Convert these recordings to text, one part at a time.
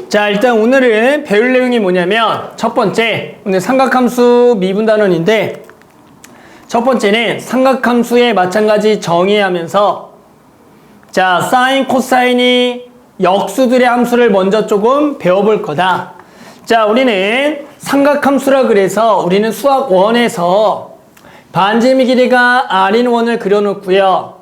자, 일단 오늘은 배울 내용이 뭐냐면 첫 번째, 오늘 삼각함수 미분단원인데 첫 번째는 삼각함수에 마찬가지 정의하면서 자, 사인, 코사인이 역수들의 함수를 먼저 조금 배워볼 거다. 자, 우리는 삼각함수라 그래서 우리는 수학 1에서 반지름의 길이가 r인 원을 그려놓고요.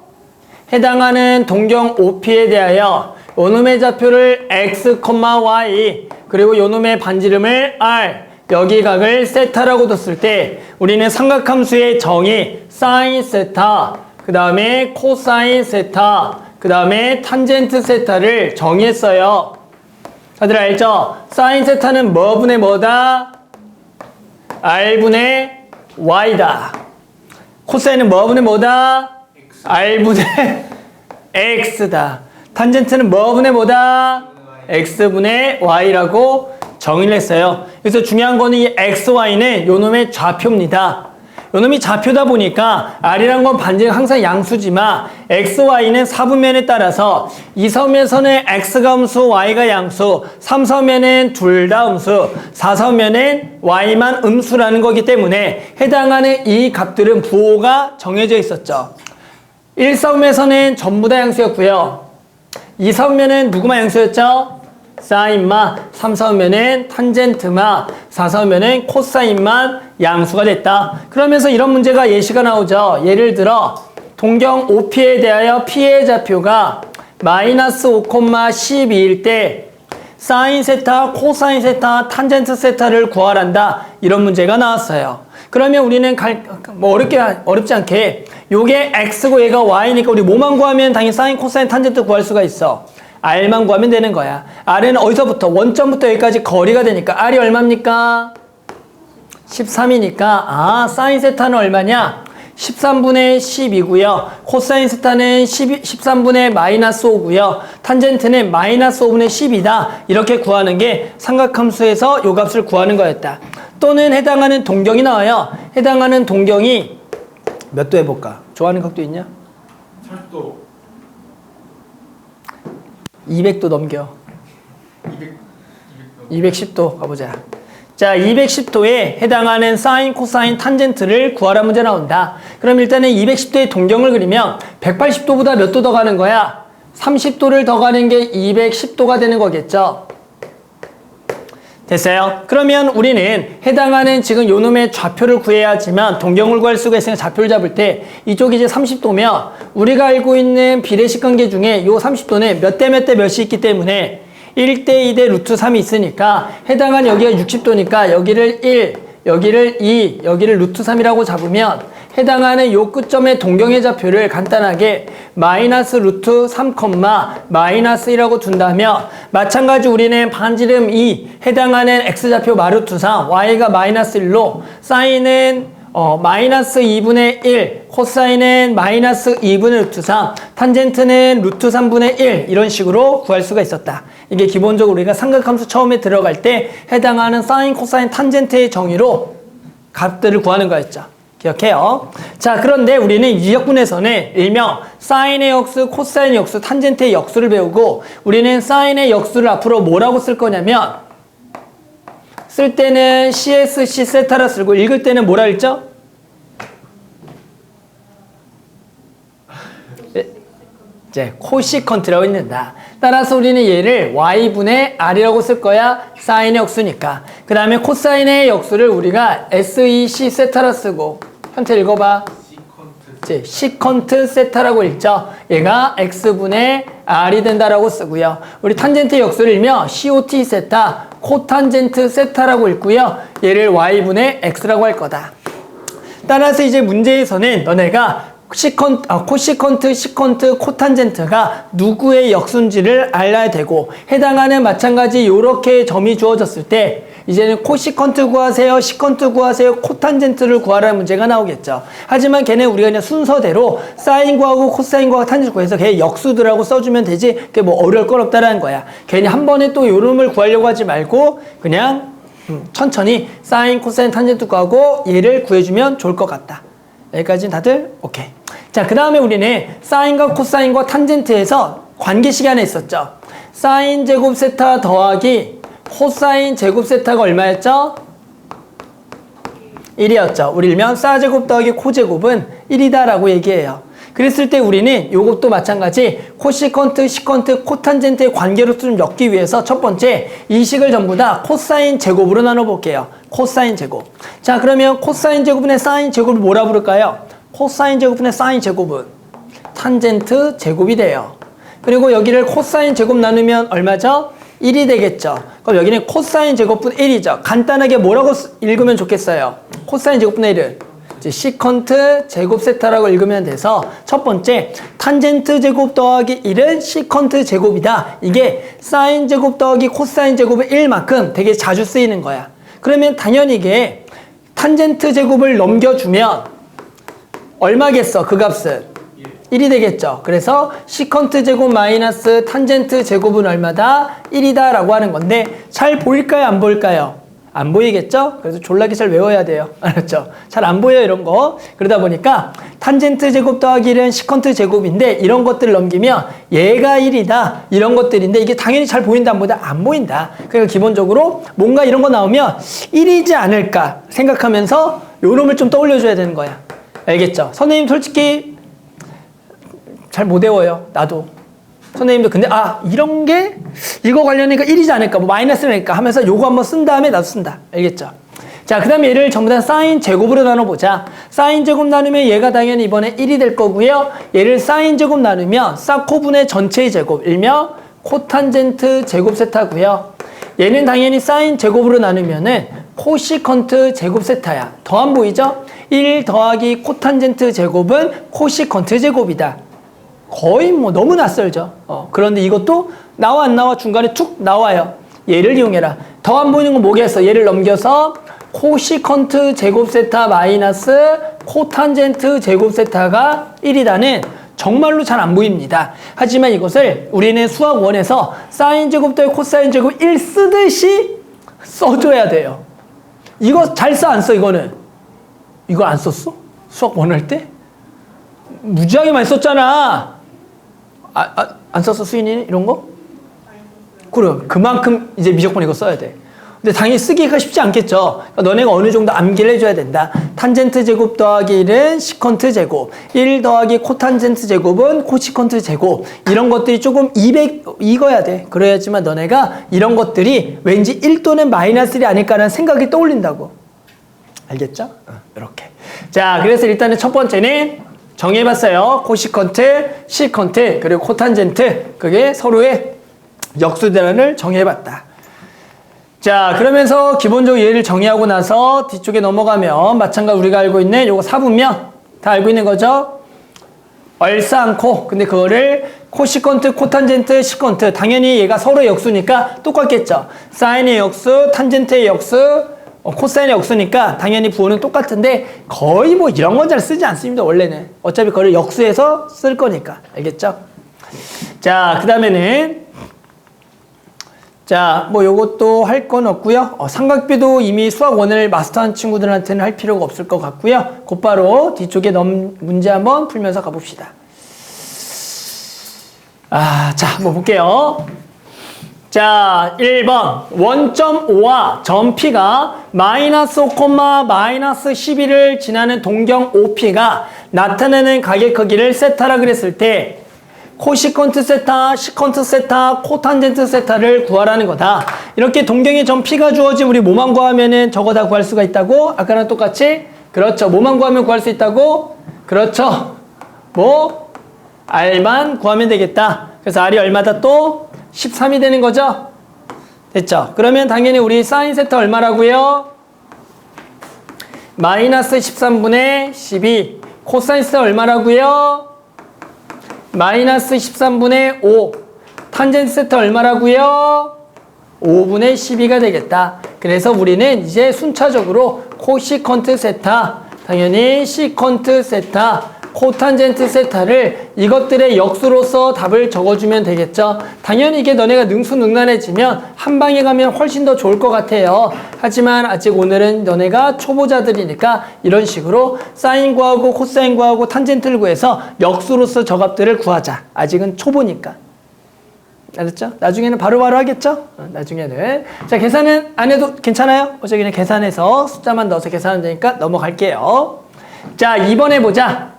해당하는 동경 OP에 대하여 요놈의 좌표를 x, y 그리고 요놈의 반지름을 r 여기 각을 세타라고 뒀을 때 우리는 삼각함수의 정의 사인 세타 그 다음에 코사인 세타 그 다음에 탄젠트 세타를 정의했어요. 다들 알죠? 사인 세타는 뭐분의 뭐다? r분의 y다. 코사인은 뭐분의 뭐다? r분의 x다. 탄젠트는 뭐분의 뭐다? x분의 y라고 정의를 했어요. 그래서 중요한 거는 이 xy는 요놈의 좌표입니다. 요놈이 좌표다 보니까 r이란 건 반지름 항상 양수지만 xy는 사분면에 따라서 2사분면에서는 x가 음수, y가 양수, 3사분면은 둘 다 음수, 4사분면은 y만 음수라는 거기 때문에 해당하는 이 값들은 부호가 정해져 있었죠. 1사분면에서는 전부 다 양수였고요. 2사분면은 누구만 양수였죠? 사인마, 3사분면은 탄젠트마, 4사분면은 코사인만 양수가 됐다. 그러면서 이런 문제가 예시가 나오죠. 예를 들어 동경 OP에 대하여 P의 좌표가 마이너스 5,12일 때 사인 세타, 코사인 세타, 탄젠트 세타를 구하란다. 이런 문제가 나왔어요. 그러면 우리는 어렵지 않게 요게 x고 얘가 y니까 우리 뭐만 구하면 당연히 사인, 코사인, 탄젠트 구할 수가 있어. r만 구하면 되는 거야. r은 어디서부터? 원점부터 여기까지 거리가 되니까 r이 얼마입니까? 13이니까 사인 세타는 얼마냐? 13분의 10이고요. 코사인 세타는 13분의 마이너스 5고요. 탄젠트는 마이너스 5분의 10이다. 이렇게 구하는 게 삼각함수에서 요 값을 구하는 거였다. 또는 해당하는 동경이 나와요. 해당하는 동경이 몇 도 해볼까? 좋아하는 각도 있냐? 80도. 200도 넘겨. 200도. 210도 가보자. 자, 210도에 해당하는 사인, 코사인, 탄젠트를 구하라 문제 나온다. 그럼 일단은 210도의 동경을 그리면 180도보다 몇 도 더 가는 거야? 30도를 더 가는 게 210도가 되는 거겠죠. 됐어요? 그러면 우리는 해당하는 지금 요놈의 좌표를 구해야지만 동경을 구할 수가 있으니까 좌표를 잡을 때 이쪽이 이제 30도면 우리가 알고 있는 비례식 관계 중에 요 30도는 몇 대 몇 대 몇이 있기 때문에 1대 2대 루트 3이 있으니까 해당한 여기가 60도니까 여기를 1, 여기를 2, 여기를 루트 3이라고 잡으면 해당하는 요 끝점의 동경의 좌표를 간단하게 마이너스 루트 3, 마이너스 1이라고 둔다면 마찬가지 우리는 반지름 2 해당하는 x좌표 마루트 3, y가 마이너스 1로 사인은 마이너스 2분의 1, 코사인은 마이너스 2분의 루트 3, 탄젠트는 루트 3분의 1 이런 식으로 구할 수가 있었다. 이게 기본적으로 우리가 삼각함수 처음에 들어갈 때 해당하는 사인, 코사인, 탄젠트의 정의로 값들을 구하는 거였죠. 기억해요. 자, 그런데 우리는 이 역분에서는 일명 사인의 역수, 코사인의 역수, 탄젠트의 역수를 배우고 우리는 사인의 역수를 앞으로 뭐라고 쓸 거냐면 쓸 때는 CSC 세타라 쓰고 읽을 때는 뭐라 했죠? 이제 코시컨트라고 읽는다. 따라서 우리는 얘를 y분의 r이라고 쓸 거야. 사인의 역수니까. 그 다음에 코사인의 역수를 우리가 SEC 세타라 쓰고 현태 읽어봐. 이제 시컨트 세타라고 읽죠. 얘가 x분의 r이 된다라고 쓰고요. 우리 탄젠트 역수를 읽면 COT 세타, 코탄젠트 세타라고 읽고요. 얘를 y분의 x라고 할 거다. 따라서 이제 문제에서는 너네가 코시컨트, 시컨트, 코탄젠트가 누구의 역수인지를 알아야 되고 해당하는 마찬가지 요렇게 점이 주어졌을 때 이제는 코시컨트 구하세요, 시컨트 구하세요, 코탄젠트를 구하라는 문제가 나오겠죠. 하지만 걔네 우리가 그냥 순서대로 사인 구하고 코사인 구하고 탄젠트 구해서 걔 역수들하고 써주면 되지 그게 뭐 어려울 건 없다라는 거야. 괜히 한 번에 또 요놈을 구하려고 하지 말고 그냥 천천히 사인, 코사인, 탄젠트 구하고 얘를 구해주면 좋을 것 같다. 여기까지는 다들 오케이. 자, 그 다음에 우리는 사인과 코사인과 탄젠트에서 관계식이 하나 있었죠. 사인 제곱 세타 더하기 코사인 제곱 세타가 얼마였죠? 1이었죠. 우리 일명 사제곱 더하기 코제곱은 1이다 라고 얘기해요. 그랬을 때 우리는 이것도 마찬가지 코시컨트, 시컨트, 코탄젠트의 관계로 좀 엮기 위해서 첫 번째 이 식을 전부 다 코사인 제곱으로 나눠볼게요. 코사인 제곱. 자, 그러면 코사인 제곱분의 사인 제곱을 뭐라 부를까요? 코사인 제곱분의 사인 제곱은 탄젠트 제곱이 돼요. 그리고 여기를 코사인 제곱 나누면 얼마죠? 1이 되겠죠. 그럼 여기는 코사인 제곱분 1이죠. 간단하게 뭐라고 읽으면 좋겠어요? 코사인 제곱분의 1은 시컨트 제곱 세타라고 읽으면 돼서 첫 번째 탄젠트 제곱 더하기 1은 시컨트 제곱이다. 이게 사인 제곱 더하기 코사인 제곱은 1만큼 되게 자주 쓰이는 거야. 그러면 당연히 이게 탄젠트 제곱을 넘겨주면 얼마겠어? 그 값은 1이 되겠죠. 그래서 시컨트 제곱 마이너스 탄젠트 제곱은 얼마다? 1이다 라고 하는 건데 잘 보일까요? 안 보일까요? 안 보이겠죠? 그래서 졸라게 잘 외워야 돼요. 알았죠? 잘 안 보여요, 이런 거. 그러다 보니까 탄젠트 제곱 더하기 1은 시컨트 제곱인데 이런 것들을 넘기면 얘가 1이다. 이런 것들인데 이게 당연히 잘 보인다 안 보인다? 안 보인다. 그러니까 기본적으로 뭔가 이런 거 나오면 1이지 않을까 생각하면서 요 놈을 좀 떠올려줘야 되는 거야. 알겠죠? 선생님 솔직히 잘 못 외워요. 나도. 선생님도 근데 이런 게 이거 관련이니까 1이지 않을까 뭐 마이너스니까 하면서 요거 한번 쓴 다음에 나도 쓴다. 알겠죠? 자, 그 다음에 얘를 전부 다 사인 제곱으로 나눠보자. 사인 제곱 나누면 얘가 당연히 이번에 1이 될 거고요. 얘를 사인 제곱 나누면 사코분의 전체의 제곱 일명 코탄젠트 제곱 세타고요. 얘는 당연히 사인 제곱으로 나누면은 코시컨트 제곱 세타야. 더 안 보이죠? 1 더하기 코탄젠트 제곱은 코시컨트 제곱이다. 거의 뭐 너무 낯설죠. 그런데 이것도 나와 안 나와 중간에 툭 나와요. 얘를 이용해라. 더 안 보이는 건 뭐겠어? 얘를 넘겨서 코시컨트 제곱 세타 마이너스 코탄젠트 제곱 세타가 1이다는 정말로 잘 안 보입니다. 하지만 이것을 우리는 수학 1에서 사인 제곱 더하기 코사인 제곱 1 쓰듯이 써줘야 돼요. 이거 잘 써 안 써 이거는? 이거 안 썼어? 수학 1 할 때? 무지하게 많이 썼잖아. 안 썼어 수인이 이런 거? 그래, 그만큼 이제 무조건 이거 써야 돼. 근데 당연히 쓰기가 쉽지 않겠죠. 그러니까 너네가 어느 정도 암기를 해줘야 된다. 탄젠트 제곱 더하기 1은 시컨트 제곱, 1 더하기 코탄젠트 제곱은 코시컨트 제곱. 이런 것들이 조금 익어야 돼. 그래야지만 너네가 이런 것들이 왠지 1 또는 마이너스 1이 아닐까라는 생각이 떠올린다고. 알겠죠? 이렇게. 자, 그래서 일단은 첫 번째는 정해봤어요. 코시컨트, 시컨트, 그리고 코탄젠트. 그게 서로의 역수대란을 정해봤다. 자, 그러면서 기본적으로 얘를 정의하고 나서 뒤쪽에 넘어가면 마찬가지로 우리가 알고 있는 요거 사분면 다 알고 있는 거죠? 얼싸안코. 근데 그거를 코시컨트, 코탄젠트, 시컨트. 당연히 얘가 서로의 역수니까 똑같겠죠. 사인의 역수, 탄젠트의 역수, 코사인의 역수니까 당연히 부호는 똑같은데 거의 뭐 이런 건 잘 쓰지 않습니다. 원래는. 어차피 그걸 역수해서 쓸 거니까. 알겠죠? 자, 그 다음에는 자, 뭐 요것도 할 건 없고요. 삼각비도 이미 수학 1을 마스터한 친구들한테는 할 필요가 없을 것 같고요. 곧바로 뒤쪽에 문제 한번 풀면서 가봅시다. 자, 한번 볼게요. 자, 1번 원점 O와 점 P가 마이너스 5, 마이너스 12를 지나는 동경 OP가 나타내는 가격 크기를 세타라 그랬을 때 코시컨트 세타, 시컨트 세타, 코탄젠트 세타를 구하라는 거다. 이렇게 동경의 점 P가 주어진 우리 뭐만 구하면은 저거 다 구할 수가 있다고? 아까랑 똑같이? 그렇죠. 뭐만 구하면 구할 수 있다고? 그렇죠. 뭐? R만 구하면 되겠다. 그래서 R이 얼마다 또? 13이 되는 거죠? 됐죠? 그러면 당연히 우리 사인 세타 얼마라고요? 마이너스 13분의 12. 코사인 세타 얼마라고요? 마이너스 13분의 5. 탄젠트 세타 얼마라고요? 5분의 12가 되겠다. 그래서 우리는 이제 순차적으로 코시컨트 세타, 당연히 시컨트 세타, 코탄젠트 세타를 이것들의 역수로서 답을 적어주면 되겠죠. 당연히 이게 너네가 능수능란해지면 한 방에 가면 훨씬 더 좋을 것 같아요. 하지만 아직 오늘은 너네가 초보자들이니까 이런 식으로 사인 구하고 코사인 구하고 탄젠트를 구해서 역수로서 저 값들을 구하자. 아직은 초보니까. 알았죠? 나중에는 바로바로 하겠죠? 나중에는. 자, 계산은 안 해도 괜찮아요? 어차피 그냥 계산해서 숫자만 넣어서 계산하면 되니까 넘어갈게요. 자, 2번에 보자.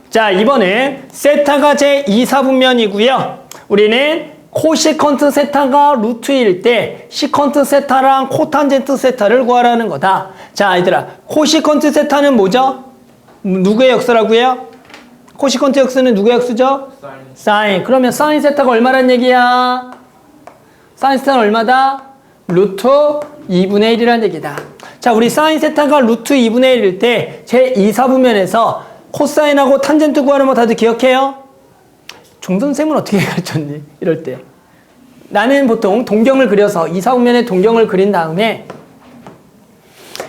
자, 이번에 세타가 제2사분면이고요. 우리는 코시컨트 세타가 루트일 때 시컨트 세타랑 코탄젠트 세타를 구하라는 거다. 자, 얘들아, 코시컨트 세타는 뭐죠? 누구의 역수라고요? 코시컨트 역수는 누구의 역수죠? 사인. 그러면 사인 세타가 얼마란 얘기야? 사인 세타는 얼마다? 루트 2분의 1이라는 얘기다. 자, 우리 사인 세타가 루트 2분의 1일 때 제2사분면에서 코사인하고 탄젠트 구하는 거 다들 기억해요? 종선생은 어떻게 가르쳤니? 이럴 때. 나는 보통 동경을 그려서 2사분면에 동경을 그린 다음에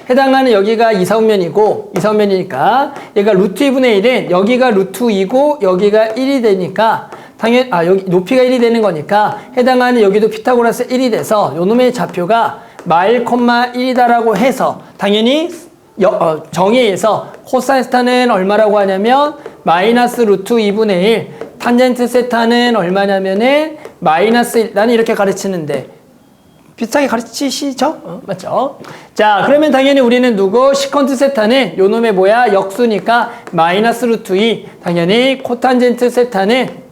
해당하는 여기가 2사분면이고 2사분면이니까 얘가 루트 2분의 1은 여기가 루트 2고 여기가 1이 되니까 당연히 여기 높이가 1이 되는 거니까 해당하는 여기도 피타고라스 1이 돼서 요 놈의 좌표가 마일, 1이다라고 해서 당연히 정의에 의해서 코사인 세타는 얼마라고 하냐면 마이너스 루트 2분의 1 탄젠트 세타는 얼마냐면은 마이너스 1 나는 이렇게 가르치는데 비슷하게 가르치시죠? 맞죠? 자, 그러면 당연히 우리는 누구? 시컨트 세타는 요 놈의 뭐야? 역수니까 마이너스 루트 2 당연히 코탄젠트 세타는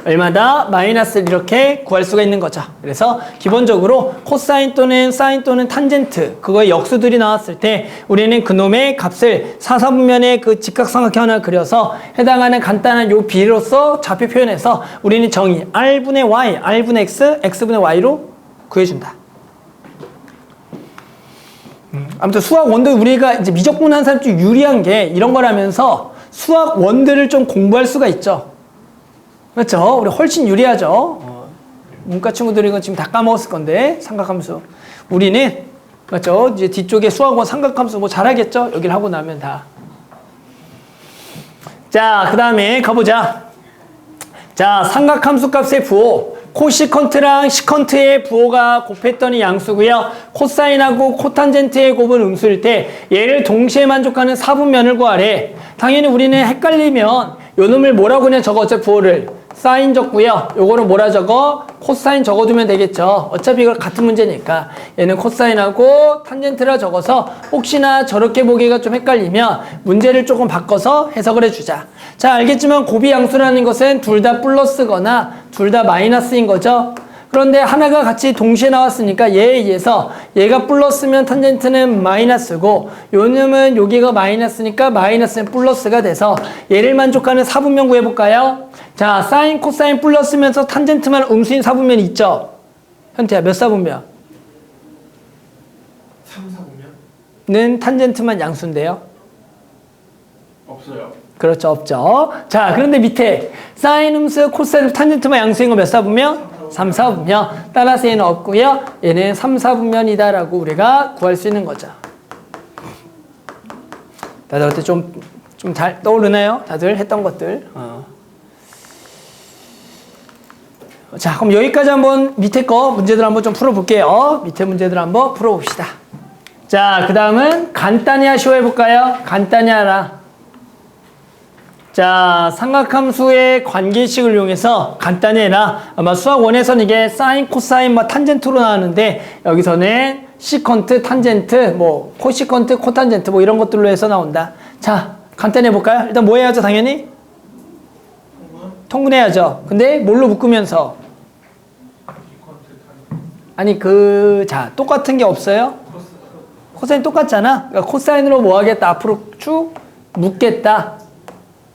얼마다? 마이너스 이렇게 구할 수가 있는 거죠. 그래서 기본적으로 코사인 또는 사인 또는 탄젠트 그거의 역수들이 나왔을 때 우리는 그놈의 값을 사사분면의 그 직각삼각형 하나 그려서 해당하는 간단한 요 비로서 좌표 표현해서 우리는 정의 R분의 Y, R분의 X, X분의 Y로 구해준다. 아무튼 수학 원들 우리가 이제 미적분 한 사람 좀 유리한 게 이런 거라면서 수학 원들을 좀 공부할 수가 있죠. 그렇죠? 우리 훨씬 유리하죠. 문과 친구들이 이건 지금 다 까먹었을 건데 삼각함수. 우리는 맞죠? 이제 뒤쪽에 수학원 삼각함수 뭐 잘하겠죠? 여기를 하고 나면 다. 자, 그 다음에 가보자. 자, 삼각함수 값의 부호. 코시컨트랑 시컨트의 부호가 곱했더니 양수고요. 코사인하고 코탄젠트의 곱은 음수일 때 얘를 동시에 만족하는 사분면을 구하래. 당연히 우리는 헷갈리면 요 놈을 뭐라고 그냥 적어. 어차피 부호를 사인 적고요. 요거는 뭐라 적어? 코사인 적어두면 되겠죠. 어차피 이거 같은 문제니까. 얘는 코사인하고 탄젠트라 적어서 혹시나 저렇게 보기가 좀 헷갈리면 문제를 조금 바꿔서 해석을 해주자. 자, 알겠지만 곱이 양수라는 것은 둘 다 플러스거나 둘 다 마이너스인 거죠. 그런데 하나가 같이 동시에 나왔으니까 얘에 의해서 얘가 플러스면 탄젠트는 마이너스고 요 놈은 여기가 마이너스니까 마이너스는 플러스가 돼서 얘를 만족하는 사분면 구해볼까요? 자, 사인, 코사인 플러스면서 탄젠트만 음수인 사분면이 있죠? 현태야, 몇 사분면? 3사분면?는 탄젠트만 양수인데요? 없어요. 그렇죠, 없죠. 자, 그런데 밑에 사인 음수, 코사인 탄젠트만 양수인 거 몇 사분면? 3, 4분면. 따라서 얘는 없고요. 얘는 3, 4분면이다라고 우리가 구할 수 있는 거죠. 다들 어때 좀 잘 떠오르나요? 다들 했던 것들. 자, 그럼 여기까지 한번 밑에 거 문제들 한번 좀 풀어볼게요. 밑에 문제들 한번 풀어봅시다. 자, 그 다음은 간단히 하시오 해볼까요? 간단히 하라. 자, 삼각함수의 관계식을 이용해서 간단히 해라. 아마 수학 1에서는 이게 사인, 코사인, 탄젠트로 나왔는데 여기서는 시컨트, 탄젠트, 코시컨트, 코탄젠트 이런 것들로 해서 나온다. 자, 간단히 해볼까요? 일단 뭐 해야죠, 당연히? 통분해야죠. 근데 뭘로 묶으면서? 아니, 자, 똑같은 게 없어요? 코사인 똑같잖아? 그러니까 코사인으로 뭐 하겠다? 앞으로 쭉 묶겠다.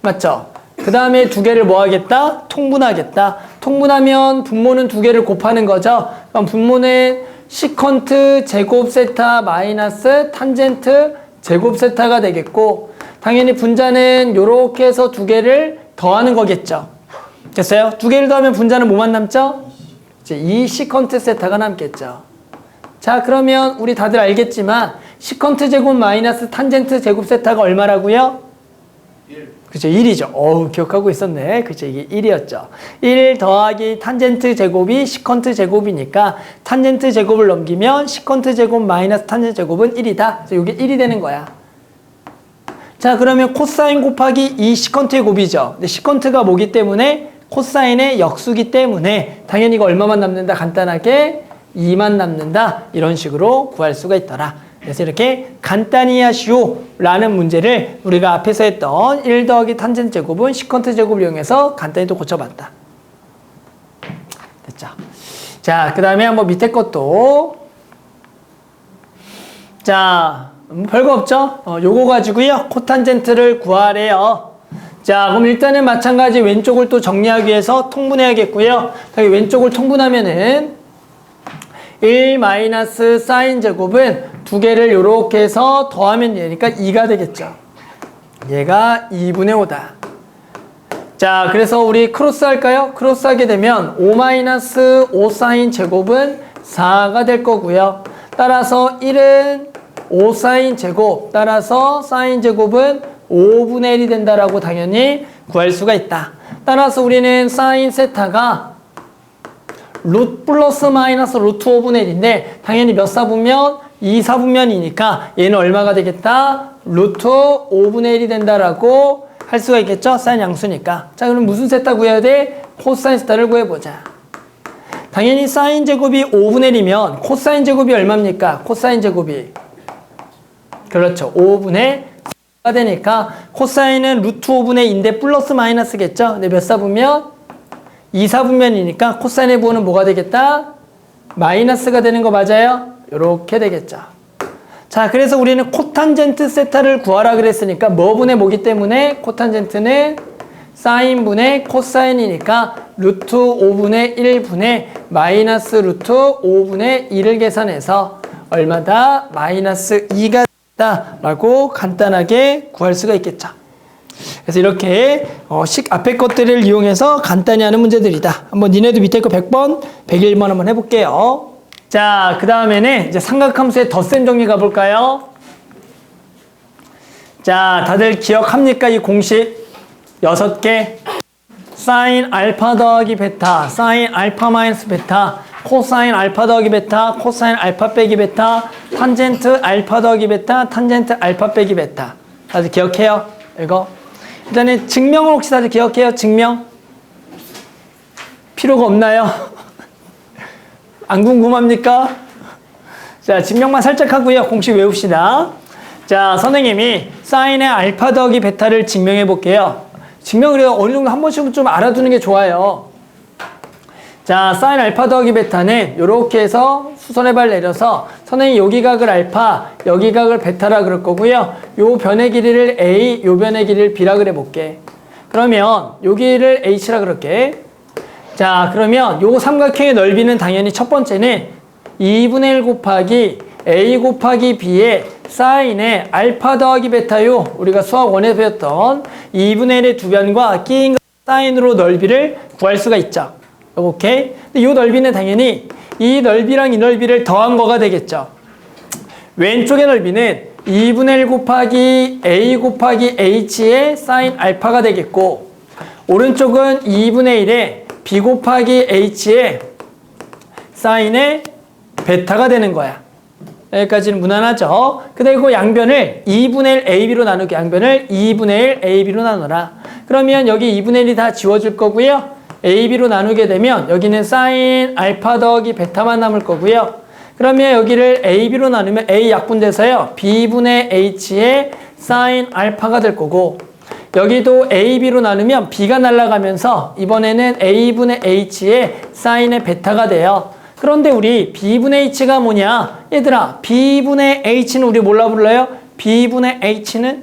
맞죠? 그 다음에 두 개를 뭐 하겠다? 통분하겠다. 통분하면 분모는 두 개를 곱하는 거죠. 그럼 분모는 시컨트 제곱 세타 마이너스 탄젠트 제곱 세타가 되겠고 당연히 분자는 요렇게 해서 두 개를 더하는 거겠죠. 됐어요? 두 개를 더하면 분자는 뭐만 남죠? 이제 2 시컨트 세타가 남겠죠. 자, 그러면 우리 다들 알겠지만 시컨트 제곱 마이너스 탄젠트 제곱 세타가 얼마라고요? 1. 그쵸, 1이죠. 어우, 기억하고 있었네. 그쵸, 이게 1이었죠. 1 더하기 탄젠트 제곱이 시컨트 제곱이니까 탄젠트 제곱을 넘기면 시컨트 제곱 마이너스 탄젠트 제곱은 1이다. 그래서 이게 1이 되는 거야. 자, 그러면 코사인 곱하기 2 시컨트의 곱이죠. 근데 시컨트가 뭐기 때문에 코사인의 역수기 때문에 당연히 이거 얼마만 남는다? 간단하게 2만 남는다. 이런 식으로 구할 수가 있더라. 그래서 이렇게 간단히 하시오 라는 문제를 우리가 앞에서 했던 1 더하기 탄젠트 제곱은 시컨트 제곱을 이용해서 간단히 또 고쳐봤다. 됐죠? 자, 그 다음에 한번 밑에 것도. 자, 별거 없죠? 요거 가지고요. 코탄젠트를 구하래요. 자, 그럼 일단은 마찬가지 왼쪽을 또 정리하기 위해서 통분해야겠고요. 여기 왼쪽을 통분하면은 1 마이너스 사인 제곱은 두 개를 요렇게 해서 더하면 되니까 2가 되겠죠. 얘가 2분의 5다. 자, 그래서 우리 크로스 할까요? 크로스 하게 되면 5 마이너스 5 사인 제곱은 4가 될 거고요. 따라서 1은 5 사인 제곱, 따라서 사인 제곱은 5분의 1이 된다라고 당연히 구할 수가 있다. 따라서 우리는 사인 세타가 루트 플러스 마이너스 루트 5분의 1인데 당연히 몇 사분면? 2사분면이니까 얘는 얼마가 되겠다? 루트 5분의 1이 된다라고 할 수가 있겠죠? 사인 양수니까. 자, 그럼 무슨 세타 구해야 돼? 코사인 세타를 구해보자. 당연히 사인 제곱이 5분의 1이면 코사인 제곱이 얼마입니까? 코사인 제곱이. 그렇죠. 5분의 4가 되니까 코사인은 루트 5분의 2인데 플러스 마이너스겠죠? 근데 몇 사분면? 2사분면이니까 코사인의 부호는 뭐가 되겠다? 마이너스가 되는 거 맞아요? 이렇게 되겠죠. 자, 그래서 우리는 코탄젠트 세타를 구하라 그랬으니까 뭐분의 뭐기 때문에 코탄젠트는 사인분의 코사인이니까 루트 5분의 1분의 마이너스 루트 5분의 1을 계산해서 얼마다? 마이너스 2가 된다 라고 간단하게 구할 수가 있겠죠. 그래서 이렇게 앞에 것들을 이용해서 간단히 하는 문제들이다. 한번 니네도 밑에 거 100번, 101번 한번 해볼게요. 자, 그 다음에는 이제 삼각함수의 덧셈 정리 가볼까요? 자, 다들 기억합니까? 이 공식 6개. 사인 알파 더하기 베타, 사인 알파 마이너스 베타, 코사인 알파 더하기 베타, 코사인 알파 빼기 베타, 탄젠트 알파 더하기 베타, 탄젠트 알파 빼기 베타. 다들 기억해요? 이거. 일단은 증명을 혹시 다들 기억해요? 증명? 필요가 없나요? 안 궁금합니까? 자, 증명만 살짝 하고요. 공식 외웁시다. 자, 선생님이 사인의 알파 더하기 베타를 증명해 볼게요. 증명을 어느 정도 한 번씩은 좀 알아두는 게 좋아요. 자, 사인 알파 더하기 베타는 이렇게 해서 수선의 발 내려서 선생님이 여기 각을 알파, 여기 각을 베타라 그럴 거고요. 요 변의 길이를 A, 요 변의 길이를 B라 그래 볼게. 그러면 여기를 H라 그럴게. 자, 그러면 요 삼각형의 넓이는 당연히 첫 번째는 2분의 1 곱하기 A 곱하기 B의 사인의 알파 더하기 베타요. 우리가 수학 1에서 배웠던 2분의 1의 두 변과 끼인 사인으로 넓이를 구할 수가 있죠. 오케이? 근데 요 넓이는 당연히 이 넓이랑 이 넓이를 더한 거가 되겠죠. 왼쪽의 넓이는 2분의 1 곱하기 A 곱하기 H의 사인 알파가 되겠고, 오른쪽은 2분의 1의 B 곱하기 H의 사인의 베타가 되는 거야. 여기까지는 무난하죠. 그리고 양변을 2분의 1 AB로 나누기, 양변을 2분의 1 AB로 나눠라. 그러면 여기 2분의 1이 다 지워질 거고요. AB로 나누게 되면 여기는 사인 알파 더하기 베타만 남을 거고요. 그러면 여기를 AB로 나누면 A 약분돼서요. B분의 H의 사인 알파가 될 거고, 여기도 AB로 나누면 B가 날아가면서 이번에는 A분의 H의 사인의 베타가 돼요. 그런데 우리 B분의 H가 뭐냐? 얘들아, B분의 H는 우리 뭘로 불러요? B분의 H는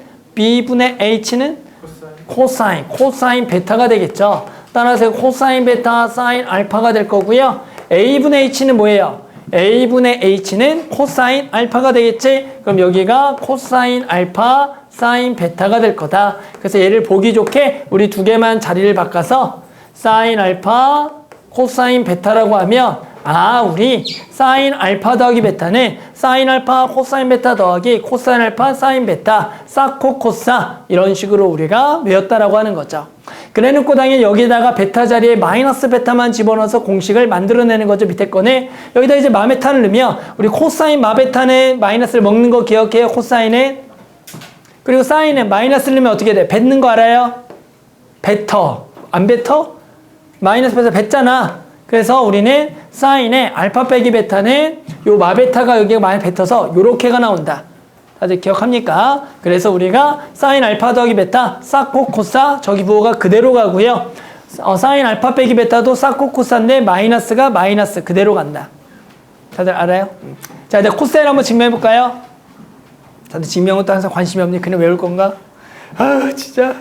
코사인 베타가 되겠죠. 따라서 코사인 베타 사인 알파가 될 거고요. A분의 H는 뭐예요? A분의 H는 코사인 알파가 되겠지? 그럼 여기가 코사인 알파 사인 베타가 될 거다. 그래서 얘를 보기 좋게 우리 두 개만 자리를 바꿔서 사인 알파 코사인 베타라고 하면, 우리 사인 알파 더하기 베타는 사인 알파 코사인 베타 더하기 코사인 알파 사인 베타 사코 코사, 이런 식으로 우리가 외웠다라고 하는 거죠. 그래놓고 당연히 여기다가 베타 자리에 마이너스 베타만 집어넣어서 공식을 만들어내는 거죠. 밑에 거네. 여기다 이제 마베타를 넣으면 우리 코사인 마베타는 마이너스를 먹는 거 기억해요. 코사인은. 그리고 사인은 마이너스를 넣으면 어떻게 돼? 뱉는 거 알아요? 뱉어. 안 뱉어? 마이너스 베타 뱉잖아. 그래서 우리는 사인의 알파 빼기 베타는 요 마베타가 여기가 많이 뱉어서 요렇게가 나온다. 다들 기억합니까? 그래서 우리가 사인 알파 더하기 베타 사코 코사 저기 부호가 그대로 가고요. 사인 알파 빼기 베타도 사코 코사인데 마이너스가 마이너스 그대로 간다. 다들 알아요? 자, 이제 코사인 한번 증명해 볼까요? 다들 증명은 또 항상 관심이 없니? 그냥 외울 건가? 아, 진짜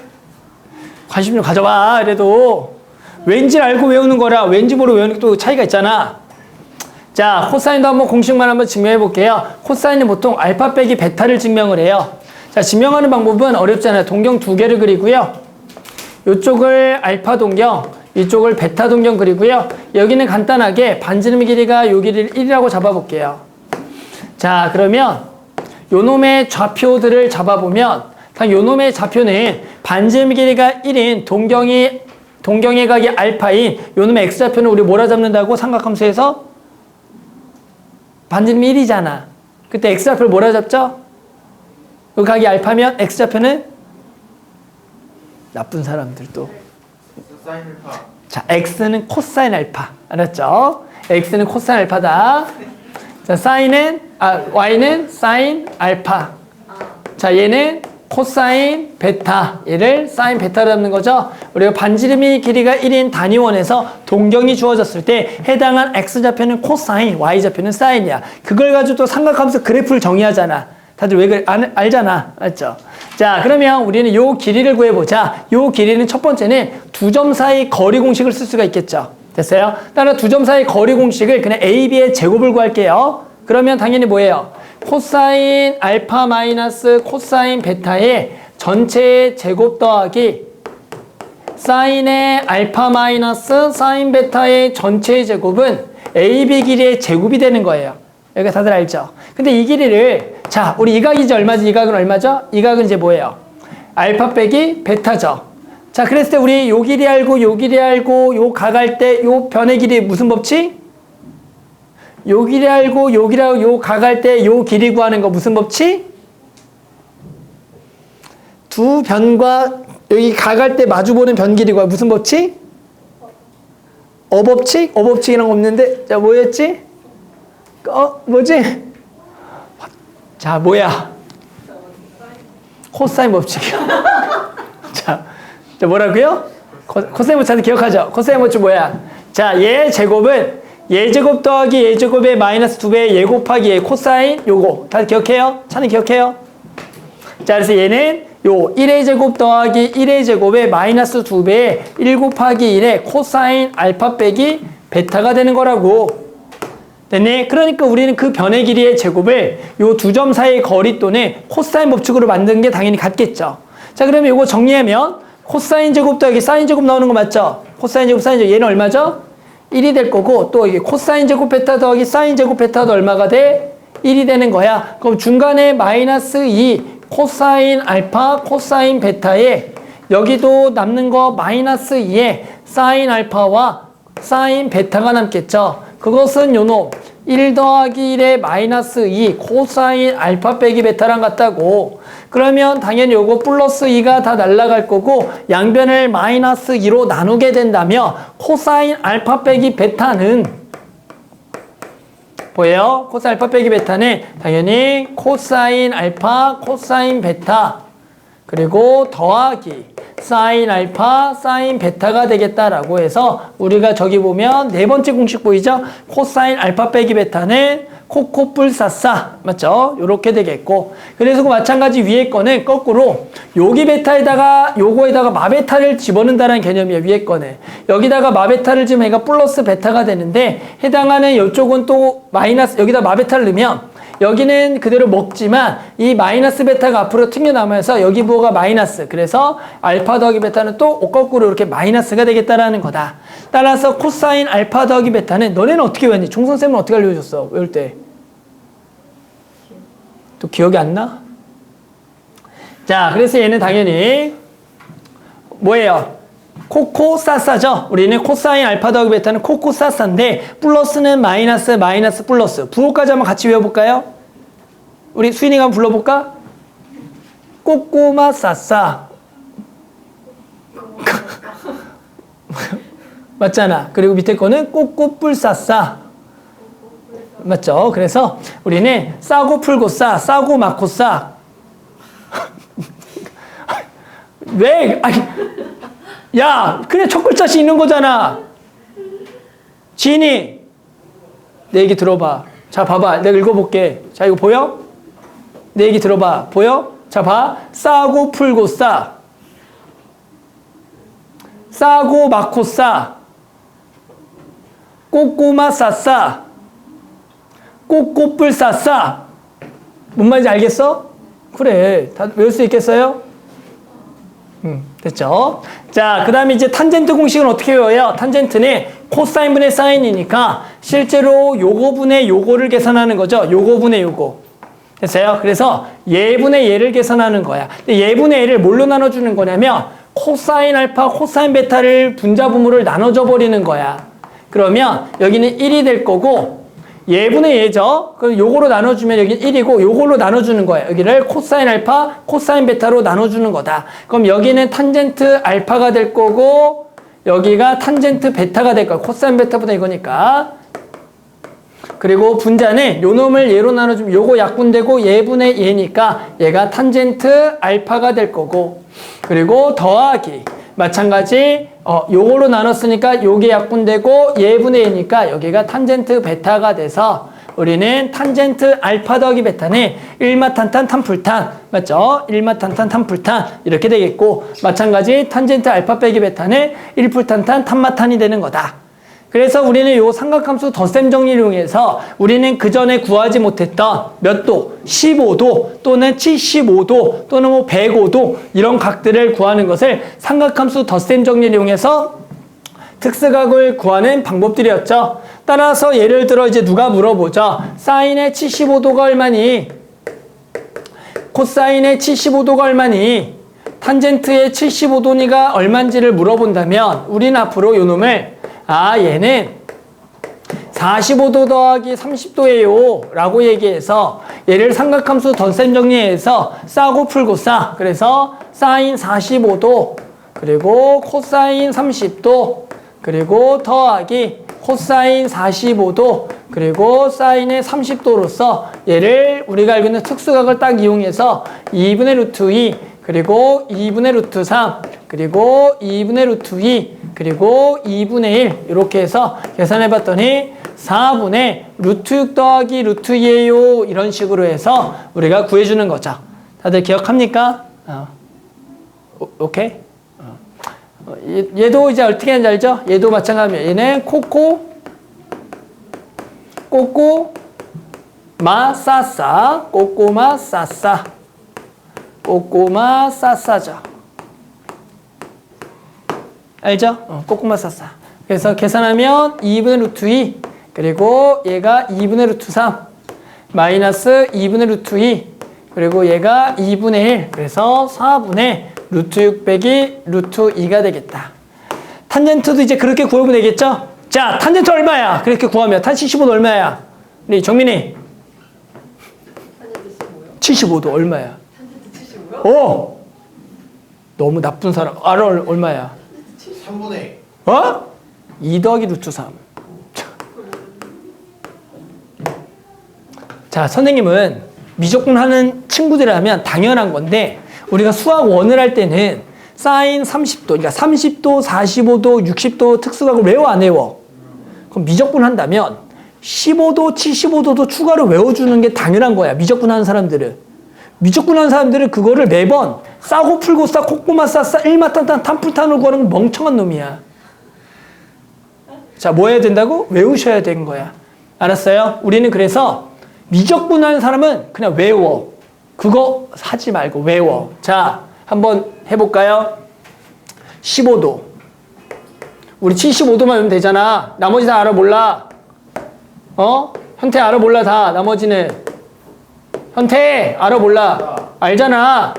관심 좀 가져와. 그래도 왠지 알고 외우는 거라 왠지 모르고 외우는 게 또 차이가 있잖아. 자, 코사인도 한번 공식만 한번 증명해 볼게요. 코사인은 보통 알파 빼기 베타를 증명을 해요. 자, 증명하는 방법은 어렵잖아요. 동경 두 개를 그리고요. 이쪽을 알파 동경, 이쪽을 베타 동경 그리고요. 여기는 간단하게 반지름 길이가 요 길이를 1이라고 잡아볼게요. 자, 그러면 요놈의 좌표들을 잡아보면 요놈의 좌표는 반지름 길이가 1인 동경의 각이 알파인 요놈의 x좌표는 우리 뭐라 잡는다고? 삼각함수에서 반지름이 1이잖아. 그때 x좌표를 뭐라 잡죠? 그 각이 알파면 x좌표는 나쁜 사람들도. 자, x는 코사인 알파. 알았죠? x는 코사인 알파다. 자, y는 사인 알파. 자, 얘는 코사인 베타. 얘를 사인 베타로 잡는 거죠. 우리가 반지름이 길이가 1인 단위원에서 동경이 주어졌을 때 해당한 x좌표는 코사인, y좌표는 사인이야. 그걸 가지고 또 삼각함수 그래프를 정의하잖아. 다들 왜 그래? 알잖아. 맞죠? 자, 그러면 우리는 요 길이를 구해보자. 요 길이는 첫 번째는 두 점 사이 거리 공식을 쓸 수가 있겠죠. 됐어요? 따라 두 점 사이 거리 공식을 그냥 a, b의 제곱을 구할게요. 그러면 당연히 뭐예요? 코사인 알파 마이너스 코사인 베타의 전체 제곱 더하기 사인의 알파 마이너스 사인 베타의 전체 제곱은 AB 길이의 제곱이 되는 거예요. 여기 다들 알죠? 근데 이 길이를 자, 우리 이 각이지 얼마지? 이 각은 얼마죠? 이 각은 이제 뭐예요? 알파 빼기 베타죠. 자, 그랬을 때 우리 요 길이 알고 요 길이 알고 요 각 할 때 요 변의 길이 무슨 법칙? 요 길이 알고 요 길이 알고 요 각 할 때 요 길이 구하는 거 무슨 법칙? 두 변과 여기 각 할 때 마주보는 변 길이 구하 무슨 법칙? 어법칙? 어법칙이란 거 없는데 자, 뭐였지? 뭐지? 자, 뭐야? 코사인 법칙이야. 자, 뭐라고요? 코사인 법칙 다들 기억하죠? 코사인 법칙 뭐야? 자, 얘 제곱은 얘 제곱 더하기 얘 제곱의 마이너스 2배 얘 곱하기 얘 코사인 요거 다들 기억해요? 차는 기억해요? 자, 그래서 얘는 요 1의 제곱 더하기 1의 제곱의 마이너스 2배의 1 곱하기 1의 코사인 알파 빼기 베타가 되는 거라고. 됐니? 그러니까 우리는 그 변의 길이의 제곱을 요 두 점 사이의 거리 또는 코사인 법칙으로 만든 게 당연히 같겠죠. 자, 그러면 요거 정리하면 코사인 제곱 더하기 사인 제곱 나오는 거 맞죠? 코사인 제곱 사인 제곱 얘는 얼마죠? 1이 될 거고 또 이게 코사인 제곱 베타 더하기 사인 제곱 베타도 얼마가 돼? 1이 되는 거야. 그럼 중간에 마이너스 2 코사인 알파 코사인 베타에 여기도 남는 거 마이너스 2에 사인 알파와 사인 베타가 남겠죠. 그것은 요놈 1 더하기 1에 마이너스 2 코사인 알파 빼기 베타랑 같다고. 그러면 당연히 요거 플러스 2가 다 날아갈 거고 양변을 마이너스 2로 나누게 된다면 코사인 알파 빼기 베타는 뭐예요? 코사인 알파 빼기 베타는 당연히 코사인 알파 코사인 베타 그리고 더하기 사인 알파 사인 베타가 되겠다라고 해서 우리가 저기 보면 네 번째 공식 보이죠? 코사인 알파 빼기 베타는 코코 뿔싸싸 맞죠? 요렇게 되겠고 그래서 그 마찬가지 위에 거는 거꾸로 여기 베타에다가 요거에다가 마베타를 집어넣는다는 개념이에요. 위에 거는 여기다가 마베타를 지금 얘가 플러스 베타가 되는데 해당하는 이쪽은 또 마이너스 여기다 마베타를 넣으면 여기는 그대로 먹지만 이 마이너스 베타가 앞으로 튕겨나오면서 여기 부호가 마이너스 그래서 알파 더하기 베타는 또 거꾸로 이렇게 마이너스가 되겠다라는 거다. 따라서 코사인 알파 더하기 베타는 너네는 어떻게 외웠니? 종선쌤은 어떻게 알려줬어? 외울 때? 또 기억이 안 나? 자, 그래서 얘는 당연히 뭐예요? 코코사사죠. 우리는 코사인 알파 더하기 베타는 코코사사인데 플러스는 마이너스 마이너스 플러스 부호까지 한번 같이 외워볼까요? 우리 수인이가 한번 불러볼까? 꼬꼬마사사 맞잖아. 그리고 밑에 거는 꼬꼬뿔 싸싸. 맞죠? 그래서 우리는 싸고 풀고 싸, 싸고 맞고 싸. 왜? 아니, 야, 그래 첫 글자씩 있는 거잖아. 지인이 내 얘기 들어봐. 자, 봐봐. 내가 읽어볼게. 자, 이거 보여? 내 얘기 들어봐. 보여? 자, 봐. 싸고 풀고 싸. 싸고 막고 싸. 꼬꼬마 싸싸. 꼬꼬뿔 싸싸. 뭔 말인지 알겠어? 그래. 다 외울 수 있겠어요? 됐죠? 자, 그 다음에 이제 탄젠트 공식은 어떻게 외워요? 탄젠트는 코사인 분의 사인이니까 실제로 요거 분의 요거를 계산하는 거죠. 요거 분의 요거. 됐어요? 그래서 얘분의 얘를 계산하는 거야. 근데 얘분의 얘를 뭘로 나눠주는 거냐면 코사인 알파, 코사인 베타를 분자분모를 나눠줘 버리는 거야. 그러면 여기는 1이 될 거고 얘분의 얘죠. 그럼 요거로 나눠주면 여기 1이고 요걸로 나눠주는 거예요. 여기를 코사인 알파, 코사인 베타로 나눠주는 거다. 그럼 여기는 탄젠트 알파가 될 거고 여기가 탄젠트 베타가 될 거야. 코사인 베타보다 이거니까. 그리고 분자는 요 놈을 얘로 나눠주면 요거 약분되고 얘분의 얘니까 얘가 탄젠트 알파가 될 거고 그리고 더하기 마찬가지 요걸로 나눴으니까 요게 약분되고 얘분의 얘니까 여기가 탄젠트 베타가 돼서 우리는 탄젠트 알파 더하기 베타는 1마탄탄 탄풀탄 맞죠? 1마탄탄 탄풀탄 이렇게 되겠고 마찬가지 탄젠트 알파 빼기 베타는 1풀탄탄 탄마탄이 되는 거다. 그래서 우리는 요 삼각함수 덧셈 정리를 이용해서 우리는 그 전에 구하지 못했던 몇 도? 15도 또는 75도 또는 뭐 105도 이런 각들을 구하는 것을 삼각함수 덧셈 정리를 이용해서 특수각을 구하는 방법들이었죠. 따라서 예를 들어 이제 누가 물어보죠. 사인의 75도가 얼마니? 코사인의 75도가 얼마니? 탄젠트의 75도니가 얼마인지를 물어본다면 우리는 앞으로 요 놈을 얘는 45도 더하기 30도예요 라고 얘기해서 얘를 삼각함수 덧셈 정리해서 싸고 풀고 싸. 그래서 사인 45도 그리고 코사인 30도 그리고 더하기 코사인 45도 그리고 사인의 30도로서 얘를 우리가 알고 있는 특수각을 딱 이용해서 2분의 루트 2 그리고 2분의 루트 3 그리고 2분의 루트 2 그리고 2분의 1 이렇게 해서 계산해 봤더니 4분의 루트 6 더하기 루트 2예요 이런 식으로 해서 우리가 구해주는 거죠. 다들 기억합니까? 오케이? 얘도 이제 어떻게 하는지 알죠? 얘도 마찬가지입니다. 얘는 코코 꼬꼬 마 싸싸 꼬꼬마 싸싸 꼬꼬마 싸싸죠. 알죠? 꼬꼬마 싸싸. 그래서 계산하면 2분의 루트 2 그리고 얘가 2분의 루트 3 마이너스 2분의 루트 2 그리고 얘가 2분의 1 그래서 4분의 루트 6 빼기 루트 2가 되겠다. 탄젠트도 이제 그렇게 구하면 되겠죠? 자, 탄젠트 얼마야? 그렇게 구하면 탄 75도 얼마야? 우리 정민이 75도 얼마야? 탄젠트 75요? 너무 나쁜 사람. 알아 얼마야? 3분의 2 더하기 루트 3. 자, 선생님은 미적분하는 친구들이라면 당연한 건데 우리가 수학 1을 할 때는 사인 30도, 그러니까 30도, 45도, 60도 특수각을 외워 안 외워? 그럼 미적분 한다면 15도, 75도도 추가로 외워주는 게 당연한 거야. 미적분하는 사람들은. 미적분하는 사람들은 그거를 매번 싸고 풀고 싸, 콧고마 싸, 1마탄탄 탄풀탄을 구하는 건 멍청한 놈이야. 자, 뭐 해야 된다고? 외우셔야 되는 거야. 알았어요? 우리는 그래서 미적분하는 사람은 그냥 외워. 그거 하지 말고 외워. 자, 한번 해볼까요? 15도. 우리 75도만 외우면 되잖아. 나머지 다 알아 몰라? 현태 알아 몰라 다. 나머지는. 현태 알아 몰라? 알잖아.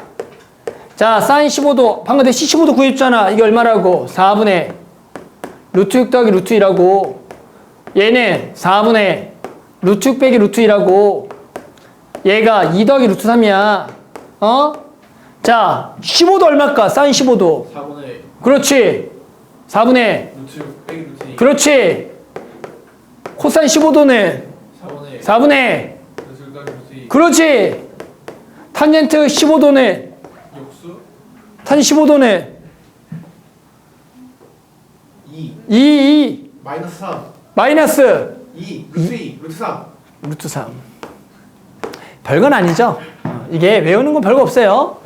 자, 사인 15도. 방금 내가 75도 구했잖아. 이게 얼마라고? 4분의 루트 6 더하기 루트 2라고. 얘는 4분의 루트 6 빼기 루트 2라고. 얘가 2 더하기 루트 3이야. 자, 15도 얼마일까? 사인 15도. 4분의 그렇지. 4분의 루트 6 빼기 루트 2 그렇지. 코사인 15도는 4분의 4분의 루트 1까지 루트 2 그렇지. 탄젠트 15도는 역수 탄 15도는 2 2 마이너스 3 마이너스 2 루트 2 루트 3 루트 3. 별건 아니죠. 이게 외우는 건 별거 없어요.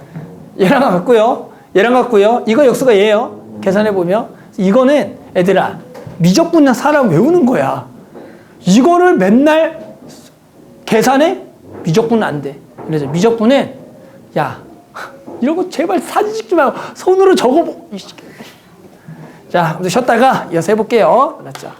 얘랑 같고요. 얘랑 같고요. 이거 역수가 얘예요. 계산해 보면 이거는 애들아 미적분은 사람 외우는 거야. 이거를 맨날 계산해? 미적분은 안 돼. 그래서 미적분은 야 이런 거 제발 사진 찍지 말고 손으로 적어보. 자, 먼저 쉬었다가 이어서 해볼게요. 알았죠?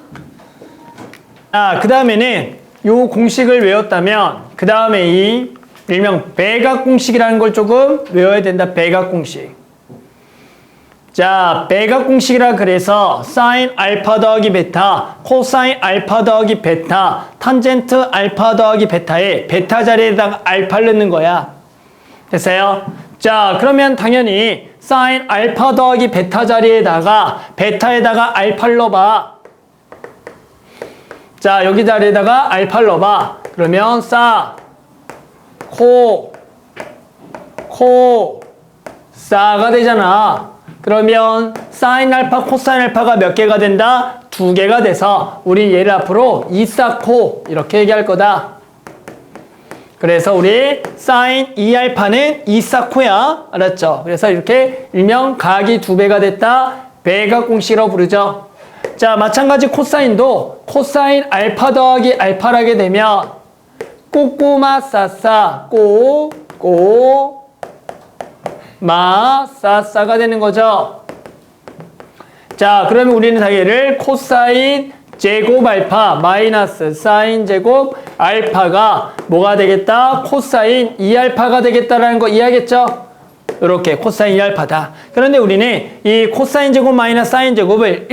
그 다음에는 요 공식을 외웠다면 그 다음에 이 일명 배각 공식이라는 걸 조금 외워야 된다. 배각 공식. 자, 배각 공식이라 그래서 사인 알파 더하기 베타, 코사인 알파 더하기 베타, 탄젠트 알파 더하기 베타에 베타 자리에다가 알파를 넣는 거야. 됐어요? 자, 그러면 당연히 사인 알파 더하기 베타 자리에다가 베타에다가 알파를 넣어봐. 자, 여기 자리에다가 알파를 넣어봐. 그러면 싸가 되잖아. 그러면 사인 알파, 코사인 알파가 몇 개가 된다? 2개가 돼서 우리 얘를 앞으로 이싸코 이렇게 얘기할 거다. 그래서 우리 사인 2알파는 이싸코야. 알았죠? 그래서 이렇게 일명 각이 2배가 됐다. 배각 공식이라고 부르죠. 자, 마찬가지 코사인도 코사인 알파 더하기 알파를 하게 되면 꼬꼬마 싸싸 꼬마 싸싸가 되는 거죠. 자, 그러면 우리는 얘를 코사인 제곱 알파 마이너스 사인 제곱 알파가 뭐가 되겠다? 코사인 2알파가 되겠다라는 거 이해하겠죠? 이렇게 코사인 2알파다. 그런데 우리는 이 코사인 제곱 마이너스 사인 제곱을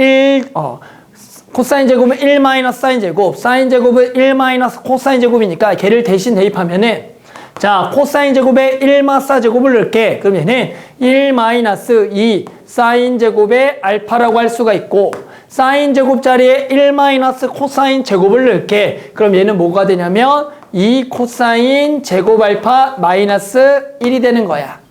코사인 제곱은 1 마이너스 사인 제곱, 사인 제곱은 1 마이너스 코사인 제곱이니까 걔를 대신 대입하면은 자, 코사인 제곱에 1 마사 제곱을 넣을게. 그러면은 1 마이너스 2 사인 제곱의 알파라고 할 수가 있고 사인 제곱 자리에 1 마이너스 코사인 제곱을 넣을게. 그럼 얘는 뭐가 되냐면 2 코사인 제곱 알파 마이너스 1이 되는 거야.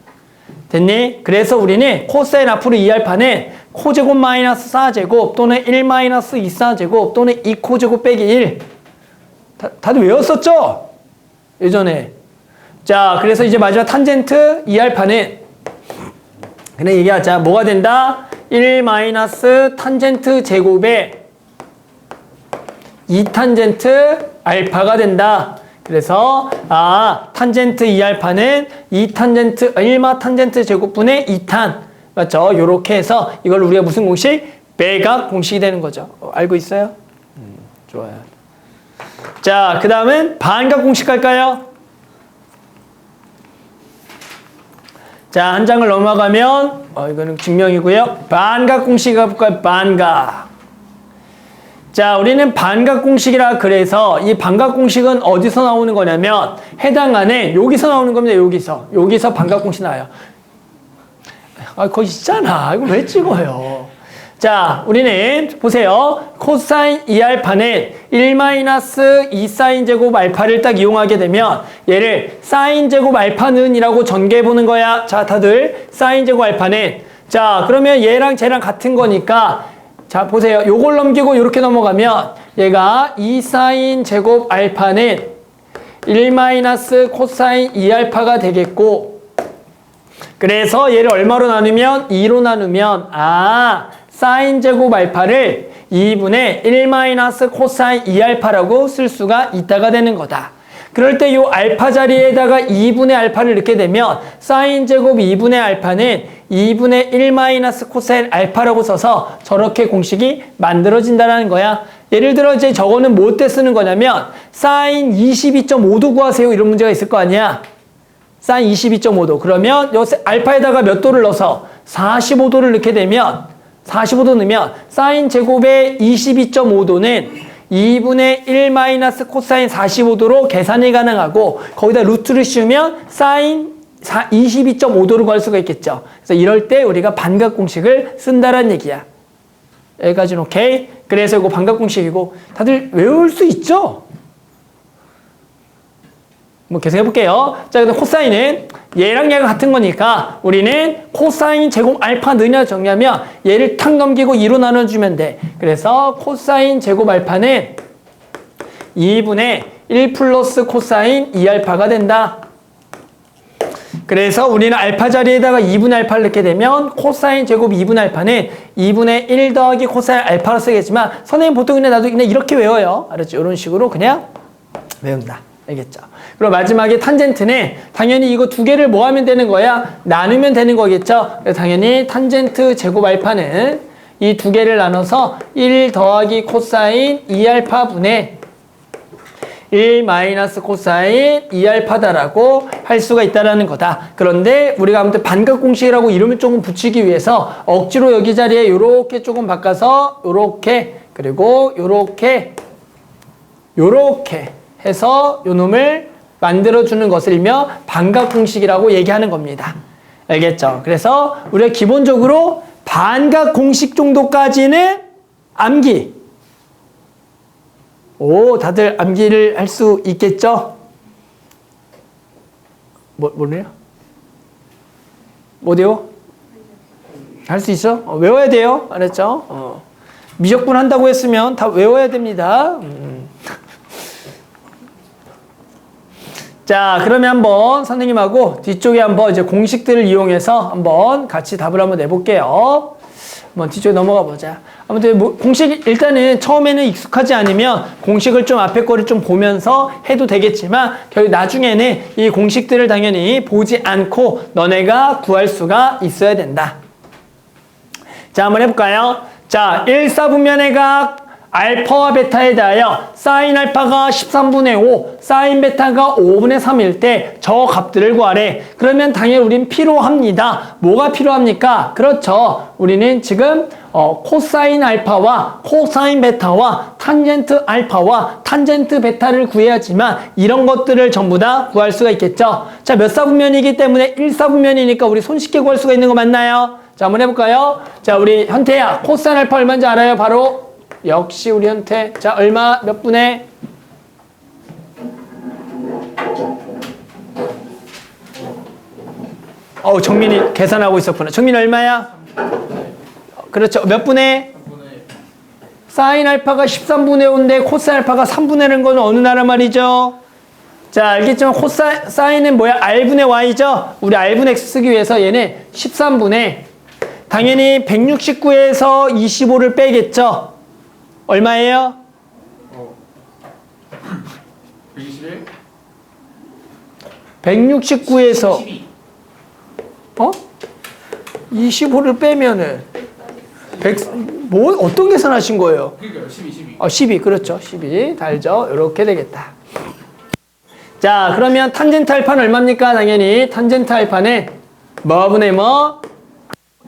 됐니? 그래서 우리는 코사인 앞으로 2알파는 코제곱 마이너스 4제곱 또는 1 마이너스 2 4제곱 또는 2 코제곱 빼기 1 다들 외웠었죠? 예전에. 자, 그래서 이제 마지막 탄젠트 2알파는 그냥 얘기하자. 뭐가 된다? 1 마이너스 탄젠트 제곱에 2 탄젠트 알파가 된다. 그래서 탄젠트 2알파는 1마 탄젠트 제곱분의 2탄 맞죠? 요렇게 해서 이걸 우리가 무슨 공식? 배각 공식이 되는 거죠. 알고 있어요? 좋아요. 자, 그 다음은 반각 공식 갈까요? 자, 한 장을 넘어가면 이거는 증명이고요. 반각 공식 가볼까요? 반각. 자, 우리는 반각 공식이라 그래서 이 반각 공식은 어디서 나오는 거냐면 해당하는 여기서 나오는 겁니다. 여기서 반각 공식 나와요. 거기 있잖아. 이거 왜 찍어요? 자, 우리는 보세요. 코사인 2알파는 1 마이너스 2 사인 제곱 알파를 딱 이용하게 되면 얘를 사인 제곱 알파는 이라고 전개해 보는 거야. 자, 다들 사인 제곱 알파는 자, 그러면 얘랑 쟤랑 같은 거니까 자, 보세요. 요걸 넘기고 이렇게 넘어가면 얘가 2 사인 제곱 알파는 1 마이너스 코사인 2알파가 되겠고 그래서 얘를 얼마로 나누면 2로 나누면 사인 제곱 알파를 2분의 1 마이너스 코사인 2알파라고 쓸 수가 있다가 되는 거다. 그럴 때 이 알파 자리에다가 2분의 알파를 넣게 되면 사인 제곱 2분의 알파는 2분의 1 마이너스 코사인 알파라고 써서 저렇게 공식이 만들어진다는 거야. 예를 들어 이제 저거는 뭐 때 쓰는 거냐면 사인 22.5도 구하세요 이런 문제가 있을 거 아니야. 사인 22.5도. 그러면 요 알파에다가 몇 도를 넣어서 45도를 넣게 되면 45도 넣으면 사인 제곱의 22.5도는 2분의 1 마이너스 코사인 45도로 계산이 가능하고 거기다 루트를 씌우면 사인 22.5도를 구할 수가 있겠죠. 그래서 이럴 때 우리가 반각 공식을 쓴다는 얘기야. 여기까지는 오케이. 그래서 이거 반각공식이고 다들 외울 수 있죠? 뭐 계속 해볼게요. 자, 근데 코사인은 얘랑 얘가 같은 거니까 우리는 코사인 제곱 알파 느냐 정리하면 얘를 탁 넘기고 2로 나눠주면 돼. 그래서 코사인 제곱 알파는 2분의 1 플러스 코사인 2알파가 된다. 그래서 우리는 알파 자리에다가 2분의 알파를 넣게 되면 코사인 제곱 2분의 알파는 2분의 1 더하기 코사인 알파로 쓰겠지만 선생님 보통 그냥 나도 그냥 이렇게 외워요. 알았죠? 이런 식으로 그냥 외운다. 알겠죠? 그리고 마지막에 탄젠트는 당연히 이거 두 개를 뭐 하면 되는 거야? 나누면 되는 거겠죠? 그래서 당연히 탄젠트 제곱 알파는 이 두 개를 나눠서 1 더하기 코사인 2알파분의 1 마이너스 코사인 2알파다라고 할 수가 있다라는 거다. 그런데 우리가 아무튼 반각공식이라고 이름을 조금 붙이기 위해서 억지로 여기 자리에 요렇게 조금 바꿔서 요렇게 그리고 요렇게 해서 요 놈을 만들어주는 것을 일명 반각공식이라고 얘기하는 겁니다. 알겠죠? 그래서 우리가 기본적으로 반각공식 정도까지는 암기. 오, 다들 암기를 할 수 있겠죠? 뭐래요? 뭐래요? 할 수 있어? 외워야 돼요. 알았죠? 미적분 한다고 했으면 다 외워야 됩니다. 자, 그러면 한번 선생님하고 뒤쪽에 한번 이제 공식들을 이용해서 한번 같이 답을 한번 내볼게요. 한번 뒤쪽에 넘어가 보자. 아무튼 뭐 공식 일단은 처음에는 익숙하지 않으면 공식을 좀 앞에 거를 좀 보면서 해도 되겠지만 결국 나중에는 이 공식들을 당연히 보지 않고 너네가 구할 수가 있어야 된다. 자, 한번 해볼까요? 자, 1사분면의 각 알파와 베타에 대하여 사인 알파가 13분의 5, 사인 베타가 5분의 3일 때 저 값들을 구하래. 그러면 당연히 우린 필요합니다. 뭐가 필요합니까? 그렇죠. 우리는 지금 코사인 알파와 코사인 베타와 탄젠트 알파와 탄젠트 베타를 구해야지만 이런 것들을 전부 다 구할 수가 있겠죠. 자, 몇 사분면이기 때문에 1사분면이니까 우리 손쉽게 구할 수가 있는 거 맞나요? 자, 한번 해볼까요? 자, 우리 현태야, 코사인 알파 얼마인지 알아요? 바로 역시 우리 현태. 자, 얼마 몇 분의? 정민이 계산하고 있었구나. 정민 얼마야? 그렇죠. 몇 분의? 사인 알파가 13분의 5인데 코사인 알파가 3분의 1인 건 어느 나라 말이죠? 자, 알겠지만 사인은 뭐야? R분의 Y죠? 우리 R분의 X 쓰기 위해서 얘는 13분의 당연히 169에서 25를 빼겠죠? 얼마예요? 121? 169에서 12. 25를 빼면은 어떤 계산하신 거예요? 그러니까요. 12. 12 그렇죠. 12 달죠. 이렇게 되겠다. 자, 그러면 탄젠트 알파는 얼마입니까? 당연히 탄젠트 알파는 뭐분의 뭐?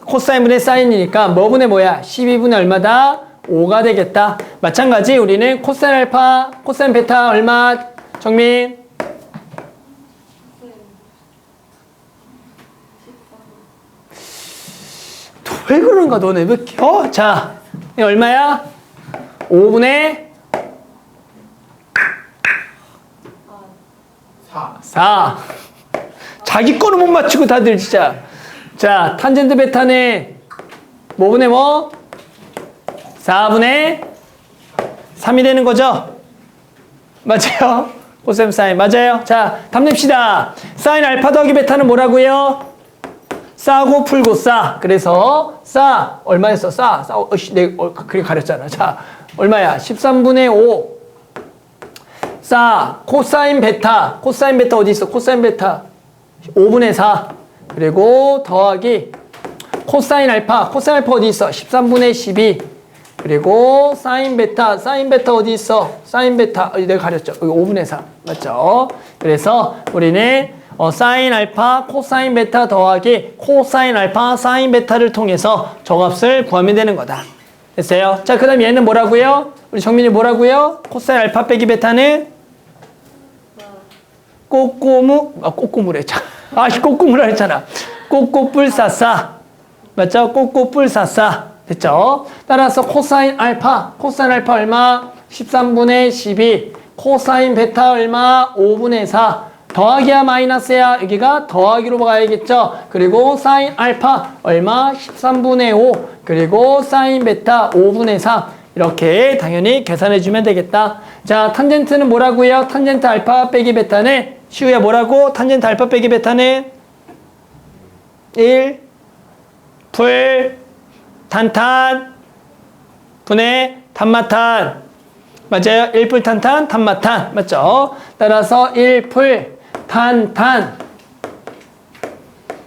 코사인분의 사인이니까 뭐분의 뭐야? 12분의 얼마다? 5가 되겠다. 마찬가지 우리는 코사인 알파, 코사인 베타 얼마? 정민? 왜 그러는가 너네 왜 자, 이 얼마야? 5분의 4. 자기 거는 못 맞추고 다들 진짜. 자, 탄젠트 베타는 뭐분의 뭐? 4분의 3이 되는 거죠? 맞아요? 코사인 사인 맞아요? 자, 답 냅시다. 사인 알파 더하기 베타는 뭐라고요? 싸고 풀고 싸. 그래서 싸 얼마였어? 싸. 그렇게 가렸잖아. 자, 얼마야? 13분의 5. 싸 코사인 베타. 코사인 베타 어디 있어? 코사인 베타 5분의 4. 그리고 더하기 코사인 알파. 코사인 알파 어디 있어? 13분의 12. 그리고 사인 베타. 사인 베타 어디 있어? 사인 베타 내가 가렸죠. 여기 5분의 4. 맞죠? 그래서 우리는 사인 알파 코사인 베타 더하기 코사인 알파 사인 베타를 통해서 저 값을 구하면 되는 거다. 됐어요? 자, 그 다음 얘는 뭐라고요? 우리 정민이 뭐라고요? 코사인 알파 빼기 베타는 꼬꼬무래. 꼬꼬무라 했잖아. 꼬꼬뿔 싸싸. 맞죠? 꼬꼬뿔 싸싸. 됐죠? 따라서 코사인 알파 얼마? 13분의 12. 코사인 베타 얼마? 5분의 4. 더하기야 마이너스야? 여기가 더하기로 가야겠죠? 그리고 사인 알파 얼마? 13분의 5. 그리고 사인 베타 5분의 4. 이렇게 당연히 계산해주면 되겠다. 자, 탄젠트는 뭐라고요? 탄젠트 알파 빼기 베타는 시우야 뭐라고? 탄젠트 알파 빼기 베타는 1 풀 탄탄 분의 탄마탄. 맞아요. 1풀 탄탄 탄마탄. 맞죠? 따라서 1풀 탄탄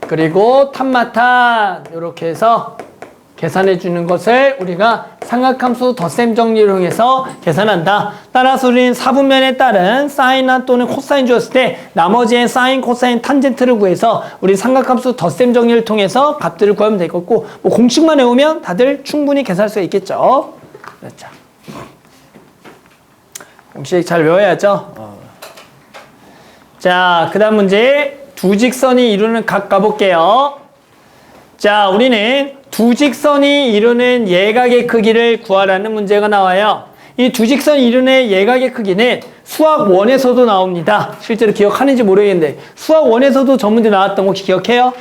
그리고 탄마탄 이렇게 해서 계산해 주는 것을 우리가 삼각함수 덧셈 정리를 통해서 계산한다. 따라서 우리는 4분면에 따른 사인한 또는 코사인 주었을 때 나머지의 사인, 코사인, 탄젠트를 구해서 우리 삼각함수 덧셈 정리를 통해서 값들을 구하면 되겠고 뭐 공식만 외우면 다들 충분히 계산할 수 있겠죠. 그렇죠. 공식 잘 외워야죠. 자, 그 다음 문제 두 직선이 이루는 각 가볼게요. 자, 우리는 두 직선이 이루는 예각의 크기를 구하라는 문제가 나와요. 이 두 직선이 이루는 예각의 크기는 수학 1에서도 나옵니다. 실제로 기억하는지 모르겠는데 수학 1에서도 저 문제 나왔던 거 혹시 기억해요?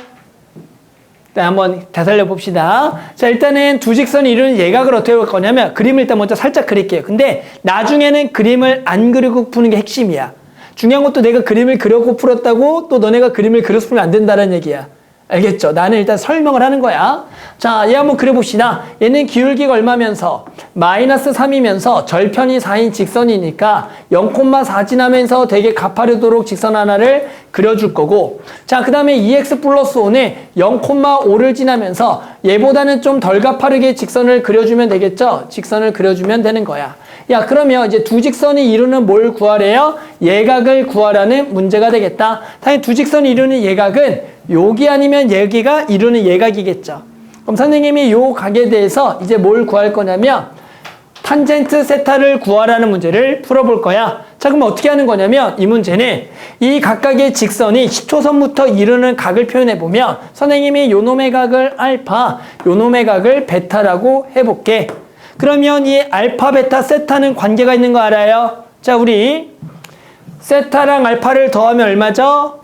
일단 한번 되살려 봅시다. 자, 일단은 두 직선이 이루는 예각을 어떻게 볼 거냐면 그림을 일단 먼저 살짝 그릴게요. 근데 나중에는 그림을 안 그리고 푸는 게 핵심이야. 중요한 것도 내가 그림을 그려고 풀었다고 또 너네가 그림을 그려서 풀면 안 된다는 얘기야. 알겠죠? 나는 일단 설명을 하는 거야. 자, 얘 한번 그려봅시다. 얘는 기울기가 얼마면서? 마이너스 3이면서 절편이 4인 직선이니까 0,4 지나면서 되게 가파르도록 직선 하나를 그려줄 거고, 자, 그 다음에 2x 플러스 5는 0,5를 지나면서 얘보다는 좀 덜 가파르게 직선을 그려주면 되겠죠? 직선을 그려주면 되는 거야. 야, 그러면 이제 두 직선이 이루는 뭘 구하래요? 예각을 구하라는 문제가 되겠다. 당연히 두 직선이 이루는 예각은 여기 아니면 여기가 이루는 예각이겠죠. 그럼 선생님이 요 각에 대해서 이제 뭘 구할 거냐면 탄젠트 세타를 구하라는 문제를 풀어볼 거야. 자, 그럼 어떻게 하는 거냐면 이 문제는 이 각각의 직선이 10초선부터 이루는 각을 표현해 보면 선생님이 요놈의 각을 알파, 요놈의 각을 베타라고 해볼게. 그러면 이 알파, 베타, 세타는 관계가 있는 거 알아요? 자, 우리 세타랑 알파를 더하면 얼마죠?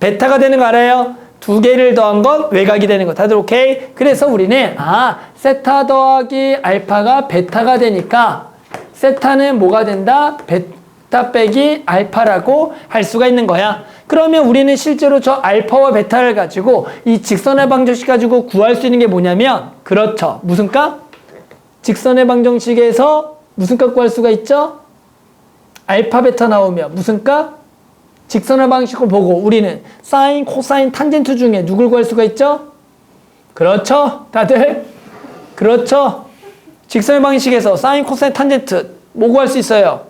베타가 되는 거 알아요? 두 개를 더한 건 외곽이 되는 거. 다들 오케이? 그래서 우리는 세타 더하기 알파가 베타가 되니까 세타는 뭐가 된다? 베타 빼기 알파라고 할 수가 있는 거야. 그러면 우리는 실제로 저 알파와 베타를 가지고 이 직선의 방정식 가지고 구할 수 있는 게 뭐냐면 그렇죠. 무슨 값? 직선의 방정식에서 무슨 값 구할 수가 있죠? 알파, 베타 나오면 무슨 값? 직선의 방식을 보고 우리는 사인, 코사인, 탄젠트 중에 누굴 구할 수가 있죠? 그렇죠? 다들? 그렇죠? 직선의 방식에서 사인, 코사인, 탄젠트 뭐 구할 수 있어요?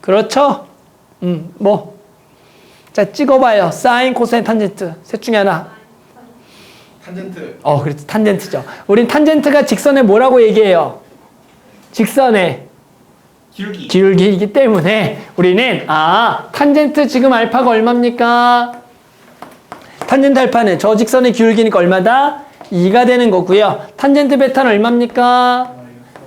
그렇죠? 뭐? 자, 찍어봐요. 사인, 코사인, 탄젠트. 셋 중에 하나. 탄젠트. 그렇지. 탄젠트죠. 우린 탄젠트가 직선에 뭐라고 얘기해요? 직선에 기울기이기 때문에 우리는 탄젠트 지금 알파가 얼마입니까? 탄젠트 알파는 저 직선의 기울기니까 얼마다? 2가 되는 거고요. 탄젠트 베타는 얼마입니까?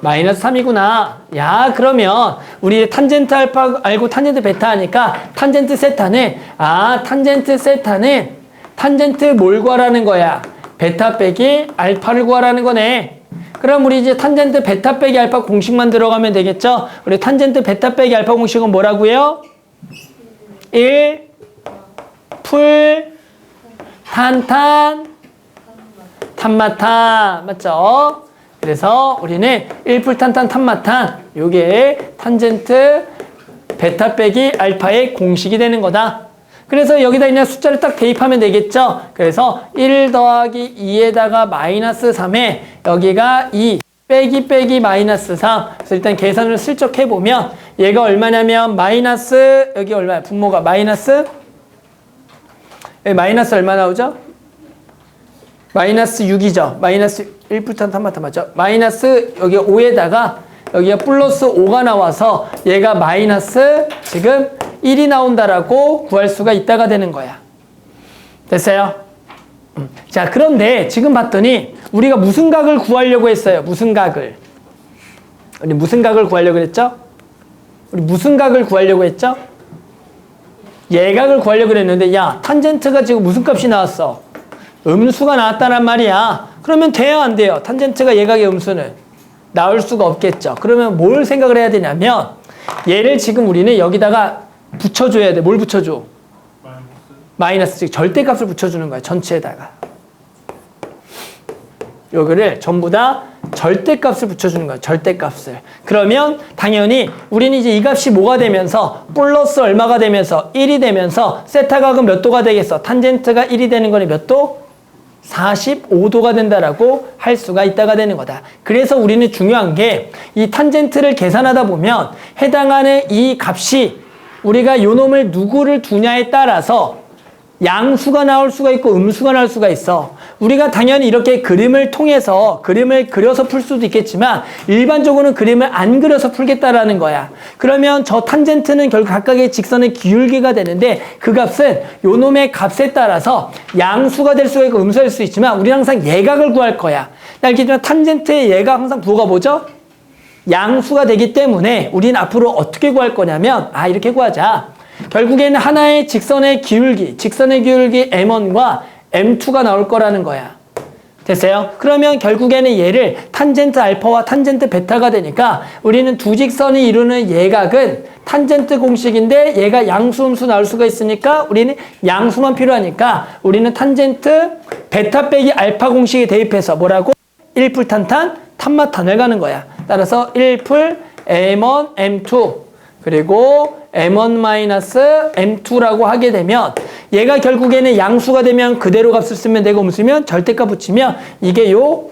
마이너스 3이구나. 야, 그러면 우리 탄젠트 알파 알고 탄젠트 베타 하니까 탄젠트 세타는 탄젠트 뭘 구하라는 거야? 베타 빼기 알파를 구하라는 거네. 그럼 우리 이제 탄젠트 베타 빼기 알파 공식만 들어가면 되겠죠? 우리 탄젠트 베타 빼기 알파 공식은 뭐라고요? 1 풀 탄탄 탄마탄. 맞죠? 그래서 우리는 1풀 탄탄 탄마탄 요게 탄젠트 베타 빼기 알파의 공식이 되는 거다. 그래서 여기다 그냥 숫자를 딱 대입하면 되겠죠? 그래서 1 더하기 2에다가 마이너스 3에 여기가 2 빼기 마이너스 3. 그래서 일단 계산을 슬쩍 해보면 얘가 얼마냐면 마이너스 여기 얼마야? 분모가 마이너스 여기 마이너스 얼마 나오죠? 마이너스 6이죠. 마이너스 1풀탄 탄마탄 맞죠? 마이너스 여기 5에다가 여기가 플러스 5가 나와서 얘가 마이너스 지금 1이 나온다라고 구할 수가 있다가 되는 거야. 됐어요? 자, 그런데 지금 봤더니 우리가 무슨 각을 구하려고 했어요? 무슨 각을? 우리 무슨 각을 구하려고 했죠? 우리 무슨 각을 구하려고 했죠? 예각을 구하려고 했는데 야, 탄젠트가 지금 무슨 값이 나왔어? 음수가 나왔다란 말이야. 그러면 돼요, 안 돼요? 탄젠트가 예각의 음수는 나올 수가 없겠죠. 그러면 뭘 생각을 해야 되냐면 얘를 지금 우리는 여기다가 붙여줘야 돼. 뭘 붙여줘? 마이너스, 즉 절대값을 붙여주는 거야. 전체에다가. 여기를 전부 다 절대값을 붙여주는 거야. 절대값을. 그러면 당연히 우리는 이제 이 값이 뭐가 되면서 플러스 얼마가 되면서 1이 되면서 세타각은 몇 도가 되겠어? 탄젠트가 1이 되는 거는 몇 도? 45도가 된다라고 할 수가 있다가 되는 거다. 그래서 우리는 중요한 게 이 탄젠트를 계산하다 보면 해당하는 이 값이 우리가 요 놈을 누구를 두냐에 따라서 양수가 나올 수가 있고 음수가 나올 수가 있어. 우리가 당연히 이렇게 그림을 통해서 그림을 그려서 풀 수도 있겠지만 일반적으로는 그림을 안 그려서 풀겠다라는 거야. 그러면 저 탄젠트는 결국 각각의 직선의 기울기가 되는데 그 값은 요 놈의 값에 따라서 양수가 될 수가 있고 음수가 될 수 있지만 우리는 항상 예각을 구할 거야. 알겠지만 탄젠트의 예각 항상 부호가 뭐죠? 양수가 되기 때문에 우리는 앞으로 어떻게 구할 거냐면 이렇게 구하자. 결국에는 하나의 직선의 기울기 M1과 M2가 나올 거라는 거야. 됐어요? 그러면 결국에는 얘를 탄젠트 알파와 탄젠트 베타가 되니까 우리는 두 직선이 이루는 예각은 탄젠트 공식인데 얘가 양수, 음수 나올 수가 있으니까 우리는 양수만 필요하니까 우리는 탄젠트 베타 빼기 알파 공식에 대입해서 뭐라고? 1풀 탄탄, 탄마탄을 가는 거야. 따라서 1풀 M1, M2 그리고 M1-M2라고 하게 되면 얘가 결국에는 양수가 되면 그대로 값을 쓰면 되고 음수면 절대값 붙이면 이게 요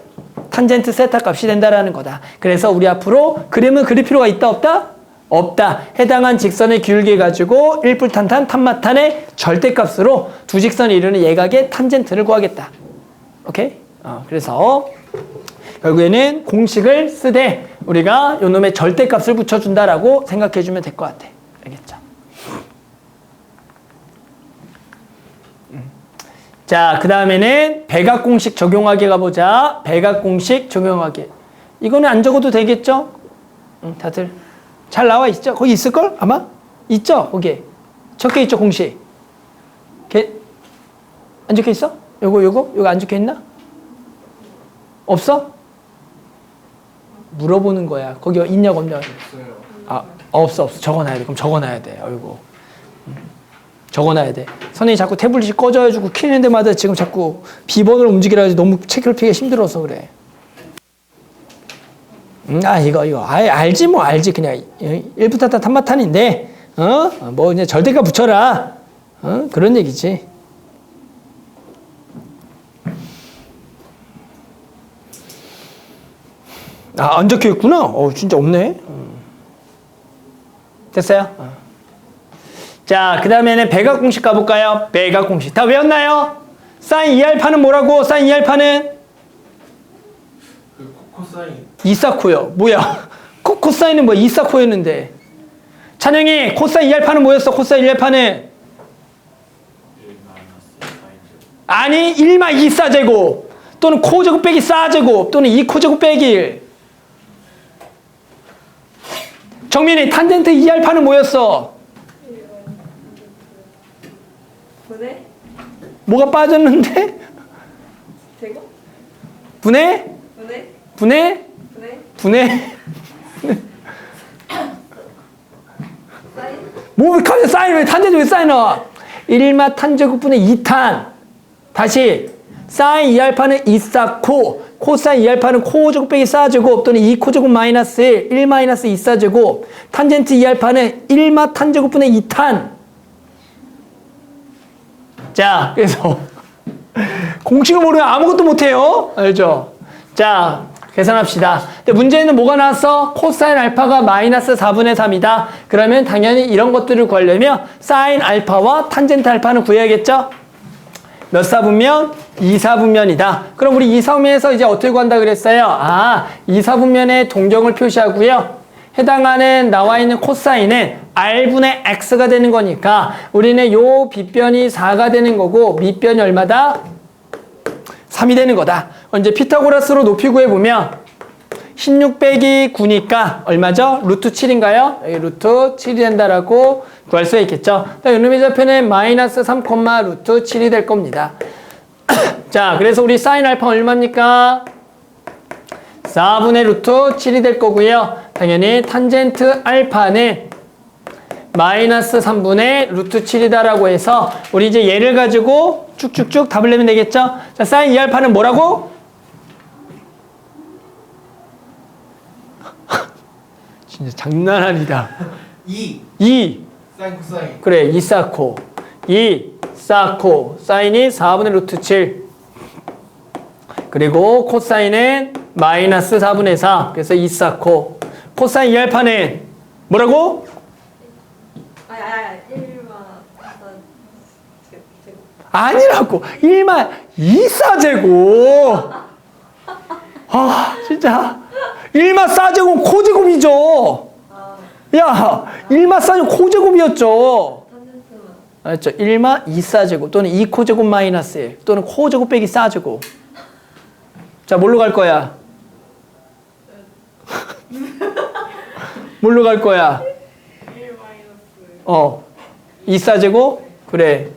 탄젠트 세타 값이 된다라는 거다. 그래서 우리 앞으로 그림을 그릴 필요가 있다 없다? 없다. 해당한 직선의 기울기 가지고 1풀 탄탄 탄마탄의 절대값으로 두 직선이 이루는 예각의 탄젠트를 구하겠다. 오케이? 그래서 결국에는 공식을 쓰되 우리가 요 놈의 절대값을 붙여준다라고 생각해주면 될 것 같아. 알겠죠? 자, 그 다음에는 백악공식 적용하기 가보자. 백악공식 적용하기. 이거는 안 적어도 되겠죠? 다들 잘 나와 있죠? 거기 있을걸? 아마? 있죠? 거기. 적혀 있죠, 공식. 안 적혀 있어? 요거 안 적혀 있나? 없어? 물어보는 거야. 거기 있냐고 없냐고. 없어. 적어놔야 돼. 그럼 적어놔야 돼. 어이구. 적어놔야 돼. 선생님이 자꾸 태블릿이 꺼져가지고 키는 데마다 지금 자꾸 비번으로 움직이라 해서 너무 체크를 피기가 힘들어서 그래. 이거. 알지 뭐, 알지. 그냥 1부 탄탄 탄마탄인데, 뭐 이제 절대값 붙여라. 그런 얘기지. 안 적혀 있구나. 진짜 없네. 됐어요? 자, 그 다음에는 백악공식 가볼까요? 백악공식. 다 외웠나요? 사인 2알파는 뭐라고? 사인 2알파는? 코사인. 이사코요. 뭐야? 코사인은 뭐야? 이사코였는데. 찬영이, 코사인 2알파는 뭐였어? 코사인 2알파는? 아니, 1마 2 사제곱. 또는 코제곱 빼기 사제곱. 또는 2코제곱 빼기 1. 정민이, 탄젠트 2알파는 뭐였어? 분해? 뭐가 빠졌는데? 제곱? 분해? 분해? 분해? 분해? 분해? 사인? 뭐, 갑자기 사인, 왜 탄젠트 왜 사인 나와? 1마 탄제곱분의 2탄. 다시. 사인 2알파는 2사코. 코사인 2알파는 코제곱 빼기 사제곱 또는 2코제곱 마이너스 1 마이너스 2사제곱. 탄젠트 2알파는 1마 탄제곱분의 2탄. 자, 그래서 공식을 모르면 아무것도 못해요. 알죠? 자, 계산합시다. 근데 문제는 뭐가 나왔어? 코사인 알파가 마이너스 4분의 3이다. 그러면 당연히 이런 것들을 구하려면 사인 알파와 탄젠트 알파는 구해야겠죠? 몇 사분면? 2사분면이다. 그럼 우리 2사분면에서 이제 어떻게 구한다 그랬어요? 2사분면의 동경을 표시하고요. 해당하는 나와 있는 코사인은 R분의 X가 되는 거니까 우리는 요 빗변이 4가 되는 거고 밑변이 얼마다? 3이 되는 거다. 이제 피타고라스로 높이 구해보면 16 빼기 9니까 얼마죠? 루트 7인가요? 여기 루트 7이 된다라고 구할 수가 있겠죠. 요놈의 좌표는 마이너스 3, 루트 7이 될 겁니다. 자, 그래서 우리 사인 알파 얼마입니까? 4분의 루트 7이 될 거고요. 당연히 탄젠트 알파는 마이너스 3분의 루트 7이다라고 해서 우리 이제 얘를 가지고 쭉쭉쭉 답을 내면 되겠죠? 자, 사인 2알파는 뭐라고? 진짜 장난 아니다. 2 2. 사인 코사인. 그래, 2 쌓고 2 쌓고 사인이 4분의 루트 7 그리고 코사인은 마이너스 4분의 4 그래서 2 쌓고 코사인 2알파는 뭐라고? 1만 아니라고 1만 2사제곱 아 진짜 1만 4제곱 코제곱이죠. 야 1만 4제곱 코제곱이었죠. 탄젠트만 알았죠? 1마 2사제곱 또는 2코제곱 마이너스 1 또는 코제곱 빼기 4제곱. 자, 뭘로 갈 거야? 뭘로 갈 거야? 2사제곱? 그래.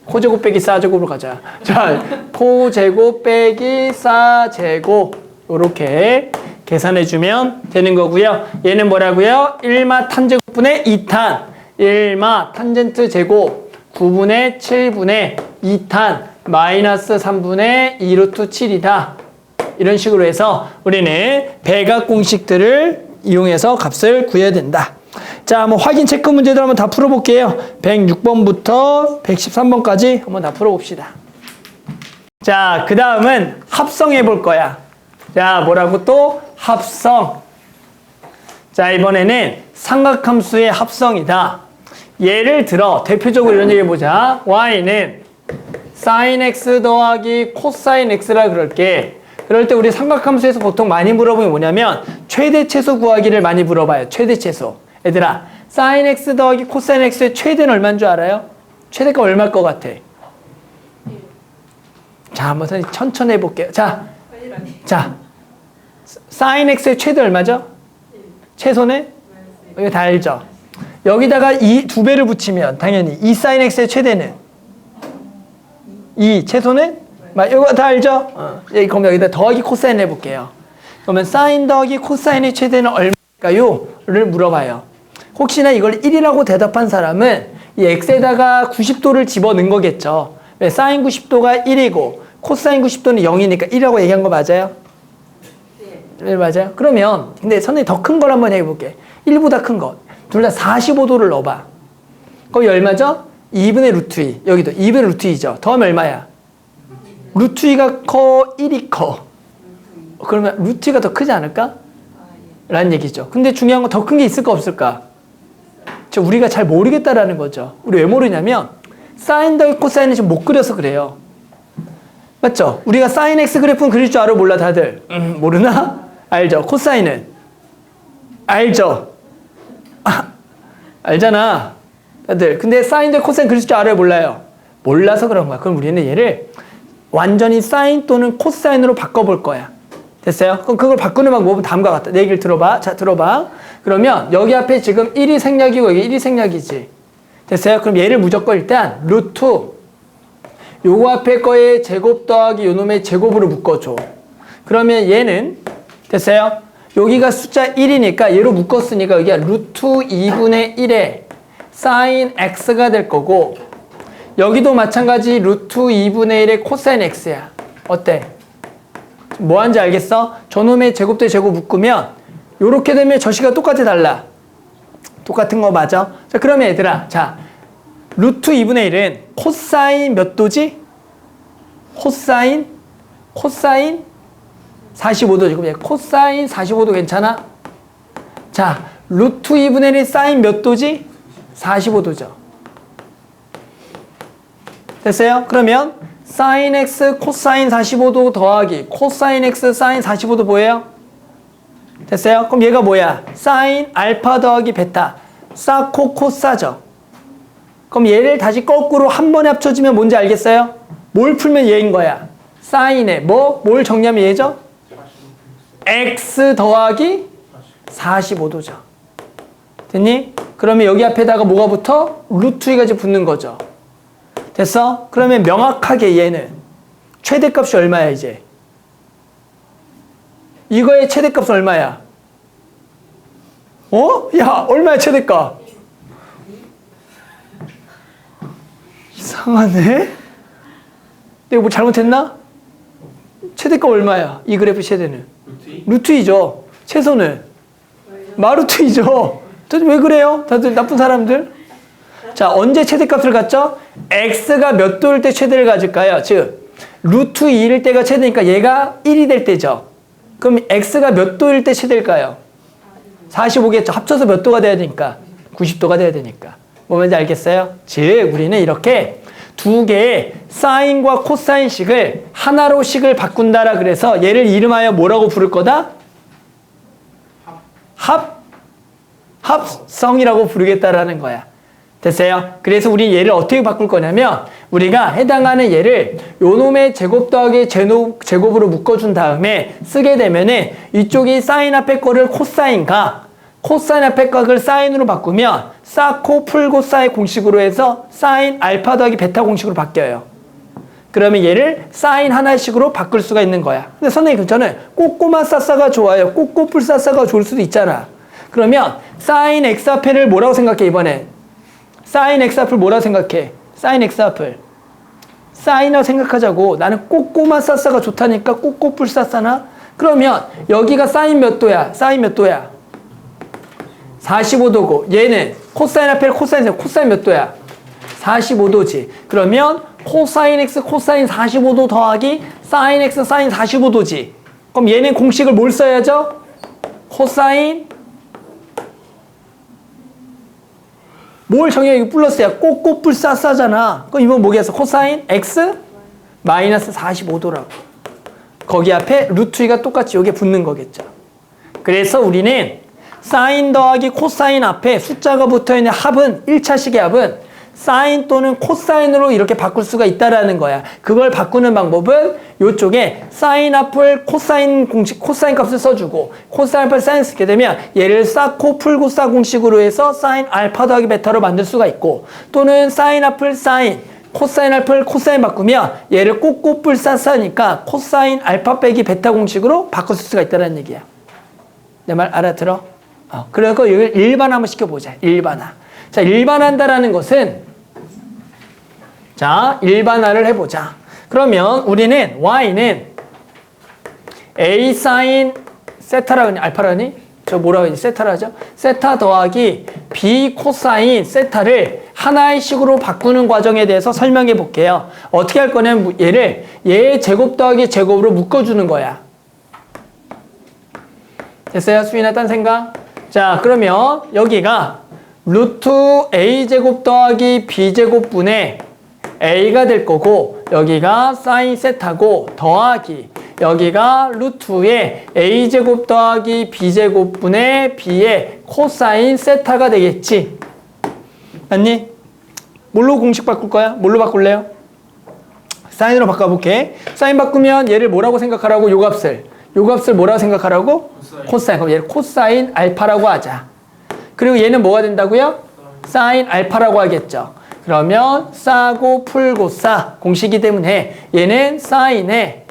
코제곱 빼기 4제곱으로 가자. 자, 코제곱 빼기 4제곱 요렇게 계산해주면 되는 거고요. 얘는 뭐라고요? 1마 탄제곱분의 2탄 1마 탄젠트 제곱 9분의 7분의 2탄 마이너스 3분의 2루트 7이다. 이런 식으로 해서 우리는 배각 공식들을 이용해서 값을 구해야 된다. 자, 한번 확인 체크 문제들 한번 다 풀어볼게요. 106번부터 113번까지 한번 다 풀어봅시다. 자, 그 다음은 합성해 볼 거야. 자, 뭐라고 또? 합성. 자, 이번에는 삼각함수의 합성이다. 예를 들어 대표적으로 이런 얘기 해보자. y는 sin x 더하기 코사인 x라 그럴게. 그럴 때 우리 삼각함수에서 보통 많이 물어보는 게 뭐냐면 최대최소 구하기를 많이 물어봐요. 최대최소. 얘들아, sin x 더하기 코사인 x의 최대는 얼마인 줄 알아요? 최대가 얼마일 것 같아? 자, 한번 천천히 해볼게요. 자, sin x의 최대 얼마죠? 최소는? 이거 다 알죠? 여기다가 이 두 배를 붙이면 당연히 2 sin x의 최대는 2 최소는? 이거 다 알죠? 그럼 여기다 더하기 코사인 해볼게요. 그러면 sin 더하기 코사인의 최대는 얼마일까요? 를 물어봐요. 혹시나 이걸 1이라고 대답한 사람은 이 x에다가 90도를 집어넣은 거겠죠. 왜? sin 90도가 1이고 코사인 90도는 0이니까 1이라고 얘기한 거 맞아요? 네, 맞아요. 그러면 근데 선생님 더 큰 걸 한번 해볼게. 1보다 큰 거. 둘 다 45도를 넣어봐. 거기 얼마죠? 2분의 루트 2. 여기도 2분의 루트 2죠. 더하면 얼마야? 루트 2가 커? 1이 커? 그러면 루트 2가 더 크지 않을까? 라는 얘기죠. 근데 중요한 건 더 큰 게 있을까 없을까? 우리가 잘 모르겠다라는 거죠. 우리 왜 모르냐면 사인 더하기 코사인을 지금 못 그려서 그래요. 맞죠? 우리가 사인 x 그래프는 그릴 줄 알아 몰라 다들? 모르나? 알죠? 코사인은? 알죠? 알잖아 다들. 근데 사인 대 코사인 그릴 줄 알아요 몰라요? 몰라서 그런 거야. 그럼 우리는 얘를 완전히 사인 또는 코사인으로 바꿔볼 거야. 됐어요? 그럼 그걸 바꾸는 방법은 다음과 같다. 내 얘기를 들어봐. 자, 들어봐. 그러면 여기 앞에 지금 1이 생략이고 여기 1이 생략이지. 됐어요? 그럼 얘를 무조건 일단 루트 요거 앞에 거에 제곱 더하기 요놈의 제곱으로 묶어줘. 그러면 얘는 됐어요? 여기가 숫자 1이니까 얘로 묶었으니까 여기가 루트 2분의 1에 sin x가 될 거고 여기도 마찬가지 루트 2분의 1의 코사인 x야. 어때? 뭐 하는지 알겠어? 저놈의 제곱 대 제곱 묶으면 요렇게 되면 저시가 똑같이 달라. 똑같은 거 맞아? 자, 그러면 얘들아, 자, 루트 2분의 1은 코사인 몇 도지? 코사인 45도. 지금 코사인 45도 괜찮아? 자, 루트 2분의 1이 사인 몇 도지? 45도죠. 됐어요? 그러면 사인 x 코사인 45도 더하기 코사인 x 사인 45도 뭐예요? 됐어요? 그럼 얘가 뭐야? 사인 알파 더하기 베타 사코 코사죠. 그럼 얘를 다시 거꾸로 한 번에 합쳐지면 뭔지 알겠어요? 뭘 풀면 얘인 거야? 사인에 뭘 정리하면 얘죠? x 더하기 45도죠. 됐니? 그러면 여기 앞에다가 뭐가 붙어? 루트 2가 붙는 거죠. 됐어? 그러면 명확하게 얘는 최대값이 얼마야 이제? 이거의 최대값은 얼마야? 야, 얼마야 최대값? 이상하네? 내가 뭐 잘못했나? 최대값 얼마야? 이 그래프 최대는? 루트 2죠. 최소는? 마루트 2죠. 다들 왜 그래요? 다들 나쁜 사람들? 자, 언제 최대값을 갖죠? x가 몇 도일 때 최대를 가질까요? 즉, 루트 2일 때가 최대니까 얘가 1이 될 때죠. 그럼 x가 몇 도일 때 최대일까요? 45겠죠. 합쳐서 몇 도가 돼야 되니까? 90도가 돼야 되니까. 뭐 뭔지 알겠어요? 즉, 우리는 이렇게 두 개의 사인과 코사인식을 하나로 식을 바꾼다라 그래서 얘를 이름하여 뭐라고 부를 거다? 합성이라고 부르겠다라는 거야. 됐어요? 그래서 우리 얘를 어떻게 바꿀 거냐면 우리가 해당하는 얘를 요놈의 제곱 더하기 제곱으로 묶어준 다음에 쓰게 되면은 이쪽이 사인 앞에 거를 코사인과 코사인 앞에 값을 사인으로 바꾸면 쌓고 풀고 사의 공식으로 해서 사인 알파 더하기 베타 공식으로 바뀌어요. 그러면 얘를 사인 하나씩으로 바꿀 수가 있는 거야. 근데 선생님 저는 꼬꼬마 싸싸가 좋아요. 꼬꼬풀 싸싸가 좋을 수도 있잖아. 그러면 사인 x 앞에를 뭐라고 생각해 이번에? 사인 x 앞을 뭐라고 생각해? 사인 x 앞을 사인이라고 생각하자고. 나는 꼬꼬마 싸싸가 좋다니까 꼬꼬풀 싸싸나? 그러면 여기가 사인 몇 도야? 사인 몇 도야? 45도고 얘는 코사인 앞에 코사인 몇 도야? 45도지. 그러면 코사인 x 코사인 45도 더하기 사인 x 사인 45도지. 그럼 얘는 공식을 뭘 써야죠? 코사인 뭘 정해? 이거 플러스야. 꼬꼬뿔 싸싸잖아. 그럼 이건 뭐겠어? 코사인 x 마이너스 45도라고. 거기 앞에 루트 2가 똑같이 여기에 붙는 거겠죠. 그래서 우리는 사인 더하기 코사인 앞에 숫자가 붙어있는 합은 1차식의 합은 사인 또는 코사인으로 이렇게 바꿀 수가 있다라는 거야. 그걸 바꾸는 방법은 이쪽에 사인 앞을 코사인 공식, 코사인 값을 써주고 코사인 앞을 사인 쓰게 되면 얘를 쌓고 풀고 쌓 공식으로 해서 사인 알파 더하기 베타로 만들 수가 있고 또는 사인 앞을 사인, 코사인 알파를 코사인 바꾸면 얘를 꼬꼬뿔 싸싸니까 코사인 알파 빼기 베타 공식으로 바꿀 수가 있다는 얘기야. 내 말 알아들어? 그래서 이걸 일반화 한번 시켜보자. 일반화. 자, 일반화한다라는 것은 자, 일반화를 해보자. 그러면 우리는 y는 a 사인 세타라 그냥 알파라니? 저 뭐라고 하지? 세타라죠? 세타 더하기 b 코사인 세타를 하나의 식으로 바꾸는 과정에 대해서 설명해 볼게요. 어떻게 할 거냐면 얘를 얘의 제곱 더하기 제곱으로 묶어주는 거야. 됐어요? 수인아 딴 생각? 자, 그러면 여기가 루트 a제곱 더하기 b제곱 분의 a가 될 거고 여기가 사인 세타고 더하기 여기가 루트의 a제곱 더하기 b제곱 분의 b의 코사인 세타가 되겠지. 맞니? 뭘로 공식 바꿀 거야? 뭘로 바꿀래요? 사인으로 바꿔볼게. 사인 바꾸면 얘를 뭐라고 생각하라고? 요 값을 뭐라고 생각하라고? 코사인. 그럼 얘를 코사인 알파라고 하자. 그리고 얘는 뭐가 된다고요? 사인 알파라고 하겠죠. 그러면 싸고 풀고 싸 공식이기 때문에 얘는 사인에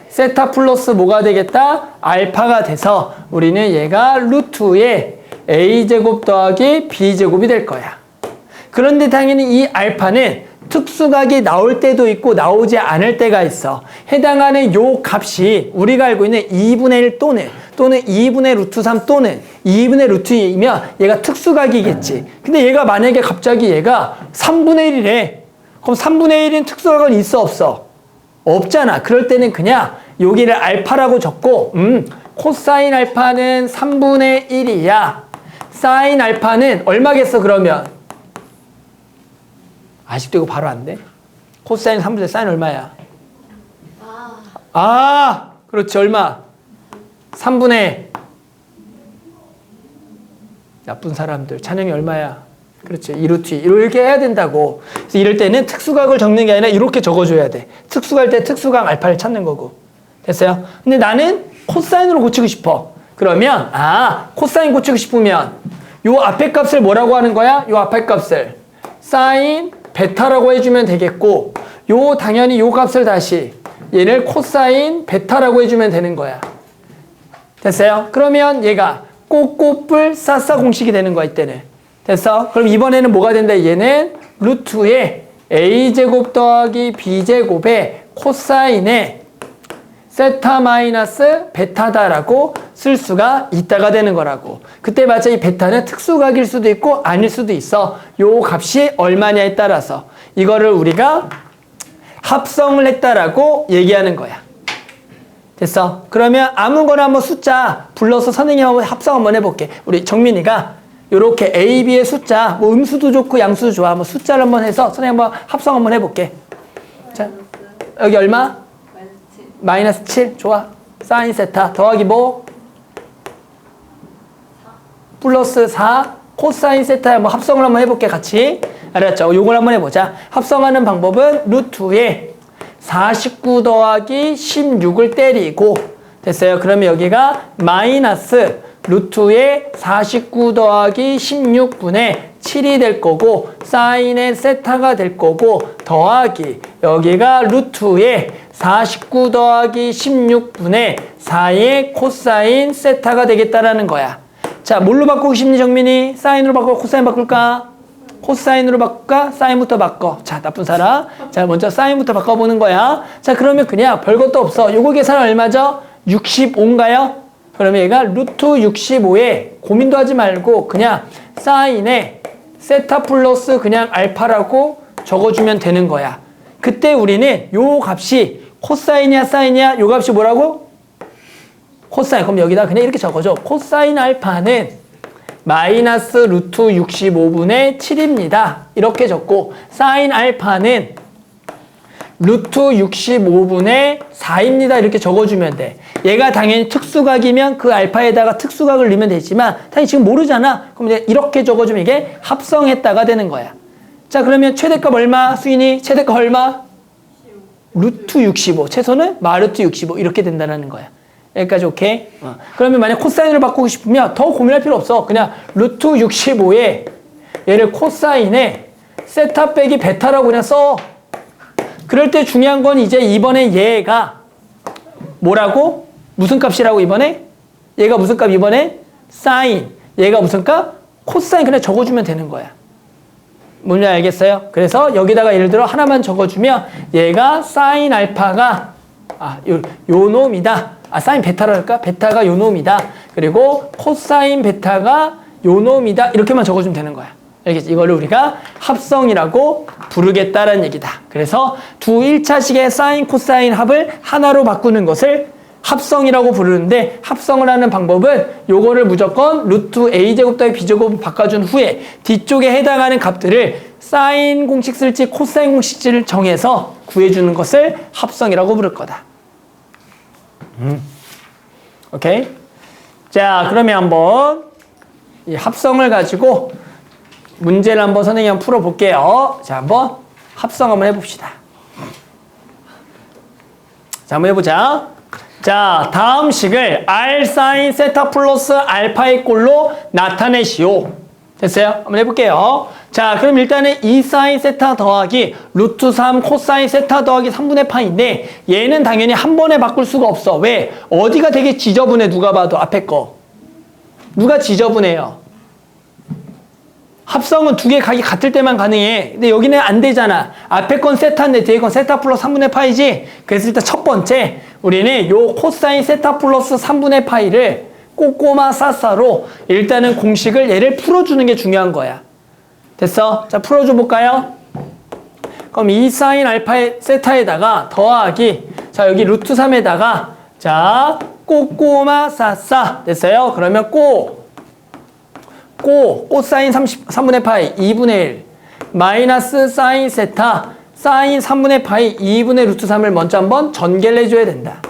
세타 플러스 뭐가 되겠다? 알파가 돼서 우리는 얘가 루트의 a제곱 더하기 b제곱이 될 거야. 그런데 당연히 이 알파는 특수각이 나올 때도 있고 나오지 않을 때가 있어. 해당하는 요 값이 우리가 알고 있는 2분의 1 또는 2분의 루트 3 또는 2분의 루트 2이면 얘가 특수각이겠지. 근데 얘가 만약에 갑자기 얘가 3분의 1이래. 그럼 3분의 1인 특수각은 있어 없어? 없잖아. 그럴 때는 그냥 여기를 알파라고 적고 코사인 알파는 3분의 1이야. 사인 알파는 얼마겠어 그러면? 아직도 이거 바로 안 돼? 코사인 3분의 사인 얼마야? 그렇지. 얼마? 3분의 나쁜 사람들. 찬영이 얼마야? 그렇지. 2루트 2. 이렇게 해야 된다고. 그래서 이럴 때는 특수각을 적는 게 아니라 이렇게 적어줘야 돼. 특수갈 때 특수각 알파를 찾는 거고. 됐어요? 근데 나는 코사인으로 고치고 싶어. 그러면, 코사인 고치고 싶으면 요 앞에 값을 뭐라고 하는 거야? 요 앞에 값을 사인 베타라고 해주면 되겠고, 당연히 요 값을 다시 얘를 코사인 베타라고 해주면 되는 거야. 됐어요? 그러면 얘가 꼬꼬뿔 싸싸 공식이 되는 거야, 이때는. 됐어? 그럼 이번에는 뭐가 된다? 얘는 루트에 a제곱 더하기 b제곱에 코사인에 세타 마이너스 베타다라고 쓸 수가 있다가 되는 거라고. 그때 맞아 이 베타는 특수각일 수도 있고 아닐 수도 있어. 요 값이 얼마냐에 따라서 이거를 우리가 합성을 했다라고 얘기하는 거야. 됐어? 그러면 아무거나 한번 숫자 불러서 선생님 한번 합성 한번 해볼게. 우리 정민이가 요렇게 A, B의 숫자, 뭐 음수도 좋고 양수도 좋아. 뭐 숫자를 한번 해서 선생님 한번 합성 한번 해볼게. 자, 여기 얼마? 마이너스 7. 좋아. 사인 세타 더하기 뭐? 플러스 4 코사인 세타. 뭐 합성을 한번 해볼게 같이. 알았죠? 요걸 한번 해보자. 합성하는 방법은 루트에 49 더하기 16을 때리고, 됐어요? 그러면 여기가 마이너스 루트에 49 더하기 16분의 7이 될 거고, 사인의 세타가 될 거고, 더하기 여기가 루트에 49 더하기 16분의 4의 코사인 세타가 되겠다라는 거야. 자, 뭘로 바꾸고 싶니 정민이? 사인으로 바꾸고 코사인 바꿀까? 코사인으로 바꿀까? 사인부터 바꿔. 자, 나쁜 사람. 자, 먼저 사인부터 바꿔보는 거야. 자, 그러면 그냥 별것도 없어. 요거 계산 얼마죠? 65인가요? 그러면 얘가 루트 65에 고민도 하지 말고 그냥 사인에 세타 플러스 그냥 알파라고 적어주면 되는 거야. 그때 우리는 요 값이 코사인이야 사인이야? 요 값이 뭐라고? 코사인. 그럼 여기다 그냥 이렇게 적어줘. 코사인 알파는 마이너스 루트 65분의 7입니다. 이렇게 적고, 사인 알파는 루트 65분의 4입니다. 이렇게 적어주면 돼. 얘가 당연히 특수각이면 그 알파에다가 특수각을 넣으면 되지만, 당연히 지금 모르잖아. 그럼 이제 이렇게 적어주면 이게 합성했다가 되는 거야. 자, 그러면 최대값 얼마? 수인이 최대값 얼마? 루트 65. 최소는 마루트 65. 이렇게 된다는 거야. 여기까지 오케이? 그러면 만약 코사인으로 바꾸고 싶으면 더 고민할 필요 없어. 그냥 루트 65에 얘를 코사인에 세타 빼기 베타라고 그냥 써. 그럴 때 중요한 건 이제 이번에 얘가 뭐라고? 무슨 값이라고 이번에? 얘가 무슨 값 이번에? 사인. 얘가 무슨 값? 코사인. 그냥 적어주면 되는 거야. 뭔지 알겠어요? 그래서 여기다가 예를 들어 하나만 적어주면 얘가 사인 알파가 요 놈이다. 사인 베타라 할까? 베타가 요 놈이다. 그리고 코사인 베타가 요 놈이다. 이렇게만 적어주면 되는 거야. 알겠지? 이거를 우리가 합성이라고 부르겠다라는 얘기다. 그래서 두 1차식의 사인 코사인 합을 하나로 바꾸는 것을 합성이라고 부르는데, 합성을 하는 방법은 요거를 무조건 루트 a제곱 더하기 b제곱 바꿔준 후에 뒤쪽에 해당하는 값들을 사인 공식 쓸지 코사인 공식을 정해서 구해주는 것을 합성이라고 부를 거다. 오케이? 자, 그러면 한번 이 합성을 가지고 문제를 한번 선생님이 한번 풀어볼게요. 자, 한번 합성 한번 해봅시다. 자, 한번 해보자. 자, 다음 식을 r 사인 세타 플러스 알파의 꼴로 나타내시오. 됐어요? 한번 해볼게요. 자, 그럼 일단은 2 사인 세타 더하기 루트 3 코사인 세타 더하기 3분의 파인데, 얘는 당연히 한 번에 바꿀 수가 없어. 왜? 어디가 되게 지저분해. 누가 봐도 앞에 거. 누가 지저분해요? 합성은 두 개 각이 같을 때만 가능해. 근데 여기는 안 되잖아. 앞에 건 세타인데 뒤에 건 세타 플러스 3분의 파이지. 그래서 일단 첫 번째 우리는 요 코사인 세타 플러스 3분의 파이를 꼬꼬마 싸싸로 일단은 공식을 얘를 풀어주는 게 중요한 거야. 됐어? 자, 풀어줘 볼까요? 그럼 2 사인 알파의 세타에다가 더하기, 자, 여기 루트 3에다가, 자, 꼬꼬마 싸싸. 됐어요? 그러면 코사인 3분의 파이 2분의 1 마이너스 사인 세타 사인 3분의 파이 2분의 루트 3을 먼저 한번 전개를 해줘야 된다.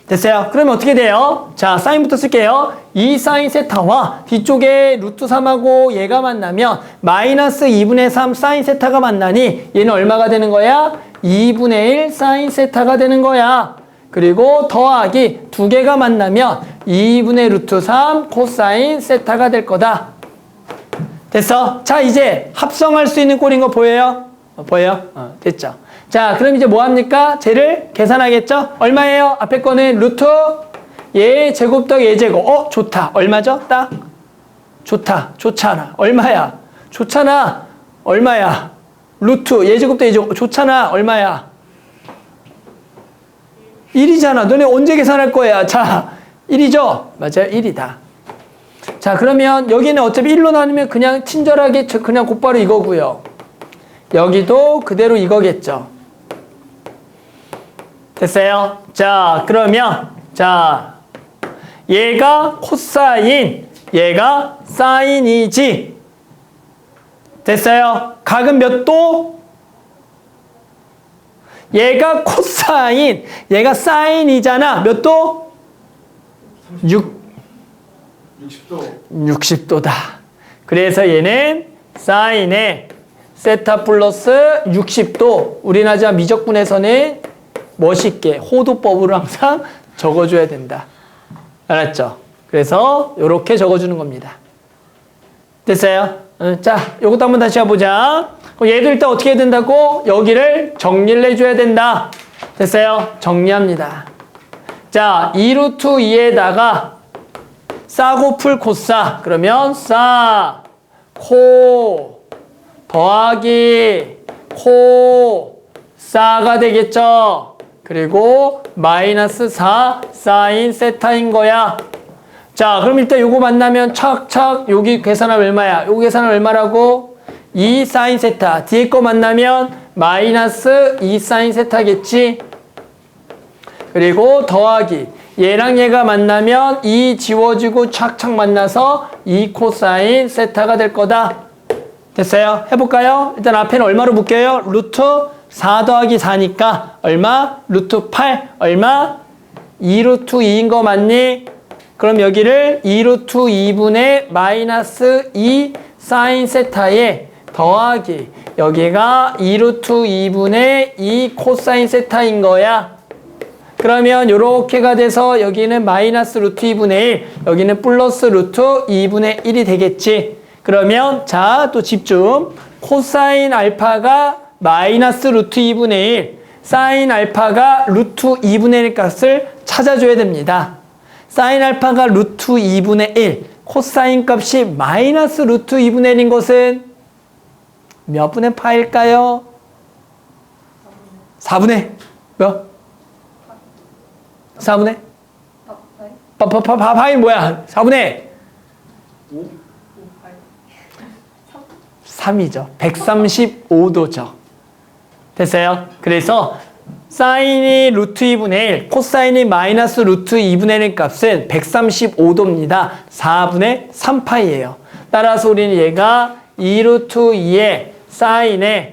됐어요? 그러면 어떻게 돼요? 자, 사인부터 쓸게요. 이 사인 세타와 뒤쪽에 루트 3하고 얘가 만나면 마이너스 2분의 3 사인 세타가 만나니 얘는 얼마가 되는 거야? 2분의 1 사인 세타가 되는 거야. 그리고 더하기 두 개가 만나면 2분의 루트 3 코사인 세타가 될 거다. 됐어? 자, 이제 합성할 수 있는 꼴인 거 보여요? 보여요? 됐죠? 자, 그럼 이제 뭐 합니까? 쟤를 계산하겠죠? 얼마예요? 앞에 거는 루트 얘 제곱 더하기 얘 제곱. 좋다. 얼마죠? 딱? 좋다. 좋잖아. 얼마야? 좋잖아. 얼마야? 루트 얘 제곱 더하기 얘 제곱. 좋잖아. 얼마야? 1이잖아. 너네 언제 계산할 거야? 자, 1이죠? 맞아요. 1이다. 자, 그러면 여기는 어차피 1로 나누면 그냥 친절하게 그냥 곧바로 이거고요. 여기도 그대로 이거겠죠. 됐어요? 자, 그러면 자, 얘가 코사인, 얘가 사인이지. 됐어요? 각은 몇 도? 얘가 코사인, 얘가 사인이잖아. 몇 도? 60도. 60도다. 그래서 얘는 사인의 세타 플러스 60도. 우리는 하지만 미적분에서는 멋있게 호도법으로 항상 적어줘야 된다. 알았죠? 그래서 이렇게 적어주는 겁니다. 됐어요? 자, 요것도 한번 다시 해보자. 얘도 일단 어떻게 해야 된다고? 여기를 정리를 해줘야 된다. 됐어요? 정리합니다. 자, 2루트 2에다가 싸고 풀 코싸. 그러면 싸, 코, 더하기, 코, 싸가 되겠죠? 그리고 마이너스 4 사인 세타인 거야. 자, 그럼 일단 요거 만나면 착착 여기 계산하면 얼마야? 요거 계산하면 얼마라고? 2 사인 세타. 뒤에 거 만나면 마이너스 2 사인 세타겠지? 그리고 더하기 얘랑 얘가 만나면 2 지워지고 착착 만나서 2 코사인 세타가 될 거다. 됐어요? 해볼까요? 일단 앞에는 얼마로 묶여요? 루트 4 더하기 4니까 얼마? 루트 8 얼마? 2루트 2인 거 맞니? 그럼 여기를 2루트 2분의 마이너스 2 사인 세타에 더하기 여기가 2루트 2분의 2 코사인 세타인 거야. 그러면 요렇게가 돼서 여기는 마이너스 루트 2분의 1 여기는 플러스 루트 2분의 1이 되겠지. 그러면 자, 또 집중. 코사인 알파가 마이너스 루트 2분의 1 사인 알파가 루트 2분의 1 값을 찾아줘야 됩니다. 사인 알파가 루트 2분의 1 코사인 값이 마이너스 루트 2분의 1인 것은 몇 분의 파일까요? 4분의 몇? 4분의? 파이 뭐야? 4분의 3이죠. 135도죠. 됐어요? 그래서 사인이 루트 2분의 1, 코사인이 마이너스 루트 2분의 1 값은 135도입니다. 4분의 3파이예요. 따라서 우리는 얘가 2루트 2의 사인의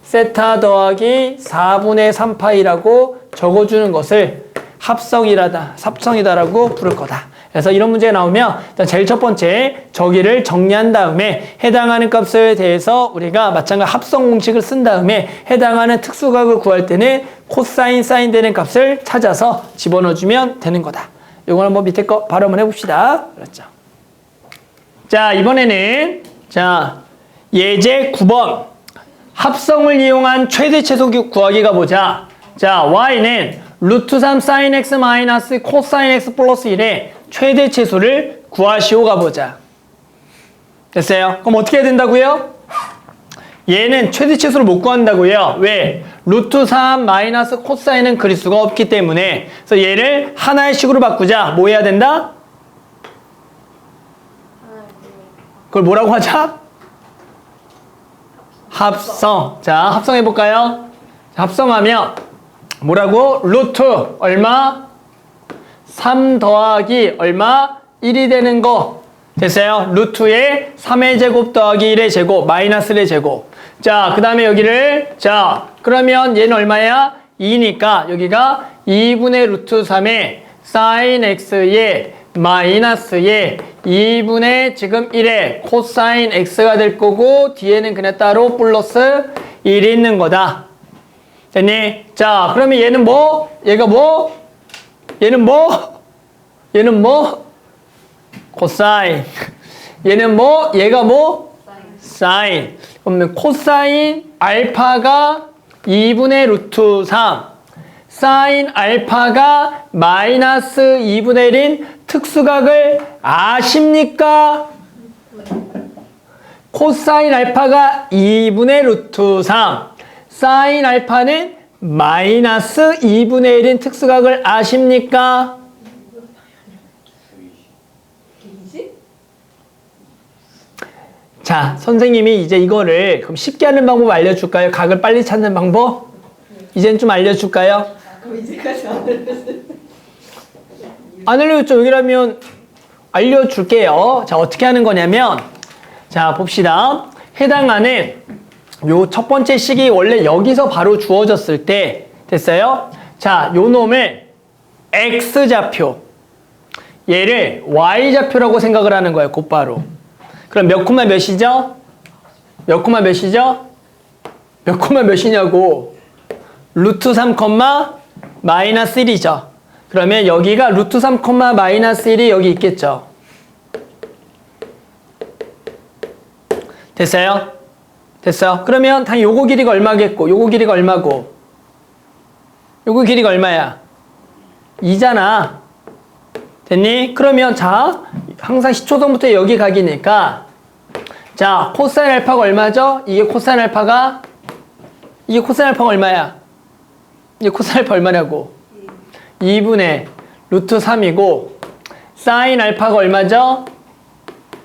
세타 더하기 4분의 3파이라고 적어주는 것을 합성이다라고 부를 거다. 그래서 이런 문제가 나오면 일단 제일 첫 번째 저기를 정리한 다음에 해당하는 값에 대해서 우리가 마찬가지 합성 공식을 쓴 다음에 해당하는 특수각을 구할 때는 코사인 사인 되는 값을 찾아서 집어넣어주면 되는 거다. 이걸 한번 밑에 거 바로 한번 해봅시다. 그렇죠. 자, 이번에는 자 예제 9번 합성을 이용한 최대 최소 구하기가 보자. 자, y는 루트 3 사인 x 마이너스 코사인 x 플러스 1의 최대 최소를 구하시오가 보자. 됐어요? 그럼 어떻게 해야 된다고요? 얘는 최대 최소를 못 구한다고요. 왜? 루트 3 마이너스 코사인은 그릴 수가 없기 때문에. 그래서 얘를 하나의 식으로 바꾸자. 뭐 해야 된다? 그걸 뭐라고 하자? 합성. 자, 합성해볼까요? 합성하면 뭐라고? 루트 얼마? 3 더하기 얼마? 1이 되는 거. 됐어요? 루트에 3의 제곱 더하기 1의 제곱 마이너스 1의 제곱. 자, 그 다음에 여기를 자, 그러면 얘는 얼마야? 2니까 여기가 2분의 루트 3에 사인 x에 마이너스에 2분의 지금 1에 코사인 x가 될 거고 뒤에는 그냥 따로 플러스 1이 있는 거다. 됐니? 자, 그러면 얘는 뭐? 얘가 뭐? 얘는 뭐? 얘는 뭐? 코사인. 얘는 뭐? 얘가 뭐? 사인. 그러면 코사인 알파가 2분의 루트 3 사인 알파가 마이너스 2분의 1인 특수각을 아십니까? 코사인 알파가 2분의 루트 3 사인 알파는 마이너스 2분의 1인 특수각을 아십니까? 20? 자, 선생님이 이제 이거를 그럼 쉽게 하는 방법 알려줄까요? 각을 빨리 찾는 방법? 이젠 좀 알려줄까요? 그럼 이제까지 안 알려줬어요. 안 알려줬죠? 여기라면 알려줄게요. 자, 어떻게 하는 거냐면 자, 봅시다. 해당하는 요 첫 번째 식이 원래 여기서 바로 주어졌을 때 됐어요? 자, 요 놈을 X좌표 얘를 Y좌표라고 생각을 하는 거예요. 곧바로. 그럼 몇 콤마 몇이죠? 몇 콤마 몇이죠? 몇 콤마 몇이냐고. 루트 3 콤마 마이너스 1이죠. 그러면 여기가 루트 3 콤마 마이너스 1이 여기 있겠죠. 됐어요? 됐어요? 그러면 당연히 요거 길이가 얼마겠고 요거 길이가 얼마고 요거 길이가 얼마야? 2잖아. 됐니? 그러면 자 항상 시초선부터 여기 각이니까 자 코사인 알파가 얼마죠? 이게 코사인 알파가 얼마야? 이게 코사인 알파 얼마냐고? 2분의 루트 3이고 사인 알파가 얼마죠?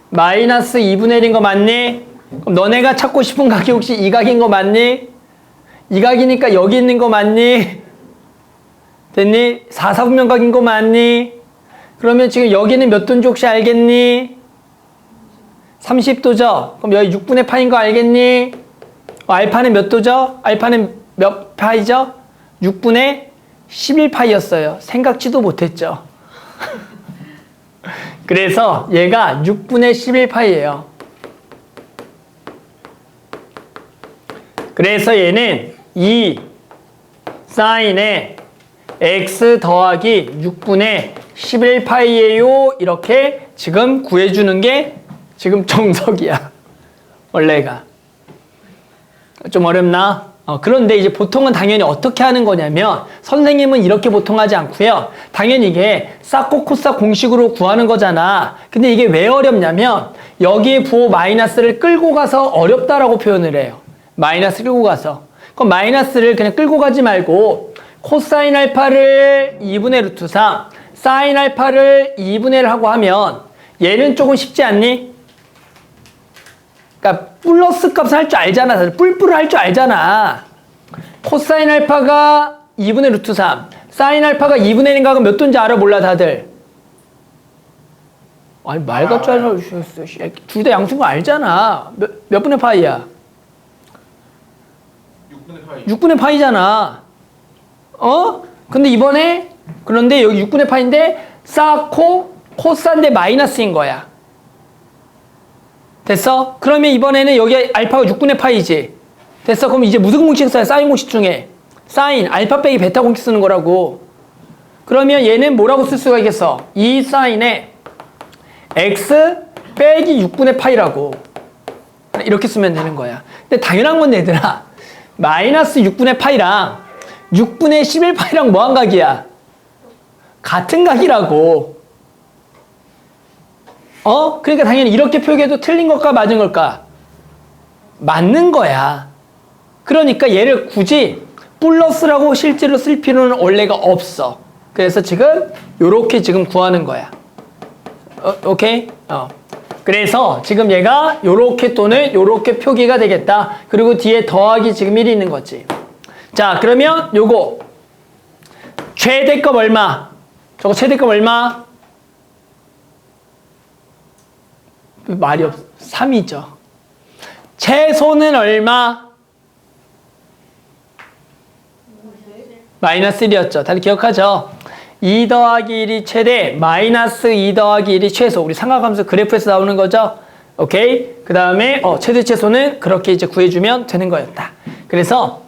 마이너스 2분의 1인 거 맞니? 그럼 너네가 찾고 싶은 각이 혹시 이 각인 거 맞니? 이 각이니까 여기 있는 거 맞니? 됐니? 4, 4분면 각인 거 맞니? 그러면 지금 여기는 몇 도인지 혹시 알겠니? 30도죠? 그럼 여기 6분의 파인 거 알겠니? 알파는 몇 도죠? 알파는 몇 파이죠? 6분의 11파이였어요. 생각지도 못했죠. 그래서 얘가 6분의 11파이예요. 그래서 얘는 2 사인에 x 더하기 6분의 11파이예요. 이렇게 지금 구해주는 게 지금 정석이야. 원래가. 좀 어렵나? 그런데 이제 보통은 당연히 어떻게 하는 거냐면 선생님은 이렇게 보통 하지 않고요. 당연히 이게 사코 코사 공식으로 구하는 거잖아. 근데 이게 왜 어렵냐면 여기에 부호 마이너스를 끌고 가서 어렵다라고 표현을 해요. 마이너스 끌고 가서. 그럼 마이너스를 그냥 끌고 가지 말고 코사인 알파를 2분의 루트 3 사인 알파를 2분의 1 하고 하면 얘는 조금 쉽지 않니? 그러니까 플러스 값을 할 줄 알잖아. 사실 뿔뿔을 할 줄 알잖아. 코사인 알파가 2분의 루트 3 사인 알파가 2분의 1인가 몇 도인지 알아 몰라 다들? 아니 말 같지 않아. 둘 다 양수인 알잖아. 몇 분의 파이야? 6분의 파이. 6분의 파이잖아. 근데 이번에 그런데 여기 6분의 파인데 사코 코사인데 마이너스인 거야. 됐어? 그러면 이번에는 여기 알파가 6분의 파이지. 됐어? 그럼 이제 무슨 공식 써야 사인 공식 중에 사인 알파 빼기 베타 공식 쓰는 거라고. 그러면 얘는 뭐라고 쓸 수가 있겠어? 2 사인에 x 빼기 6분의 파이라고. 이렇게 쓰면 되는 거야. 근데 당연한 건 얘들아. 마이너스 6분의 파이랑 6분의 11파이랑 뭐한 각이야? 같은 각이라고. 그러니까 당연히 이렇게 표기해도 틀린 걸까 맞은 걸까? 맞는 거야. 그러니까 얘를 굳이 플러스라고 실제로 쓸 필요는 원래가 없어. 그래서 지금 요렇게 지금 구하는 거야. 오케이? 그래서 지금 얘가 요렇게 또는 요렇게 표기가 되겠다. 그리고 뒤에 더하기 지금 1이 있는 거지. 자, 그러면 요거 최대값 얼마? 저거 최대값 얼마? 말이 없어. 3이죠. 최소는 얼마? 마이너스 1이었죠. 다들 기억하죠? 2 더하기 1이 최대, 마이너스 2 더하기 1이 최소. 우리 삼각함수 그래프에서 나오는 거죠. 오케이? 그 다음에 최대 최소는 그렇게 이제 구해주면 되는 거였다. 그래서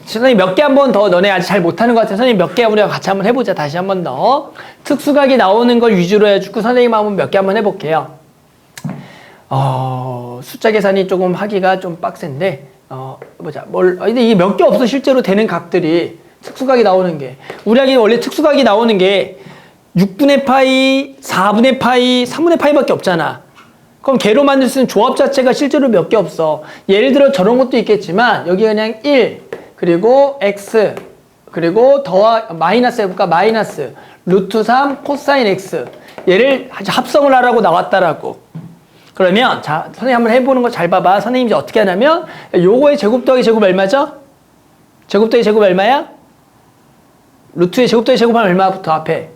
선생님 몇 개 한 번 더, 너네 아직 잘 못하는 것 같아서 선생님 몇 개 우리가 같이 한번 해보자. 다시 한 번 더. 특수각이 나오는 걸 위주로 해주고 선생님 한번 몇 개 한번 해볼게요. 숫자 계산이 조금 하기가 좀 빡센데, 보자. 근데 이게 몇 개 없어, 실제로 되는 각들이. 특수각이 나오는 게. 우리에게 원래 특수각이 나오는 게 6분의 파이, 4분의 파이, 3분의 파이밖에 없잖아. 그럼 걔로 만들 수 있는 조합 자체가 실제로 몇 개 없어. 예를 들어 저런 것도 있겠지만, 여기 그냥 1, 그리고 x, 그리고 마이너스 해볼까? 마이너스, 루트 3, 코사인 x. 얘를 합성을 하라고 나왔다라고. 그러면, 자, 선생님 한번 해보는 거 잘 봐봐. 선생님이 이제 어떻게 하냐면, 요거의 제곱 더하기 제곱 얼마죠? 제곱 더하기 제곱 얼마야? 루트의 제곱 더하기 제곱하면 얼마부터 앞에?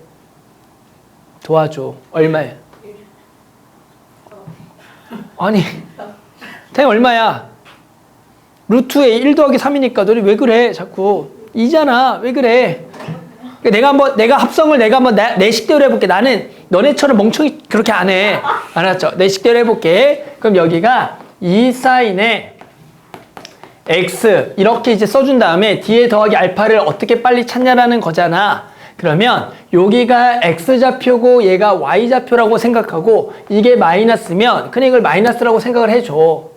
도와줘. 얼마야? 아니, 탱 얼마야? 루트에 1 더하기 3이니까 너희 왜 그래? 자꾸 2잖아. 왜 그래? 내가 합성을 내가 한번 내 식대로 해볼게. 나는 너네처럼 멍청이 그렇게 안 해. 알았죠? 내 식대로 해볼게. 그럼 여기가 2 사인에 x 이렇게 이제 써준 다음에 뒤에 더하기 알파를 어떻게 빨리 찾냐라는 거잖아. 그러면 여기가 x좌표고 얘가 y좌표라고 생각하고 이게 마이너스면 그냥 이걸 마이너스라고 생각을 해줘.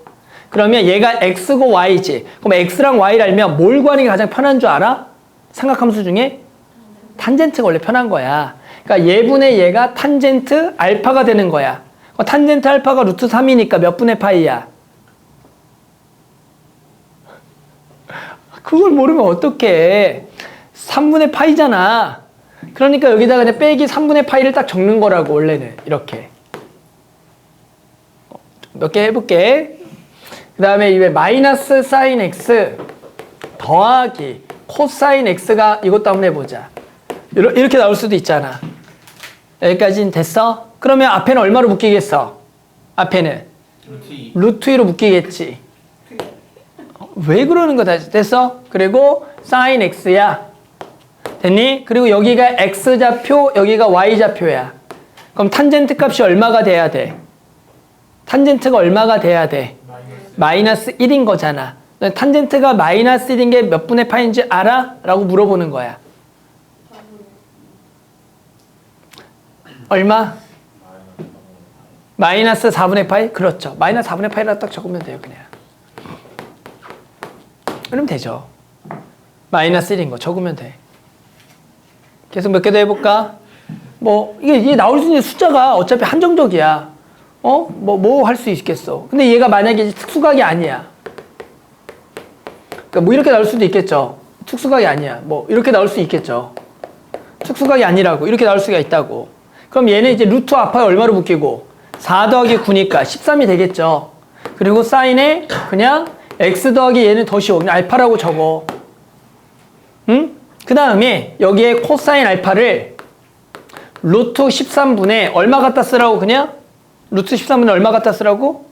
그러면 얘가 x고 y지. 그럼 x랑 y를 알면 뭘 구하는 게 가장 편한 줄 알아? 삼각함수 중에? 탄젠트가 원래 편한 거야. 그러니까 얘분의 얘가 탄젠트 알파가 되는 거야. 탄젠트 알파가 루트 3이니까 몇 분의 파이야? 그걸 모르면 어떡해. 3분의 파이잖아. 그러니까 여기다가 그냥 빼기 3분의 파이를 딱 적는 거라고, 원래는. 이렇게. 몇 개 해볼게. 그 다음에 이게 마이너스 사인 x 더하기 코사인 x가 이것도 한번 해보자. 이렇게 나올 수도 있잖아. 여기까지는 됐어? 그러면 앞에는 얼마로 묶이겠어? 앞에는? 루트 2로 묶이겠지. 왜 그러는 거다? 됐어? 그리고 사인 x야. 됐니? 그리고 여기가 x좌표, 여기가 y좌표야. 그럼 탄젠트 값이 얼마가 돼야 돼? 탄젠트가 얼마가 돼야 돼? 마이너스 1인 거잖아. 탄젠트가 마이너스 1인 게 몇 분의 파인지 알아? 라고 물어보는 거야. 얼마? 마이너스 4분의 파이? 그렇죠. 마이너스 4분의 파이라고 딱 적으면 돼요, 그냥. 그러면 되죠. 마이너스 1인 거 적으면 돼. 계속 몇 개 더 해볼까? 이게 나올 수 있는 숫자가 어차피 한정적이야. 뭐 할 수 있겠어. 근데 얘가 만약에 특수각이 아니야. 그러니까 이렇게 나올 수도 있겠죠. 특수각이 아니야. 이렇게 나올 수 있겠죠. 특수각이 아니라고. 이렇게 나올 수가 있다고. 그럼 얘는 이제 루트 아파에 얼마로 묶이고? 4 더하기 9니까 13이 되겠죠. 그리고 사인에 그냥 x 더하기 얘는 더 쉬워. 그냥 알파라고 적어. 응? 그 다음에 여기에 코사인 알파를 루트 13분의 얼마 갖다 쓰라고 그냥? 루트 13분의 얼마 갖다 쓰라고?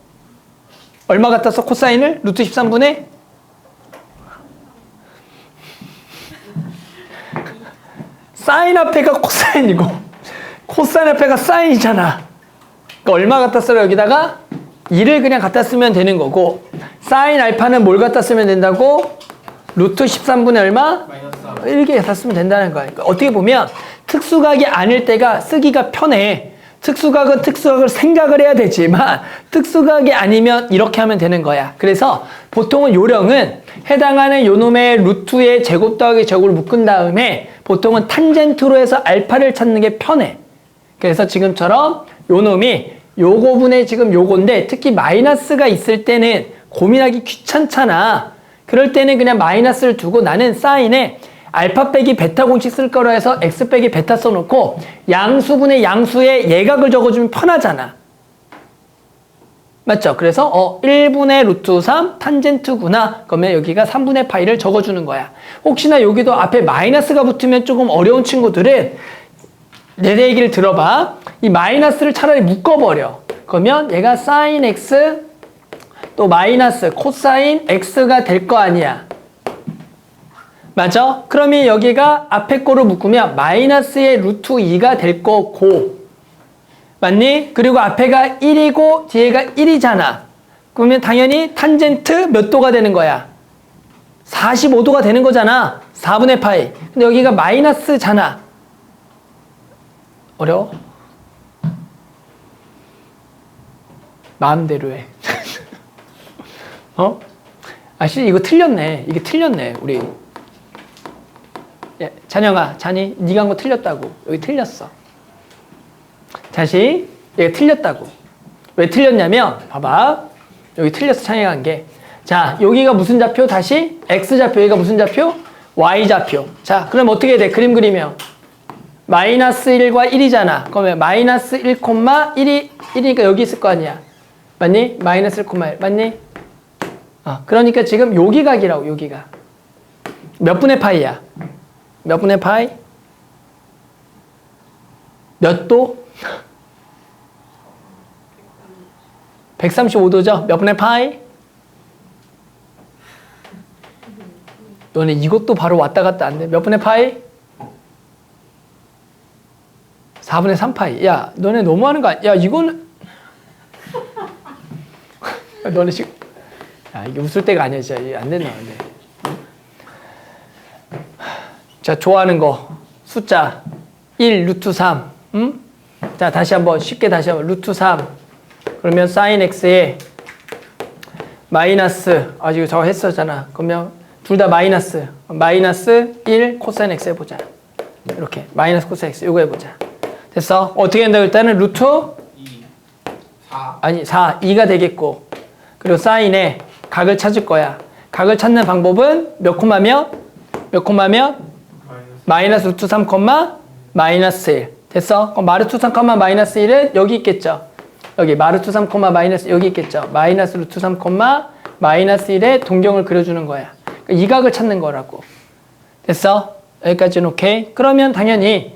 얼마 갖다 써? 코사인을? 루트 13분의? 사인 앞에가 코사인이고 코사인 앞에가 사인이잖아. 그러니까 얼마 갖다 쓰라 여기다가 2를 그냥 갖다 쓰면 되는 거고 사인 알파는 뭘 갖다 쓰면 된다고? 루트 13분의 얼마? 이렇게 갖다 쓰면 된다는 거야. 그러니까 어떻게 보면 특수각이 아닐 때가 쓰기가 편해. 특수각은 특수각을 생각을 해야 되지만 특수각이 아니면 이렇게 하면 되는 거야. 그래서 보통은 요령은 해당하는 요놈의 루트의 제곱 더하기 제곱을 묶은 다음에 보통은 탄젠트로 해서 알파를 찾는 게 편해. 그래서 지금처럼 요놈이 요거분의 지금 요건데 특히 마이너스가 있을 때는 고민하기 귀찮잖아. 그럴 때는 그냥 마이너스를 두고 나는 사인에 알파 빼기 베타 공식 쓸 거라 해서 x 빼기 베타 써놓고 양수분의 양수에 예각을 적어주면 편하잖아. 맞죠? 그래서 1분의 루트 3 탄젠트구나. 그러면 여기가 3분의 파이를 적어주는 거야. 혹시나 여기도 앞에 마이너스가 붙으면 조금 어려운 친구들은 내 얘기를 들어봐. 이 마이너스를 차라리 묶어버려. 그러면 얘가 사인 x 또 마이너스 코사인 x가 될 거 아니야. 맞죠? 그러면 여기가 앞에 거로 묶으면 마이너스의 루트 2가 될 거고 맞니? 그리고 앞에가 1이고 뒤에가 1이잖아. 그러면 당연히 탄젠트 몇 도가 되는 거야? 45도가 되는 거잖아. 4분의 파이. 근데 여기가 마이너스잖아. 어려워? 마음대로 해. 어? 아씨 이거 틀렸네. 이게 틀렸네. 우리 야, 찬영아, 찬이 네가 한 거 틀렸다고. 여기 틀렸어. 다시 얘가 틀렸다고. 왜 틀렸냐면 봐봐. 여기 틀렸어. 찬이가 한 게. 자, 여기가 무슨 좌표? 다시 X좌표. 여기가 무슨 좌표? Y좌표. 자, 그럼 어떻게 돼? 그림 그리면 마이너스 1과 1이잖아. 그러면 마이너스 1, 1이 1이니까 여기 있을 거 아니야. 맞니? 마이너스 1, 1 맞니? 그러니까 지금 여기 각이라고. 여기가 몇 분의 파이야? 몇 분의 파이? 몇 도? 135도죠? 몇 분의 파이? 너네 이것도 바로 왔다 갔다 안 돼. 몇 분의 파이? 4분의 3파이. 야, 너네 너무하는 거 아니야? 야, 이거는 너네 지금 이게 웃을 때가 아니야. 진짜 안 된다. 근데. 자, 좋아하는 거 숫자 1 루트 3. 자, 다시 한번 쉽게 다시 한번 루트 3. 그러면 sin x에 마이너스 이거 저거 했었잖아. 그러면 둘 다 마이너스 1 코사인 x 해보자. 이렇게 마이너스 코사인 x 이거 해보자. 됐어? 어떻게 한다고 일단은 루트 2, 4. 아니 4 2가 되겠고 그리고 사인에 각을 찾을 거야. 각을 찾는 방법은 몇 콤마면 마이너스 루트 3 콤마 마이너스 1 됐어? 그럼 마루트 3 콤마 마이너스 1은 여기 있겠죠. 여기 마루트 3 콤마 마이너스 여기 있겠죠. 마이너스 루트 3 콤마 마이너스 1의 동경을 그려주는 거야. 그러니까 이 각을 찾는 거라고. 됐어? 여기까지는 오케이? 그러면 당연히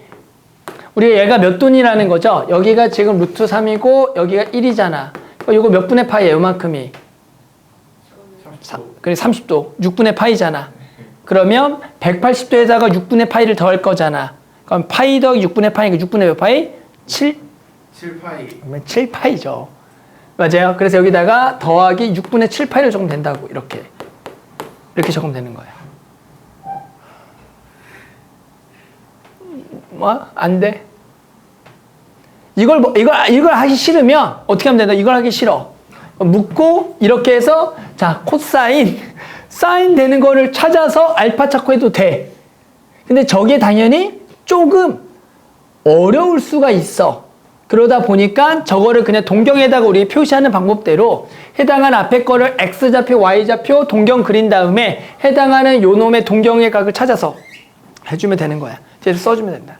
우리가 얘가 몇 돈이라는 거죠? 여기가 지금 루트 3이고 여기가 1이잖아. 이거 몇 분의 파이야? 요만큼이. 그래 30도. 6분의 파이잖아. 그러면 180도에다가 6분의 파이를 더할 거잖아. 그럼 파이 더하기 6분의 파이니까 6분의 몇 파이? 7파이. 그러면 7파이죠. 맞아요. 그래서 여기다가 더하기 6분의 7파이를 적으면 된다고. 이렇게 적으면 되는 거야. 뭐? 안 돼. 이걸 하기 싫으면 어떻게 하면 된다? 이걸 하기 싫어. 묶고 이렇게 해서 자 코사인 사인 되는 거를 찾아서 알파 찾고 해도 돼. 근데 저게 당연히 조금 어려울 수가 있어. 그러다 보니까 저거를 그냥 동경에다가 우리 표시하는 방법대로 해당하는 앞에 거를 X좌표, Y좌표 동경 그린 다음에 해당하는 요 놈의 동경의 각을 찾아서 해주면 되는 거야. 그래서 써주면 된다.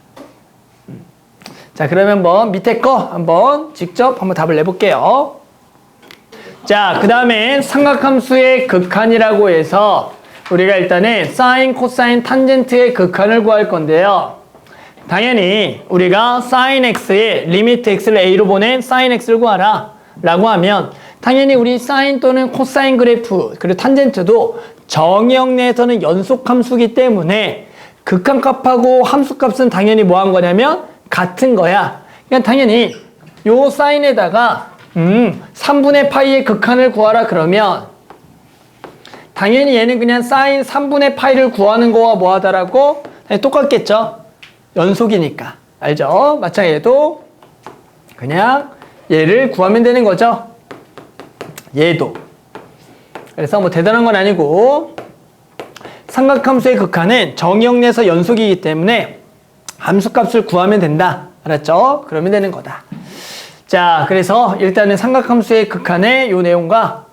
자, 그러면 뭐 밑에 거 한번 직접 한번 답을 내볼게요. 자, 그 다음에 삼각함수의 극한이라고 해서 우리가 일단은 사인, 코사인, 탄젠트의 극한을 구할 건데요. 당연히 우리가 sin x의 리미트 x를 a로 보낸 sin x를 구하라 라고 하면 당연히 우리 sin 또는 코사인 그래프 그리고 탄젠트도 정의역 내에서는 연속함수기 때문에 극한값하고 함수값은 당연히 뭐 한 거냐면 같은 거야. 그러니까 당연히 요 사인에다가 3분의 파이의 극한을 구하라 그러면 당연히 얘는 그냥 사인 3분의 파이를 구하는 거와 뭐 하다라고 똑같겠죠. 연속이니까. 알죠? 마찬가지로 그냥 얘를 구하면 되는 거죠. 얘도. 그래서 뭐 대단한 건 아니고 삼각함수의 극한은 정의역 내에서 연속이기 때문에 함수값을 구하면 된다. 알았죠? 그러면 되는 거다. 자, 그래서 일단은 삼각함수의 극한의 요 내용과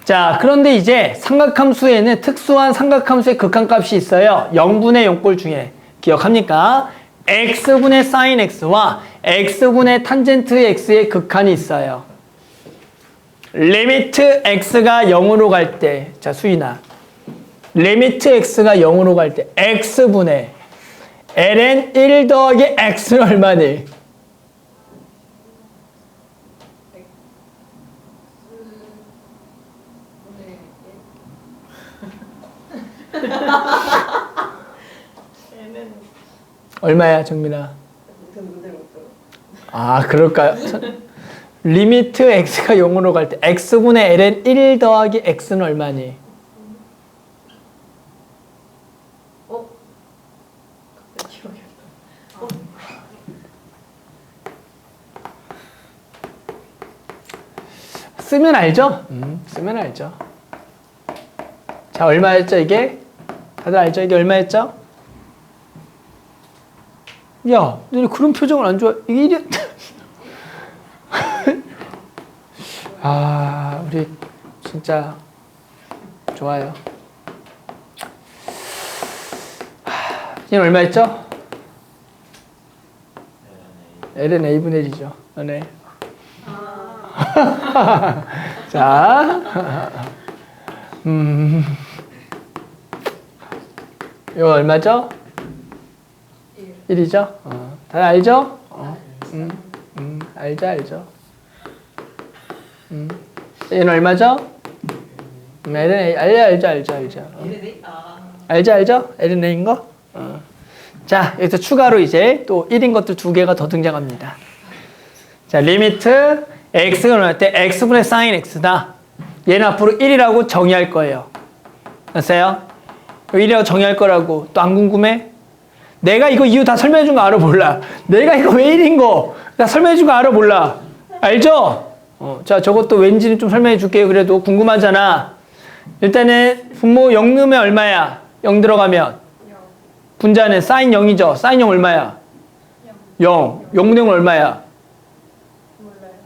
자, 그런데 이제 삼각함수에는 특수한 삼각함수의 극한값이 있어요. 0분의 0꼴 중에. 기억합니까? x분의 sin x와 x분의 탄젠트 x의 극한이 있어요. 리미트 x가 0으로 갈 때, 자, 수인아. 리미트 x가 0으로 갈 때 x분의 ln 1 더하기 x는 얼마니? 얼마야, 정민아? 그 문제 못 들어. 아, 그럴까요? 리미트 x가 0으로 갈 때 x분의 ln 1 더하기 x는 얼마니? 갑자기 기억이 안 나. 쓰면 알죠? 쓰면 알죠. 자, 얼마였죠, 이게? 다들 알죠? 이게 얼마였죠? 야, 너네 그런 표정을 안 좋아. 이게 이래. 아, 우리 진짜 좋아요. 이는 얼마였죠? ln a분의 1이죠. 네. 자, 이거 얼마죠? 1이죠? 다들 알죠? 알죠. 얘는 얼마죠? ln a, 알죠. 이래네? 아. 알죠? ln a인 거? 자, 여기서 추가로 이제 또 1인 것들 2개가 더 등장합니다. 자, 리미트 x가 나올 때 x분의 sin x다. 얘는 앞으로 1이라고 정의할 거예요. 됐어요? 1이라고 정의할 거라고. 또 안 궁금해? 내가 이거 이유 다 설명해 준 거 알아 몰라? 내가 이거 왜 1인 거? 나 설명해 준 거 알아 몰라? 알죠? 자, 저것도 왠지는 좀 설명해 줄게요. 그래도 궁금하잖아. 일단은 분모 0 넣으면 얼마야? 0 들어가면 분자는 sin 0이죠. sin 0 얼마야? 0. 0 0 얼마야?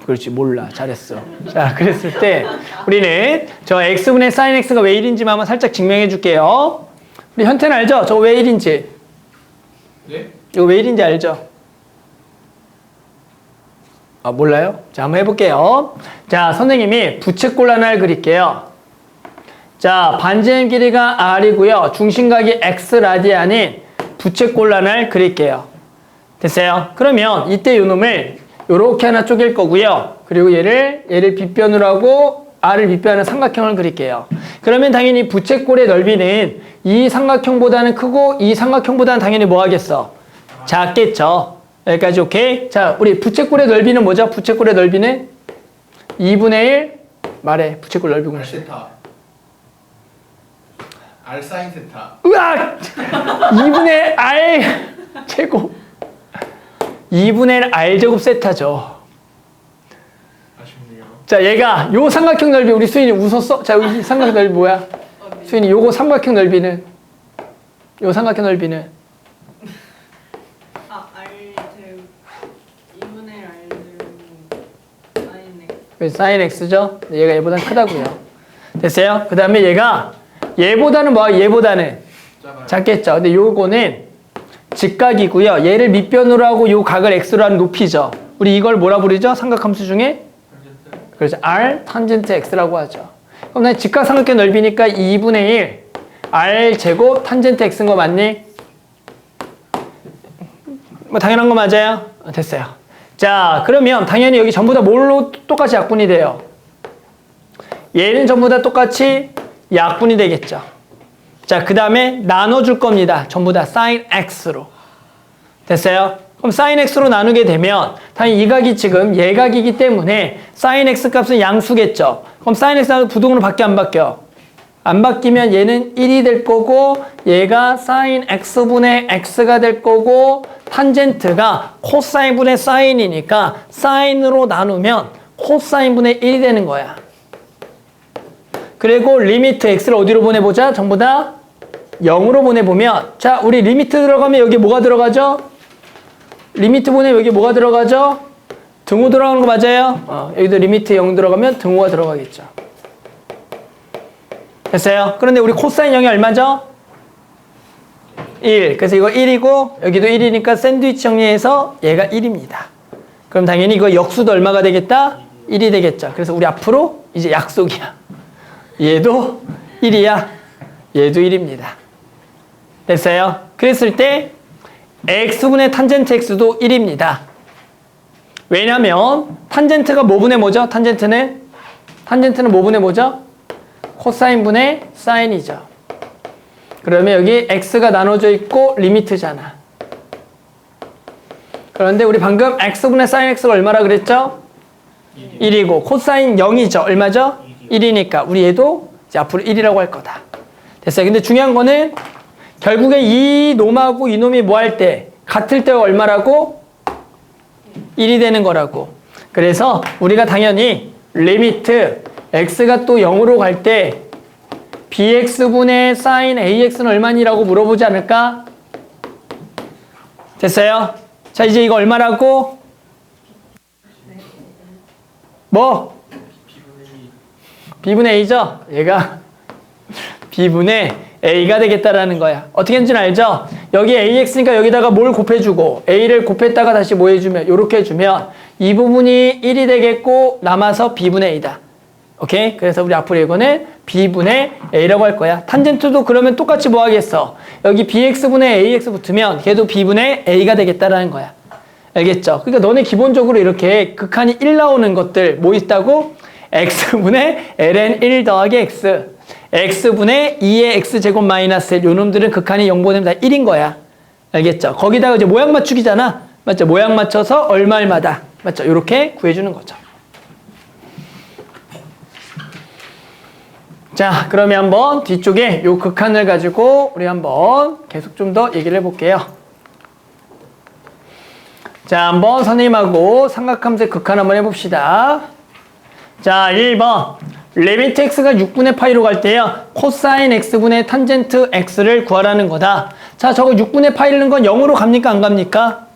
그렇지, 몰라. 잘했어. 자, 그랬을 때 우리는 저 x분의 sin x가 왜 1인지만 한번 살짝 증명해 줄게요. 우리 현태는 알죠? 저거 왜 1인지? 네? 이거 왜 1인지 알죠? 아, 몰라요? 자, 한번 해볼게요. 자, 선생님이 부채꼴 하나를 그릴게요. 자, 반지름 길이가 r이고요. 중심각이 x 라디안인 부채꼴 하나를 그릴게요. 됐어요? 그러면 이때 요 놈을 요렇게 하나 쪼갤 거고요. 그리고 얘를 빗변으로 하고 r을 빗변하는 삼각형을 그릴게요. 그러면 당연히 부채꼴의 넓이는 이 삼각형보다는 크고 이 삼각형보다는 당연히 뭐 하겠어? 작겠죠. 여기까지 오케이? 자, 우리 부채꼴의 넓이는 뭐죠? 부채꼴의 넓이는 2분의 1 말해. 부채꼴 넓이 공식. 알세타. 알사인 세타. 으악! 2분의 r 제곱. 2분의 r제곱 세타죠. 아쉽네요. 자, 얘가 요 삼각형 넓이 우리 수인이 웃었어? 자, 이 삼각형 넓이 뭐야? 수인이 요거 삼각형 넓이는 요 삼각형 넓이는 아, R 제곱 2분의 R 제곱 sin x죠? 얘가 얘보다 크다고요. 됐어요? 그 다음에 얘가 얘보다는 뭐야? 얘보다는 작아요. 작겠죠. 근데 요거는 직각이고요. 얘를 밑변으로 하고 요 각을 x로 하는 높이죠. 우리 이걸 뭐라 부르죠? 삼각함수 중에? 그래서 r 탄젠트 x라고 하죠. 그럼 난 직각 삼각형 넓이니까 2분의 1 r 제곱 탄젠트 x인 거 맞니? 뭐 당연한 거 맞아요? 됐어요. 자, 그러면 당연히 여기 전부 다 뭘로 똑같이 약분이 돼요? 얘는 전부 다 똑같이 약분이 되겠죠. 자, 그 다음에 나눠줄 겁니다. 전부 다 sin x로. 됐어요? 그럼 sin x로 나누게 되면 당연히 이 각이 지금 얘각이기 때문에 sin x 값은 양수겠죠. 그럼 sin x가 부동으로 바뀌어 안 바뀌어? 안 바뀌면 얘는 1이 될 거고 얘가 sin x분의 x가 될 거고 탄젠트가 코사인분의 사인이니까 사인으로 나누면 코사인분의 1이 되는 거야. 그리고 리미트 x를 어디로 보내보자? 전부 다 0으로 보내보면 자, 우리 리미트 들어가면 여기 뭐가 들어가죠? 리미트 보내면 여기 뭐가 들어가죠? 등호 들어가는 거 맞아요? 여기도 리미트 0 들어가면 등호가 들어가겠죠. 됐어요? 그런데 우리 코사인 0이 얼마죠? 1. 그래서 이거 1이고 여기도 1이니까 샌드위치 정리해서 얘가 1입니다. 그럼 당연히 이거 역수도 얼마가 되겠다? 1이 되겠죠. 그래서 우리 앞으로 이제 약속이야. 얘도 1이야. 얘도 1입니다. 됐어요? 그랬을 때 x분의 탄젠트 x도 1입니다. 왜냐면 탄젠트가 뭐분의 뭐죠? 탄젠트는 뭐분의 뭐죠? 코사인분의 사인이죠. 그러면 여기 x가 나눠져 있고 리미트잖아. 그런데 우리 방금 x분의 sin x가 얼마라 그랬죠? 1이고 코사인 0이죠. 얼마죠? 1이니까 우리 얘도 이제 앞으로 1이라고 할 거다. 됐어요. 근데 중요한 거는 결국에 이 놈하고 이 놈이 뭐 할 때 같을 때가 얼마라고? 1이 되는 거라고. 그래서 우리가 당연히 리미트 x가 또 0으로 갈 때 bx분의 sin ax는 얼마니라고 물어보지 않을까? 됐어요? 자, 이제 이거 얼마라고? 뭐? b분의 a죠? 얘가 b분의 a가 되겠다라는 거야. 어떻게 하는지는 알죠? 여기 ax니까 여기다가 뭘 곱해주고 a를 곱했다가 다시 뭐 해주면 요렇게 해주면 이 부분이 1이 되겠고 남아서 b분의 a다. 오케이? 그래서 우리 앞으로 이거는 b분의 a라고 할 거야. 탄젠트도 그러면 똑같이 뭐 하겠어? 여기 bx분의 ax 붙으면 걔도 b분의 a가 되겠다라는 거야. 알겠죠? 그러니까 너네 기본적으로 이렇게 극한이 1 나오는 것들 뭐 있다고? x분의 ln 1 더하기 x, x분의 2의 x제곱 마이너스 1, 요 놈들은 극한이 0보다는 다 1인 거야. 알겠죠? 거기다가 이제 모양 맞추기잖아. 맞죠? 모양 맞춰서 얼마마다. 맞죠? 요렇게 구해주는 거죠. 자, 그러면 한번 뒤쪽에 요 극한을 가지고 우리 한번 계속 좀 더 얘기를 해볼게요. 자, 한번 선생님하고 삼각함수의 극한 한번 해봅시다. 자, 1번. 리미트 x가 6분의 파이로 갈 때요. 코사인 x분의 탄젠트 x를 구하라는 거다. 자, 저거 6분의 파이라는 건 0으로 갑니까? 안 갑니까?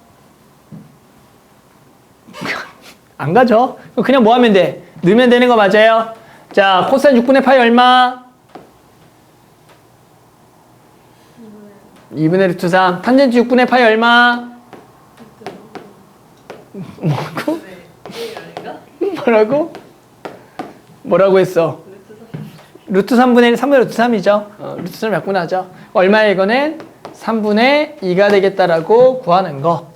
안 가죠. 그냥 뭐 하면 돼? 넣으면 되는 거 맞아요? 자, 코사인 6분의 파이 얼마? 2분의 루트 3. 탄젠트 6분의 파이 얼마? 뭐라고? 뭐라고? 뭐라고 했어? 루트 3분의 1, 3분의 루트 3이죠. 루트 3 약분하죠. 얼마에 이거는? 3분의 2가 되겠다라고 구하는 거.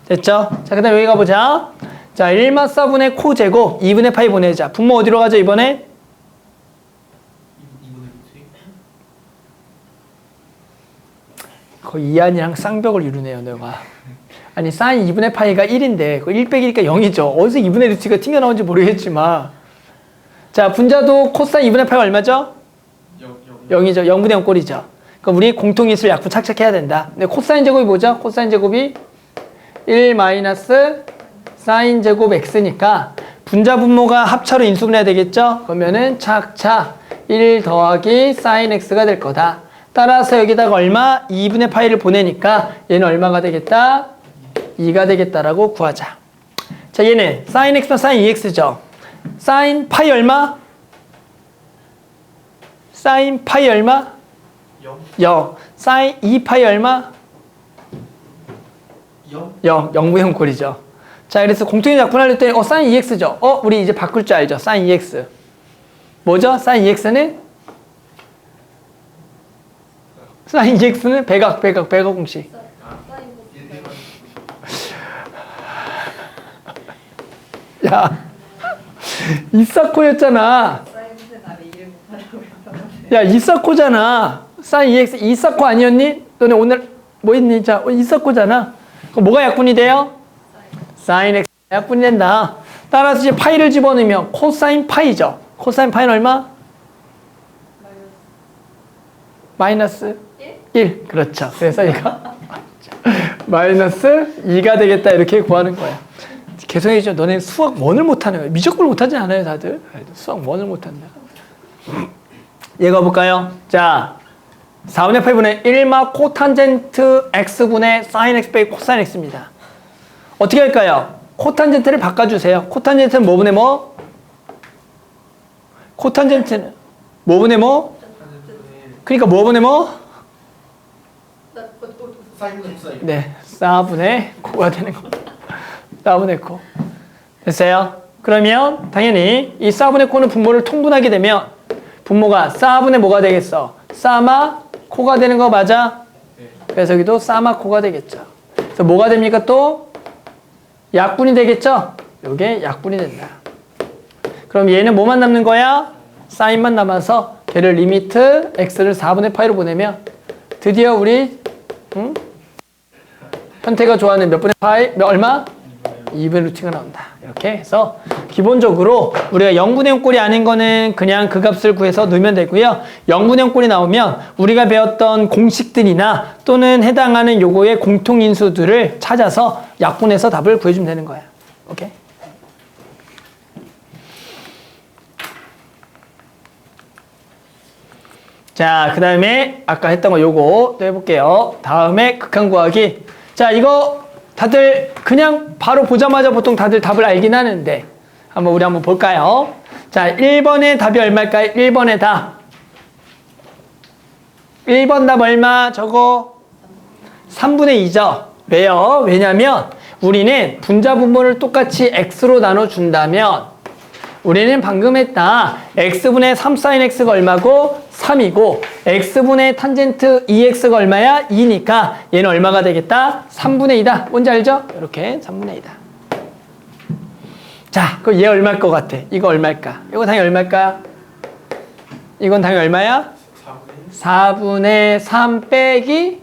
됐죠? 자, 그 다음 여기 가보자. 자, 1마 4분의 코제곱 2분의 파이 보내자. 분모 어디로 가죠, 이번에? 2분의 루트? 거의 이한이랑 쌍벽을 이루네요, 너가. 아니, 사인 2분의 파이가 1인데, 그 1 빼기니까 0이죠. 어디서 2분의 루트가 튕겨나온지 모르겠지만. 자, 분자도 코사인 2분의 파이가 얼마죠? 0이죠. 0분의 0 꼴이죠. 그럼 우리 공통인수를 약분 착착해야 된다. 근데 코사인 제곱이 뭐죠? 코사인 제곱이 1 마이너스 사인 제곱 x니까 분자 분모가 합차로 인수분해야 되겠죠? 그러면은 착착 1 더하기 사인 x가 될 거다. 따라서 여기다가 얼마? 2분의 파이를 보내니까 얘는 얼마가 되겠다? 2가 되겠다라고 구하자. 자, 얘는 사인 x면 사인 2x죠. 사인 파이 얼마? 사인 파이 얼마? 0. 사인 2파이 얼마? 0. 0분의 0 꼴이죠. 자, 그래서 공통인 약분할 때 사인 2x죠. 우리 이제 바꿀 줄 알죠? 사인 2x. 뭐죠? 사인 2x는? 사인 2x는 백악 공식. 야, 이사코였잖아. 야, 이사코잖아. 사인 2x 이사코 아니었니? 너네 오늘 뭐 했니? 자, 이사코잖아. 그럼 뭐가 약분이 돼요? 사인 x 약분이 된다. 따라서 이제 파이를 집어넣으면 코사인 파이죠. 코사인 파이는 얼마? 마이너스 1. 그렇죠. 그래서 얘가 마이너스 2가 되겠다 이렇게 구하는 거야. 죄송해요. 너네 수학 1을 못하는 거야. 미적분을 못하지 않아요 다들? 수학 1을 못한다. 얘가 볼까요? 자, 4분의 8분의 1마 코탄젠트 x분의 사인 x 빼기 코사인 x입니다. 어떻게 할까요? 코탄젠트를 바꿔주세요. 코탄젠트는 뭐분의 뭐? 코탄젠트는 뭐분의 뭐? 그러니까 뭐분의 뭐? 네, 4분의 코가 되는 거. 4분의 코. 됐어요? 그러면 당연히 이 4분의 코는 분모를 통분하게 되면 분모가 4분의 뭐가 되겠어? 싸마 코가 되는 거 맞아? 그래서 여기도 싸마 코가 되겠죠. 그래서 뭐가 됩니까 또? 약분이 되겠죠? 요게 약분이 된다. 그럼 얘는 뭐만 남는 거야? 사인만 남아서 걔를 리미트 x를 4분의 파이로 보내면 드디어 우리 현태가 좋아하는 몇 분의 파이? 얼마? 2분의 루트가 나온다. 이렇게 해서 기본적으로 우리가 0분의 0 꼴이 아닌 거는 그냥 그 값을 구해서 넣으면 되고요. 0분의 0 꼴이 나오면 우리가 배웠던 공식들이나 또는 해당하는 요거의 공통인수들을 찾아서 약분해서 답을 구해주면 되는 거야. 오케이? 자, 그 다음에 아까 했던 거 요거 또 해볼게요. 다음에 극한 구하기. 자, 이거 다들 그냥 바로 보자마자 보통 다들 답을 알긴 하는데 우리 한번 볼까요? 자, 1번의 답이 얼마일까요? 1번의 답. 1번 답 얼마? 저거 3분의 2죠. 왜요? 왜냐면 우리는 분자 분모를 똑같이 x로 나눠준다면 우리는 방금 했다. x분의 3sin x가 얼마고? 3이고 x분의 탄젠트 2x가 얼마야? 2니까 얘는 얼마가 되겠다? 3분의 2다. 뭔지 알죠? 이렇게 3분의 2다. 자, 그럼 얘 얼마일 것 같아? 이거 얼마일까? 이거 당연히 얼마일까? 이건 당연히 얼마야? 4분의 3 빼기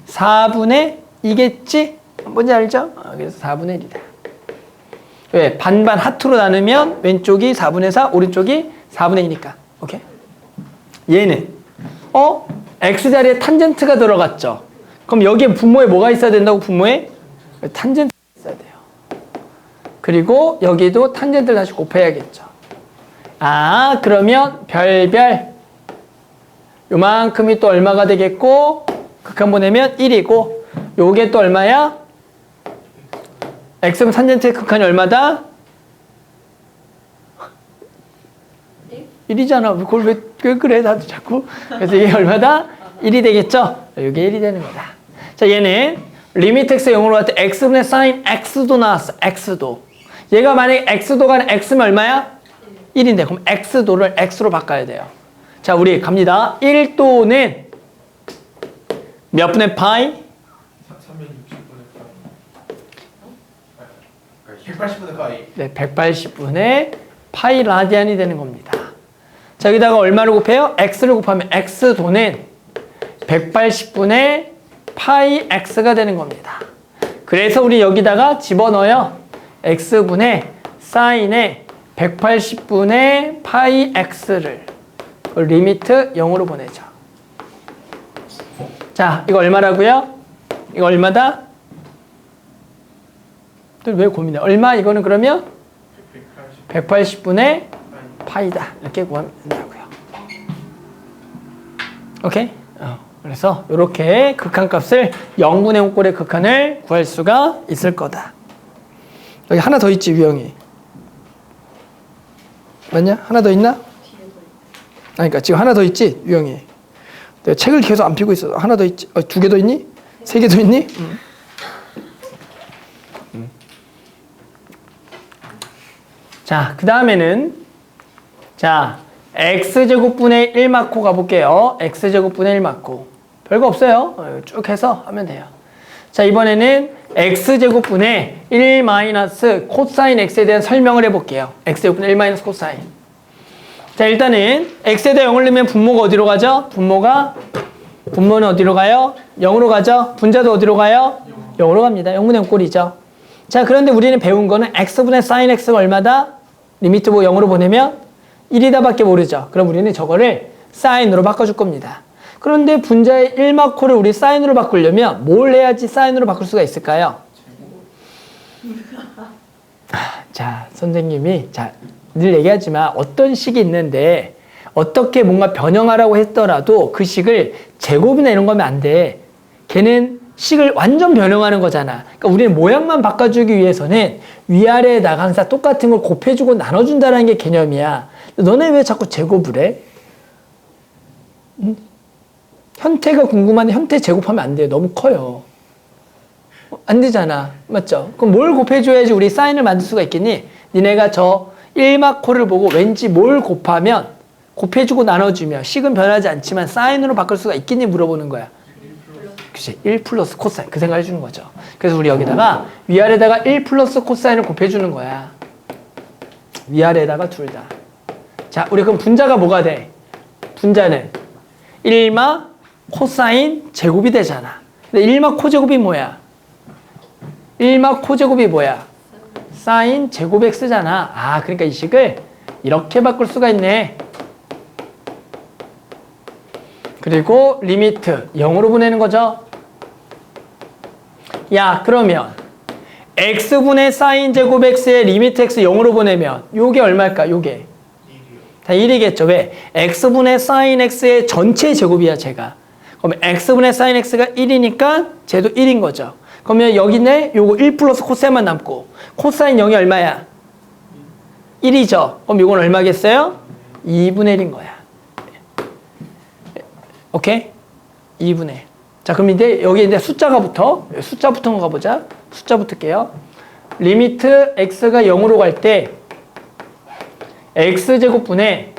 4분의 2겠지? 뭔지 알죠? 그래서 4분의 1이다. 왜? 반반 하트로 나누면 왼쪽이 4분의 4, 오른쪽이 4분의 2니까. 오케이? 얘는 x 자리에 탄젠트가 들어갔죠. 그럼 여기에 분모에 뭐가 있어야 된다고? 분모에 탄젠트가 있어야 돼요. 그리고 여기도 탄젠트를 다시 곱해야겠죠. 아, 그러면 별별 요만큼이 또 얼마가 되겠고 극한 보내면 1이고 요게 또 얼마야? x분 탄젠트의 극한이 얼마다? 1이잖아. 그걸 왜 그래? 나도 자꾸. 그래서 이게 얼마다? 1이 되겠죠? 이게 1이 되는 거다. 자, 얘는 리미트 x가 0으로 갈 때 x분의 sin x도 나왔어. x도. 얘가 만약에 x도가 x면 얼마야? 1인데 그럼 x도를 x로 바꿔야 돼요. 자, 우리 갑니다. 1도는 몇 분의 파이? 180분의 파이. 네, 180분의 파이 라디안이 되는 겁니다. 자, 여기다가 얼마를 곱해요? x를 곱하면 x도는 180분의 파이 x가 되는 겁니다. 그래서 우리 여기다가 집어넣어요. x분의 사인의 180분의 파이 x를 리미트 0으로 보내죠. 자, 이거 얼마라고요? 이거 얼마다? 또 왜 고민해? 얼마? 이거는 그러면 180분의 파이다. 이렇게 구하면 된다고요. 오케이? 그래서 이렇게 극한값을 0분의 0꼴의 극한을 구할 수가 있을 거다. 여기 하나 더 있지, 유형이. 맞냐? 하나 더 있나? 그러니까 지금 하나 더 있지, 유형이. 내가 책을 계속 안 펴고 있어. 하나 더 있지. 2개 더 있니? 3개 더 있니? 자, 그 다음에는 자, x제곱분의 1 맞고 가볼게요. x제곱분의 1 맞고. 별거 없어요. 쭉 해서 하면 돼요. 자, 이번에는 x제곱분의 1 마이너스 코사인 x에 대한 설명을 해볼게요. x제곱분의 1 마이너스 코사인. 자, 일단은 x에다 0을 넣으면 분모가 어디로 가죠? 분모는 어디로 가요? 0으로 가죠? 분자도 어디로 가요? 0으로 갑니다. 0분의 0 꼴이죠. 자, 그런데 우리는 배운 거는 x분의 sin x가 얼마다? 리미트 0으로 보내면 1이다 밖에 모르죠. 그럼 우리는 저거를 사인으로 바꿔줄 겁니다. 그런데 분자의 1마코를 우리 사인으로 바꾸려면 뭘 해야지 사인으로 바꿀 수가 있을까요? 자, 선생님이 늘 얘기하지만 어떤 식이 있는데 어떻게 뭔가 변형하라고 했더라도 그 식을 제곱이나 이런 거면 안 돼. 걔는 식을 완전 변형하는 거잖아. 그러니까 우리는 모양만 바꿔주기 위해서는 위아래에다가 항상 똑같은 걸 곱해주고 나눠준다는 게 개념이야. 너네 왜 자꾸 제곱을 해? 현태가 궁금한데 현태 제곱하면 안 돼요. 너무 커요. 안 되잖아. 맞죠? 그럼 뭘 곱해줘야지 우리 사인을 만들 수가 있겠니? 니네가 저 1마코를 보고 왠지 뭘 곱하면 곱해주고 나눠주면 식은 변하지 않지만 사인으로 바꿀 수가 있겠니? 물어보는 거야. 그치? 1 플러스 코사인. 그 생각 해주는 거죠. 그래서 우리 여기다가 위아래다가 1 플러스 코사인을 곱해주는 거야. 위아래다가 둘 다. 자, 우리 그럼 분자가 뭐가 돼? 분자는 1마 코사인 제곱이 되잖아. 근데 1마 코제곱이 뭐야? 1마 코제곱이 뭐야? 사인 제곱 x잖아. 아, 그러니까 이 식을 이렇게 바꿀 수가 있네. 그리고 리미트 0으로 보내는 거죠. 야, 그러면 x분의 사인 제곱 x의 리미트 x 0으로 보내면 요게 얼마일까? 요게 다 1이겠죠. 왜? x분의 사인 x의 전체 제곱이야, 제가. 그러면 x분의 사인 x가 1이니까 쟤도 1인 거죠. 그러면 여기네 요거 1 플러스 코사인만 남고 코사인 0이 얼마야? 1이죠. 그럼 이건 얼마겠어요? 2분의 1인 거야. 오케이? 2분의 1. 자, 그럼 이제 여기 이제 숫자가 붙어. 숫자 붙은 거 가보자. 숫자 붙을게요. 리미트 x가 0으로 갈 때 x제곱분의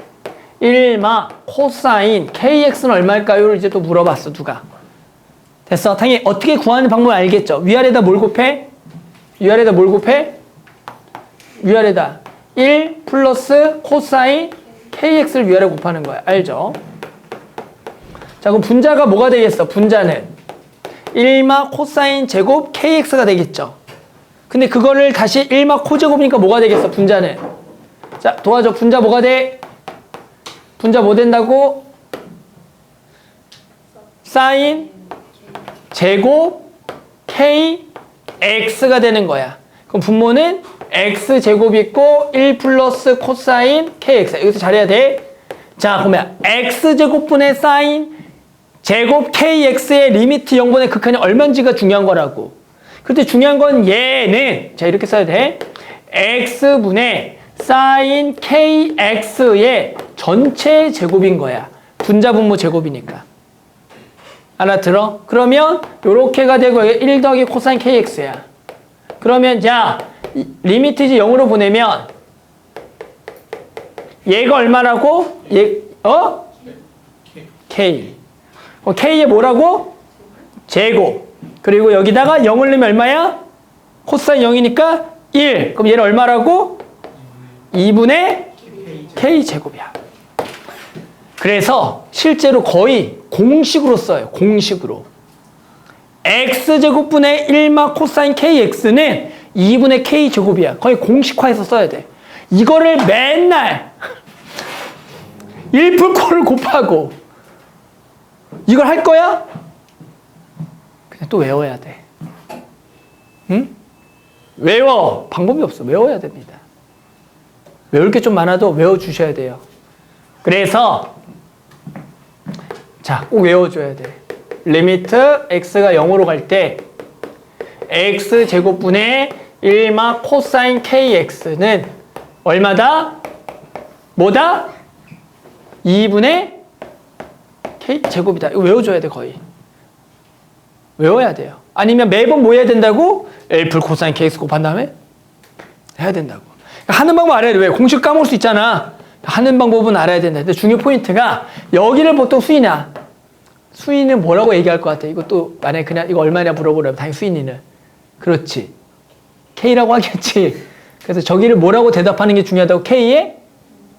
1마 코사인 kx는 얼마일까요?를 이제 또 물어봤어, 누가. 됐어. 당연히 어떻게 구하는 방법을 알겠죠? 위아래다 뭘 곱해? 위아래다 뭘 곱해? 위아래다 1 플러스 코사인 kx를 위아래 곱하는 거야. 알죠? 자, 그럼 분자가 뭐가 되겠어? 분자는 1마 코사인 제곱 kx가 되겠죠. 근데 그거를 다시 1마 코제곱이니까 뭐가 되겠어? 분자는. 자, 도와줘. 분자 뭐가 돼? 분자 뭐 된다고? 사인 제곱 kx가 되는 거야. 그럼 분모는 x제곱이 있고 1 플러스 코사인 kx. 여기서 잘해야 돼. 자, 그러면 x제곱분의 사인 제곱 kx의 리미트 0분의 극한이 얼마인지가 중요한 거라고. 근데 중요한 건 얘는, 자, 이렇게 써야 돼. x분의 사인 kx의 전체 제곱인 거야. 분자 분모 제곱이니까. 알아들어? 그러면 요렇게가 되고 1 더하기 코사인 kx야. 그러면 야, 리미트 이제 0으로 보내면 얘가 얼마라고? 얘 k. k에 뭐라고? 제곱. 그리고 여기다가 0을 넣으면 얼마야? 코사인 0이니까 1. 그럼 얘는 얼마라고? 2분의 k제곱이야. 그래서 실제로 거의 공식으로 써요. 공식으로. x제곱분의 1마 코사인 kx는 2분의 k제곱이야. 거의 공식화해서 써야 돼. 이거를 맨날 1풀코를 곱하고 이걸 할 거야? 그냥 또 외워야 돼. 응? 외워. 방법이 없어. 외워야 됩니다. 외울 게 좀 많아도 외워주셔야 돼요. 그래서 자, 꼭 외워줘야 돼. 리미트 x가 0으로 갈 때 x제곱분의 1마 코사인 kx는 얼마다? 뭐다? 2분의 k제곱이다. 이거 외워줘야 돼, 거의. 외워야 돼요. 아니면 매번 뭐 해야 된다고? L풀 코사인 kx 곱한 다음에 해야 된다고. 하는 방법 알아야 돼. 왜? 공식 까먹을 수 있잖아. 하는 방법은 알아야 된다. 근데 중요 포인트가 여기를 보통 수인이야. 수인은 뭐라고 얘기할 것 같아? 이것도 만약에 그냥 이거 얼마냐 물어보려면 당연히 수인이는. 그렇지. K라고 하겠지. 그래서 저기를 뭐라고 대답하는 게 중요하다고? K의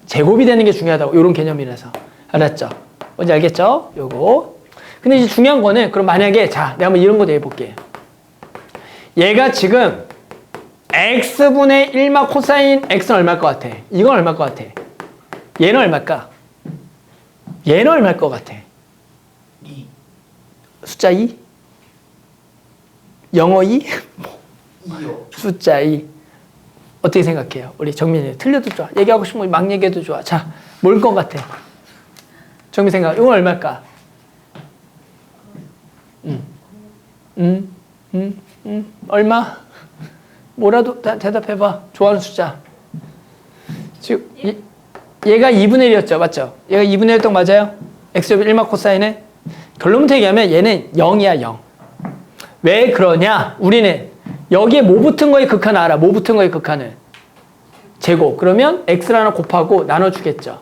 제곱이 되는 게 중요하다고. 이런 개념이라서. 알았죠? 뭔지 알겠죠? 요거. 근데 이제 중요한 거는 그럼 만약에 자, 내가 한번 이런 거 내볼게. 얘가 지금 x분의 1마 코사인 x는 얼마일 것 같아? 이건 얼마일 것 같아? 얘는 얼마일까? 얘는 얼마일 것 같아? 2. 숫자 2? 영어 2? 2요. 숫자 2. 어떻게 생각해요? 우리 정민이. 틀려도 좋아. 얘기하고 싶은 거 막 얘기해도 좋아. 자, 뭘 것 같아? 정민 생각. 이건 얼마일까? 얼마? 뭐라도 대답해봐. 좋아하는 숫자. 지금 얘가 2분의 1이었죠. 맞죠? 얘가 2분의 1동 맞아요? x제곱 1마 코사인은? 결론부터 얘기하면 얘는 0이야, 0. 왜 그러냐? 우리는 여기에 뭐 붙은 거의 극한 알아. 뭐 붙은 거의 극한은? 제곱. 그러면 x를 하나 곱하고 나눠주겠죠.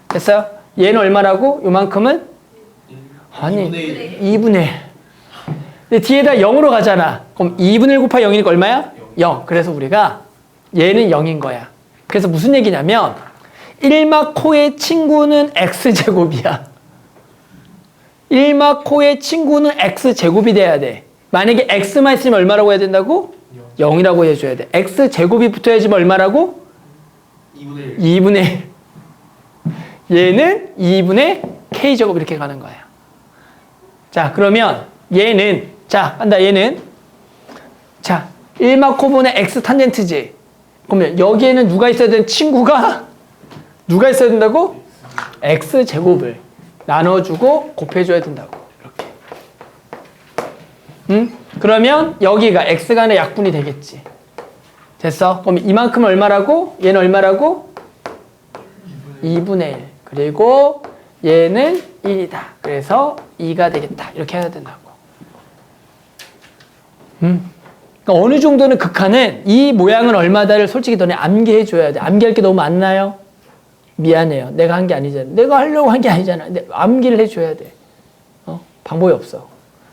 됐어요? 얘는 얼마라고? 요만큼은? 아니, 2분의 1. 근데 뒤에다 0으로 가잖아. 그럼 2분의 1 곱하기 0이니까 얼마야? 0. 그래서 우리가 얘는 0인 거야. 그래서 무슨 얘기냐면 1마 코의 친구는 x제곱이야. 1마코의 친구는 x제곱이 돼야 돼. 만약에 x만 있으면 얼마라고 해야 된다고? 0이라고 해줘야 돼. x제곱이 붙어야지만 얼마라고? 2분의 1. 2분의 1. 얘는 2분의 k제곱 이렇게 가는 거야. 자, 그러면 얘는, 자, 한다, 얘는. 자, 1마코분의 x 탄젠트지. 그러면 여기에는 누가 있어야 되는 친구가, 누가 있어야 된다고? x제곱을 나눠주고 곱해줘야 된다고. 이렇게. 응? 그러면 여기가 x간의 약분이 되겠지. 됐어? 그럼 이만큼 얼마라고? 얘는 얼마라고? 2분의 1. 그리고 얘는 1이다. 그래서 2가 되겠다. 이렇게 해야 된다고. 그러니까 어느 정도는 극한은 이 모양은 얼마다를 솔직히 너네 암기해줘야 돼. 암기할 게 너무 많나요? 미안해요. 내가 한 게 아니잖아. 내가 하려고 한 게 아니잖아. 근데 암기를 해줘야 돼. 방법이 없어.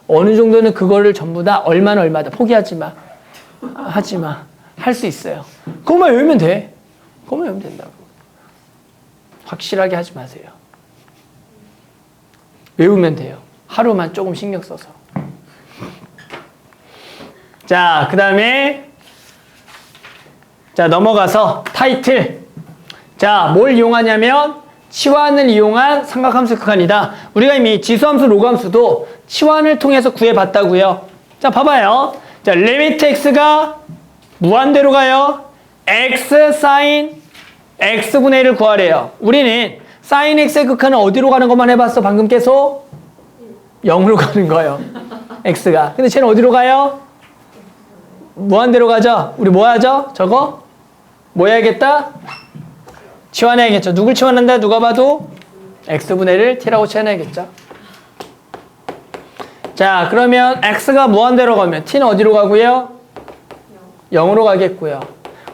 어느 정도는 그거를 전부 다 얼마다 포기하지 마. 하지 마. 할 수 있어요. 그것만 외우면 돼. 그것만 외우면 된다고. 확실하게 하지 마세요. 외우면 돼요. 하루만 조금 신경 써서. 자, 그 다음에 자, 넘어가서 타이틀. 자, 뭘 이용하냐면 치환을 이용한 삼각함수 극한이다. 우리가 이미 지수함수, 로그함수도 치환을 통해서 구해봤다고요. 자, 봐봐요. 자, 리미트 x가 무한대로 가요. x 사인 x분의 1을 구하래요. 우리는 사인 x의 극한은 어디로 가는 것만 해봤어. 방금 계속 0으로 가는 거예요. x가. 근데 쟤는 어디로 가요? 무한대로 가죠. 우리 뭐 하죠? 저거? 뭐 해야겠다? 치환해야겠죠. 누굴 치환한다? 누가 봐도 x분의 1을 t라고 치환해야겠죠. 자, 그러면 x가 무한대로 가면 t는 어디로 가고요? 0으로 가겠고요.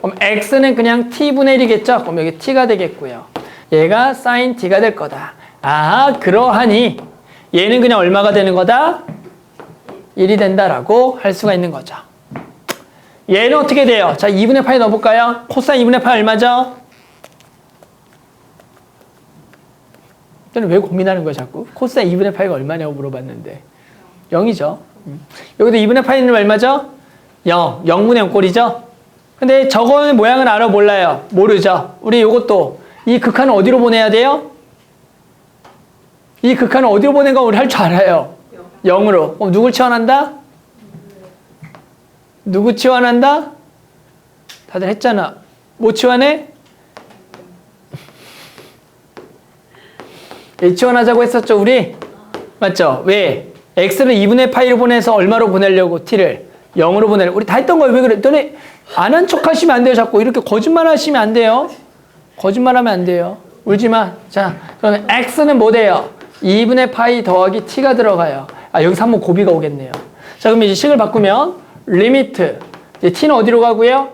그럼 x는 그냥 t분의 1이겠죠? 그럼 여기 t가 되겠고요. 얘가 sin t가 될 거다. 아, 그러하니 얘는 그냥 얼마가 되는 거다? 1이 된다라고 할 수가 있는 거죠. 얘는 어떻게 돼요? 자, 2분의 파이 넣어볼까요? 코사인 2분의 파이 얼마죠? 저는 왜 고민하는 거야 자꾸? 코사인 2분의 파이가 얼마냐고 물어봤는데 0이죠. 여기도 2분의 파이는 얼마죠? 0. 0분의 0 꼴이죠? 근데 저거는 모양은 알아 몰라요? 모르죠? 우리 요것도 이 극한을 어디로 보내야 돼요? 이 극한을 어디로 보낸 거 우리 할 줄 알아요. 0으로. 그럼 누굴 치환한다? 누구 치환한다? 다들 했잖아. 뭐 치환해? 얘 치환하자고 했었죠 우리? 맞죠? 왜? x를 2분의 파이로 보내서 얼마로 보내려고 t를? 0으로 보내려고. 우리 다 했던 거예요. 왜 그래? 너네 안 한 척 하시면 안 돼요. 자꾸 이렇게 거짓말 하시면 안 돼요. 거짓말하면 안 돼요. 울지 마. 자, 그러면 x는 뭐 돼요? 2분의 파이 더하기 t가 들어가요. 아, 여기서 한번 고비가 오겠네요. 자, 그럼 이제 식을 바꾸면 리미트. 이제 t는 어디로 가고요?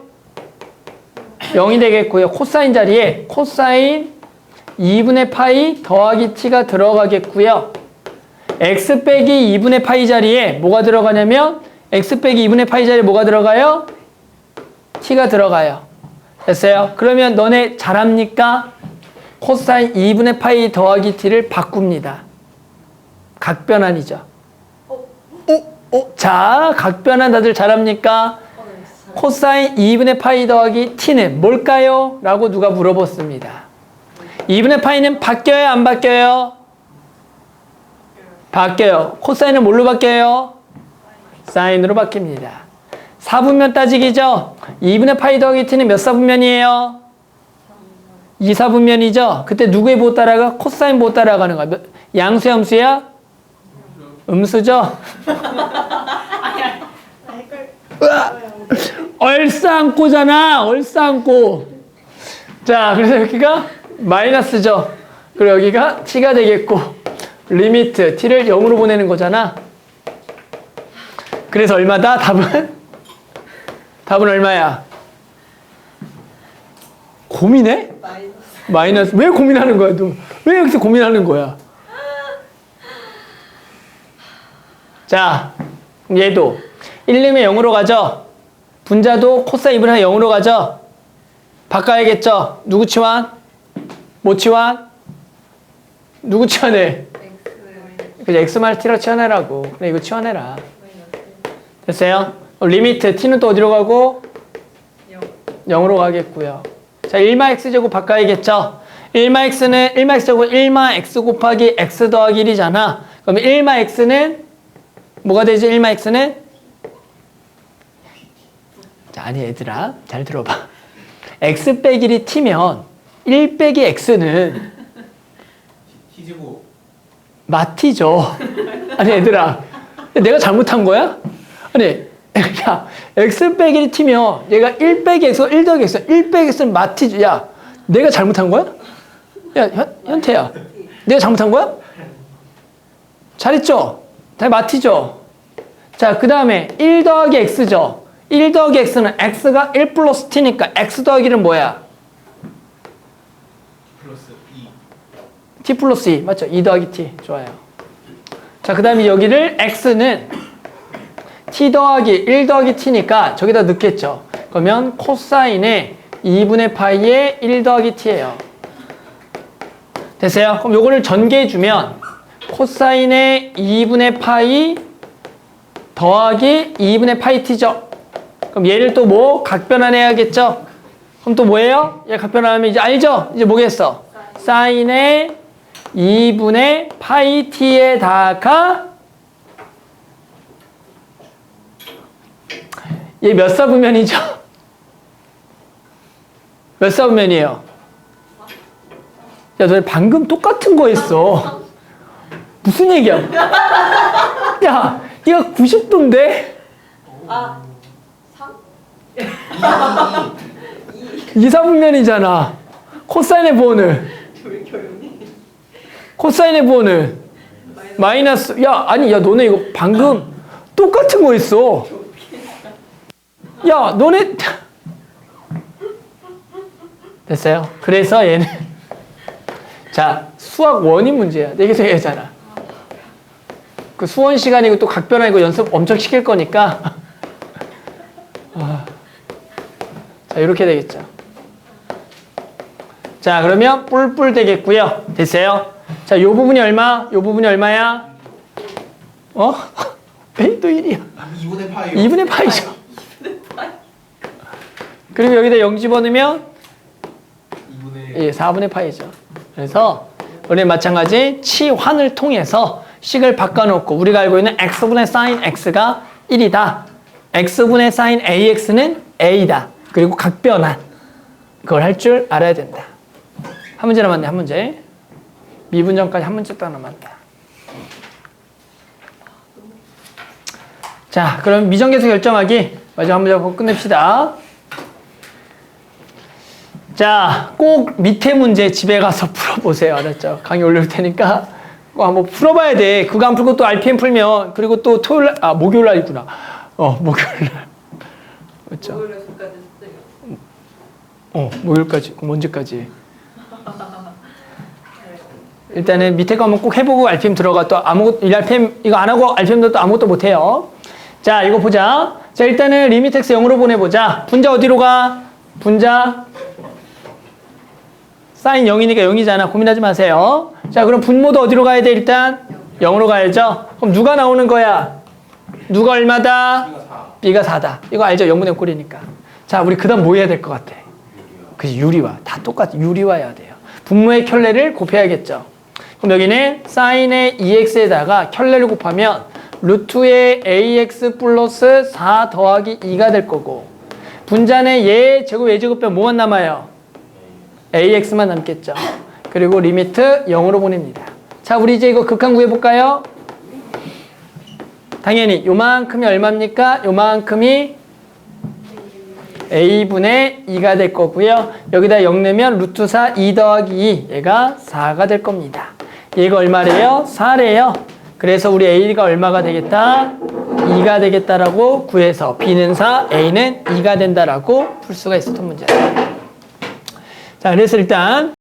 0이 되겠고요. 코사인 자리에 코사인 2분의 파이 더하기 t가 들어가겠고요. x 빼기 2분의 파이 자리에 뭐가 들어가냐면 x 빼기 2분의 파이 자리에 뭐가 들어가요? t가 들어가요. 됐어요? 그러면 너네 잘합니까? 코사인 2분의 파이 더하기 t를 바꿉니다. 각변환이죠. 자, 각변환 다들 잘합니까? 코사인 2분의 파이 더하기 t는 뭘까요? 라고 누가 물어봤습니다. 2분의 파이는 바뀌어요? 안 바뀌어요? 바뀌어요. 코사인은 뭘로 바뀌어요? 사인으로 바뀝니다. 4분면 따지기죠? 2분의 파이 더하기 t는 몇 사분면이에요? 2사분면이죠? 그때 누구의 보호 따라가? 코사인 보호 따라가는 거야. 양수야, 음수야? 음수죠? 얼싸안고잖아. 얼싸안고. 자, 그래서 여기가 마이너스죠. 그리고 여기가 t가 되겠고 리미트 t를 0으로 보내는 거잖아. 그래서 얼마다? 답은 얼마야? 고민해? 마이너스. 왜 고민하는 거야? 너? 왜 여기서 고민하는 거야? 자, 얘도 1림에 0으로 가죠. 분자도 코사인 2분의 0으로 가죠. 바꿔야겠죠. 누구 치환? 뭐 치환? 누구 치환해? 그래서 x-t로 치워내라고. 그래, 이거 치워내라. 됐어요? 리미트 t는 또 어디로 가고? 0으로 가겠고요. 자, 1마 x제곱 바꿔야겠죠? 1마 x제곱 1마 x 곱하기 x 더하기 1이잖아. 그럼 1마 x는 뭐가 되지? 1마 x는? 자, 아니 얘들아 잘 들어봐. x 빼기 1이 t면 1 빼기 x는 T제곱. 마티죠. 아니 얘들아 내가 잘못한 거야? 아니 야 x 빼기 1이 t면 얘가 1 빼기 x 1 더하기 x 1 빼기 x는 마티죠. 야 내가 잘못한 거야? 야 현태야 내가 잘못한 거야? 잘했죠? 다 마티죠? 자 그 다음에 1 더하기 x죠. 1 더하기 x는 x가 1 플러스 t니까 x 더하기 1은 뭐야? 플러스 2. t 플러스 2 맞죠? 2 더하기 t 좋아요. 자 그 다음에 여기를 x는 t 더하기 1 더하기 t니까 저기다 넣겠죠. 그러면 코사인의 2분의 파이의 1 더하기 t예요. 됐어요? 그럼 요거를 전개해주면 코사인의 2분의 파이 더하기 2분의 파이 t죠. 그럼 얘를 또 뭐? 각변환해야겠죠? 그럼 또 뭐예요? 얘 각변환하면 이제 알죠? 이제 뭐겠어? 사인의 2분의 파이 t에다가 얘 몇 사분면이죠? 몇 사분면이에요? 야, 너 방금 똑같은 거 했어. 무슨 얘기야? 야, 얘가 90도인데? 아 3? 2사분면이잖아. 코사인의 부호는? 왜 이렇게 어렵니? 코사인의 부호는? 마이너스. 야, 아니, 야, 너네 이거 방금 똑같은 거 했어. 야, 너네. 됐어요? 그래서 얘는. 자, 수학 원인 문제야. 내 계속 얘기하잖아. 그 수원 시간이고 또 각변환이고 연습 엄청 시킬 거니까. 자, 이렇게 되겠죠. 자, 그러면 뿔뿔 되겠고요. 됐어요? 자, 요 부분이 얼마? 요 부분이 얼마야? 어? 왜 또 1이야? 2분의 파이요. 2분의 파이죠. 그리고 여기다 0 집어넣으면 2분의 예, 4분의 파이죠. 그래서 우리 마찬가지 치환을 통해서 식을 바꿔놓고 우리가 알고 있는 x분의 sin x가 1이다. x분의 sin ax는 a다. 그리고 각변환. 그걸 할 줄 알아야 된다. 한 문제 남았네, 한 문제. 미분정까지 한 문제 딱 남았다. 자, 그럼 미정계수 결정하기. 마지막 한 문제 하고 끝냅시다. 자, 꼭 밑에 문제 집에 가서 풀어보세요. 알았죠? 강의 올릴 테니까 꼭 한번 풀어봐야 돼. 그거 안 풀고 또 RPM 풀면, 그리고 또 토요일 날, 아, 목요일 날이구나. 목요일 날. 그렇죠? 목요일에서까지 했어요. 목요일까지. 그럼 언제까지? 일단은 밑에 거 한번 꼭 해보고 RPM 들어가. 또 아무것도, RPM 이거 안 하고 RPM도 또 아무것도 못 해요. 자, 이거 보자. 자, 일단은 리미트 x 0으로 보내보자. 분자 어디로 가? 분자 사인 0이니까 0이잖아. 고민하지 마세요. 자, 그럼 분모도 어디로 가야 돼? 일단 0으로 가야죠. 그럼 누가 나오는 거야? 누가 얼마다? b가 4다. 이거 알죠? 0분의 꼴이니까. 자, 우리 그 다음 뭐 해야 될 것 같아? 그치, 유리화. 다 똑같아. 유리화해야 돼요. 분모의 켤레를 곱해야겠죠. 그럼 여기는 사인의 2x에다가 켤레를 곱하면 루트의 ax 플러스 4 더하기 2가 될 거고, 분자는 얘 제곱 얘 제곱 빼면 뭐만 남아요? ax만 남겠죠. 그리고 리미트 0으로 보냅니다. 자, 우리 이제 이거 극한 구해볼까요? 당연히 요만큼이 얼마입니까? 요만큼이 a분의 2가 될 거고요. 여기다 0 넣으면 루트 4 2 더하기 2 얘가 4가 될 겁니다. 얘가 얼마래요? 4래요. 그래서 우리 a가 얼마가 되겠다? 2가 되겠다라고 구해서 b는 4, a는 2가 된다라고 풀 수가 있었던 문제다. 자, 그래서 일단